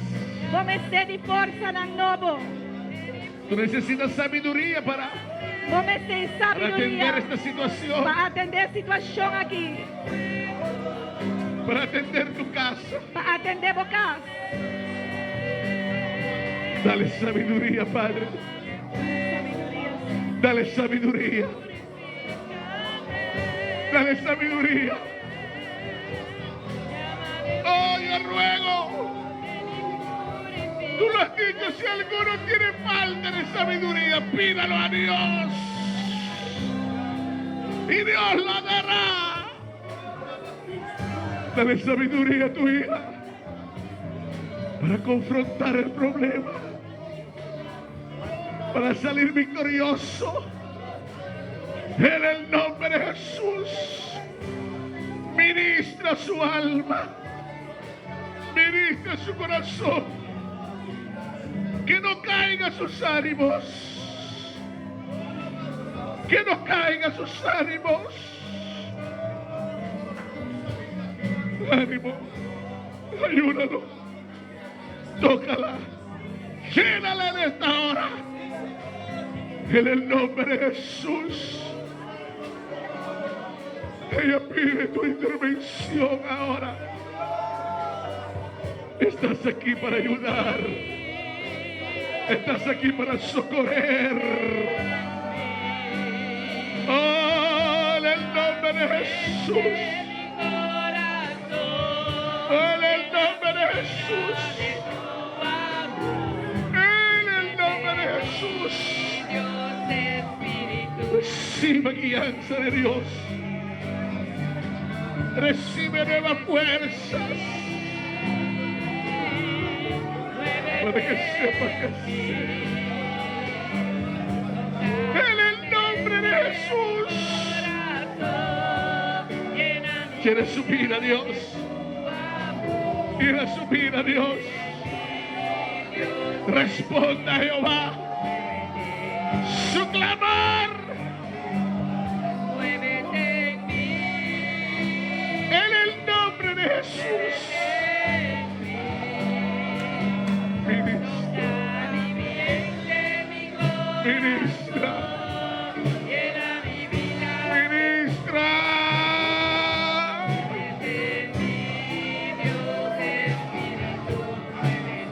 Como este di forza ng nobo. Tú necesitas sabiduría para Como este atender sabiduría. esta situación, Pa atender situación aquí. para atender tu casa. Pa atender bocas. Dale sabiduría, Padre. Dale sabiduría. Dale sabiduría. Oh, yo ruego. Tú lo has dicho, si alguno tiene falta de sabiduría, pídalo a Dios. Y Dios lo dará. Dale sabiduría a tu hija para confrontar el problema, para salir victorioso. En el nombre de Jesús, ministra su alma, ministra su corazón, que no caigan sus ánimos, que no caigan sus ánimos. Ánimo, ayúdalo, tócala, llénala en esta hora, en el nombre de Jesús. Ella pide tu intervención ahora. Estás aquí para ayudar. Estás aquí para socorrer. Oh, en el nombre de Jesús. En el nombre de Jesús. En el nombre de Jesús. Recibe guianza de Dios. Recibe nuevas fuerzas. Para que sepa que sí. En el nombre de Jesús. Quiere subir a Dios. Quiere subir a Dios. Responda a Jehová su clamor. En el nombre de Jesús. Ministra. Ministra.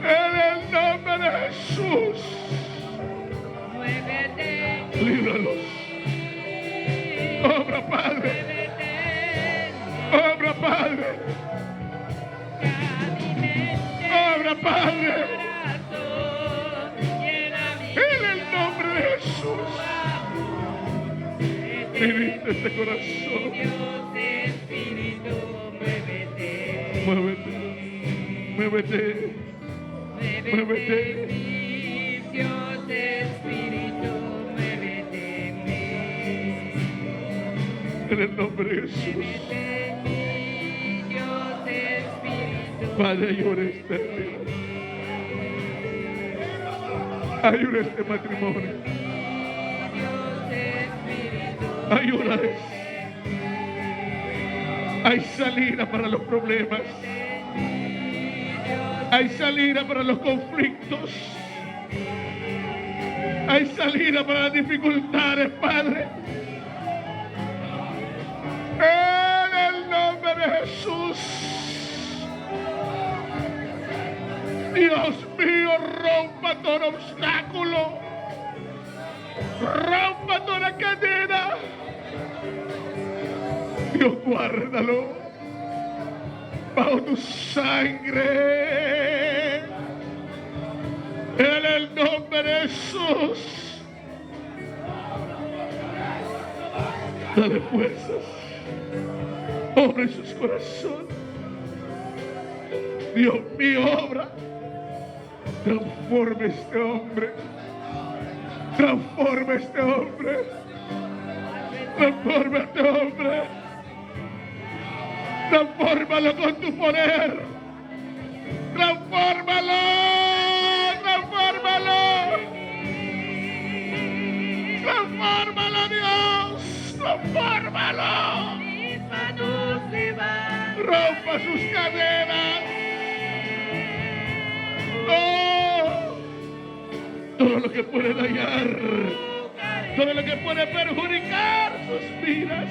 En el nombre de Jesús. Líbralos. Obra, Padre. Obra, Padre. Obra, Padre. En el nombre de Jesús. Ministra este corazón. Muévete. Muévete. Muévete. En el nombre de Jesús. Padre, ayuda este vida. Ayuda este matrimonio. Ayúdales. Hay salida para los problemas. Hay salida para los conflictos. Hay salida para las dificultades, Padre. En el nombre de Jesús. Dios mío, rompa todo obstáculo. Rompa toda cadena. Dios, guárdalo bajo tu sangre. En el nombre de Jesús. Dale fuerzas. Obra en sus corazones. Dios mío, obra. Transforma este hombre. Transforma este hombre. Transforma este hombre. Transfórmalo con tu poder. Transfórmalo. Transfórmalo. Transfórmalo, Dios. Transfórmalo. Rompa sus cadenas. Oh, todo lo que puede dañar, todo lo que puede perjudicar sus vidas.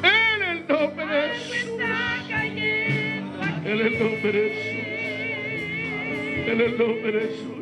En el nombre de Jesús. En el nombre de Jesús. En el nombre de Jesús.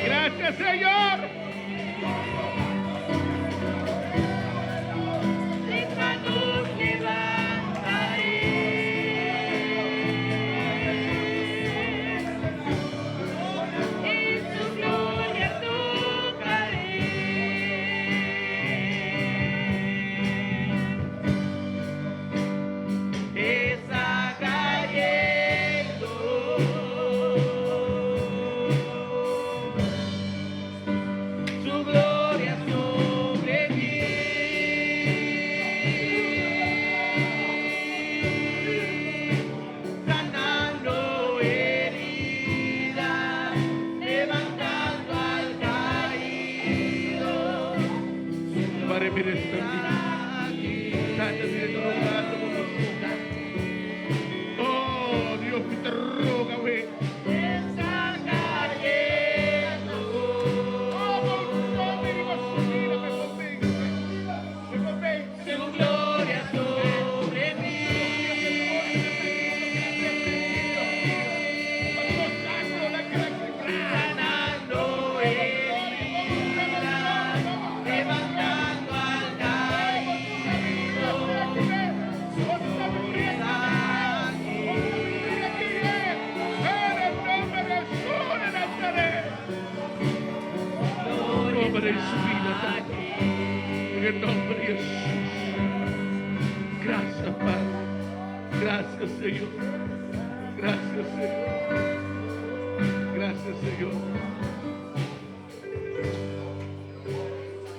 Gracias, Señor. Oh, Dios, te roga, güey. obra en su vida también. En el nombre de Jesús. Gracias, Padre. Gracias, Señor. Gracias, Señor. Gracias, Señor.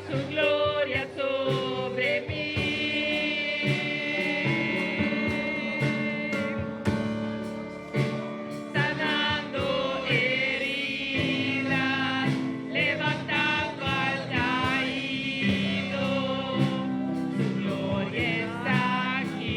Su gloria sobre mí. Sanando heridas, levantando al caído. Su gloria está aquí.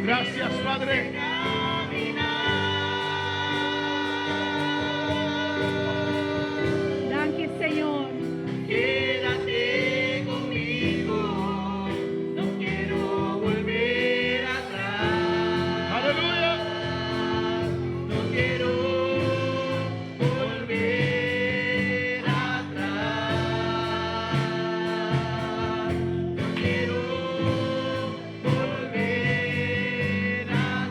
Gracias, Padre. Danke, Señor. Quédate conmigo, no quiero volver atrás. Aleluya. No quiero volver atrás. No quiero volver atrás.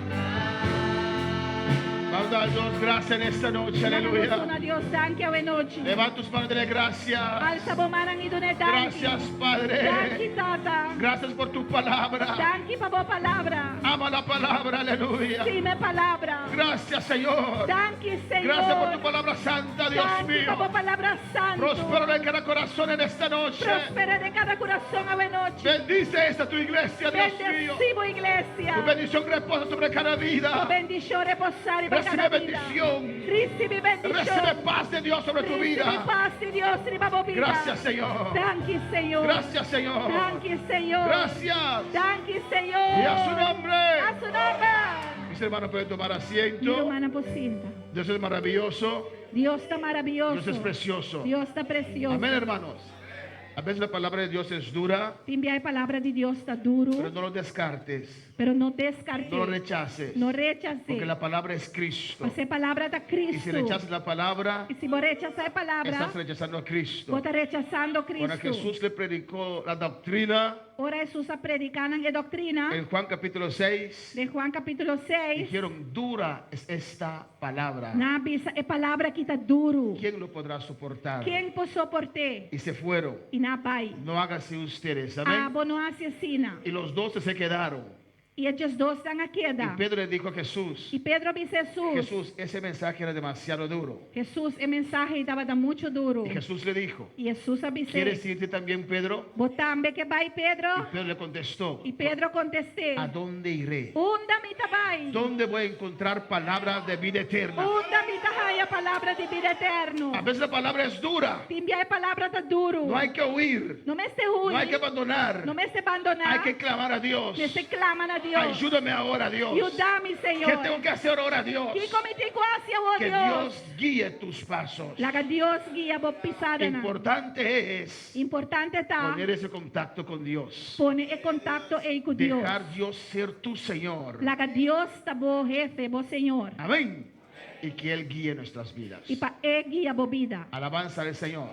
Vamos a dar Dios gracias en esta noche. Aleluya. Damos Dios danke ave noche. Levanta tus manos de gracias. Alza bomanang idune danke. Gracias, Padre. Danke, Tata. Gracias por tu palabra. Danke pa bo palabra. Ama la palabra, aleluya. Sime palabra. Gracias, Señor. Danke, Señor. Gracias por tu palabra santa, Dios Danke pa bo mío. palabra santo. Prospera en cada corazón en esta noche. Prospera de cada corazón ave noche. Bendice esta tu iglesia, Dios mío. Bendecivo iglesia. Tu bendición reposa sobre cada Tu vida. bendición reposare per Recibe cada vida. bendición. Recibe bendición. Recibe paz de Dios sobre tu Recibe vida. paz de Dios en la vida. Gracias, Señor. Danke, Señor. Gracias, Señor. Danke, Señor. Gracias. Danke, Señor. Y a su nombre. A su nombre. Mis hermanos pueden tomar Mi asiento. hermana posienta. Dios es maravilloso. Dios está maravilloso. Dios es precioso. Dios está precioso. Amén, hermanos. A veces la palabra de Dios es dura, Também a palavra de Deus está duro, pero no lo descartes, pero não descarte. no lo rechaces, Não rechace. porque la palabra es Cristo. Você é palavra da Y Cristo. si rechazas la palabra, E se você rechazar a palavra, estás rechazando a Cristo. você está rechazando Cuando Cristo. Jesús le predicó la doctrina Ora Jesus a predicar a doutrina en Juan capítulo 6, de Juan capítulo 6. dijeron, dura es esta palabra. Na bisa é palavra que está duro. ¿Quién lo podrá soportar? Quem pode suportar? Y se fueron. E na vai. No hágase ustedes, Ah, amén. não assassina. Y los 12 se quedaron. E eles dois estão aqui. Y Pedro le dijo a Jesús, E Pedro disse Jesus. Jesús, ese mensaje era demasiado duro. Jesus, a mensagem estava muito duro. Y Jesús le dijo, E Jesus disse: ¿quieres irte también, Pedro? Vos também que vai, Pedro? Y Pedro le contestó, E Pedro contestou: ¿a dónde iré? Onde me vai? ¿Dónde voy a encontrar palabra de vida eterna? Onde me vai a palavra de vida eterno? A veces la palabra es dura. Também a palavra está duro. No hay que huir. Não me se ruim. No hay que abandonar. Não me se abandonar. Hay que clamar a Dios. Me se clama a Deus. Ayúdame ahora, Dios. Ajuda-me, Senhor. ¿Qué tengo que hacer ahora, Dios? Que cometi quase, oh Que Deus. Dios guíe tus pasos. Laga Deus guia a pisada. Importante es Importante está poner ese contacto con Dios. pôr em contato aí com Deus. Dejar Dios ser tu Señor. Laga Deus está bom, jefe, bom Senhor. Amén. Y que Él guíe nuestras vidas. E para Ele guia a vida. Alabanza al Señor.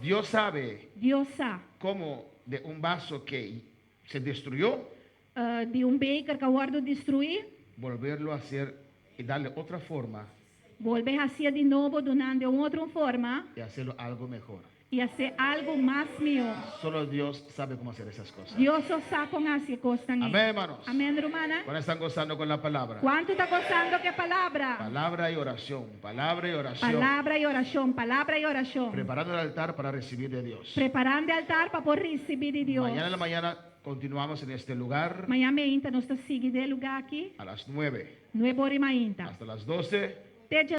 Dios sabe Deus sabe. cómo de un vaso que se destruyó, De beker que guardo destruir, volverlo a hacer y darle otra forma volver a ser de novo, donando de outra forma y hacerlo algo mejor. e a ser algo mais melhor. Solo Dios sabe cómo hacer esas cosas. Deus só sabe como as coisas. Amén, hermanos. Amém, irmã? ¿Cuándo están gozando con la palabra? Quanto está gostando que a palavra? Palabra y oración, palabra y oración. Palavra e oração, palavra e oração. Preparando el altar para recibir de Dios. Preparando o altar para poder receber de Deus. Mañana en la mañana continuamos en este lugar Amanhã nós estamos seguindo o lugar aqui, a las 9 9 horas e 30. hasta las 12. Até dia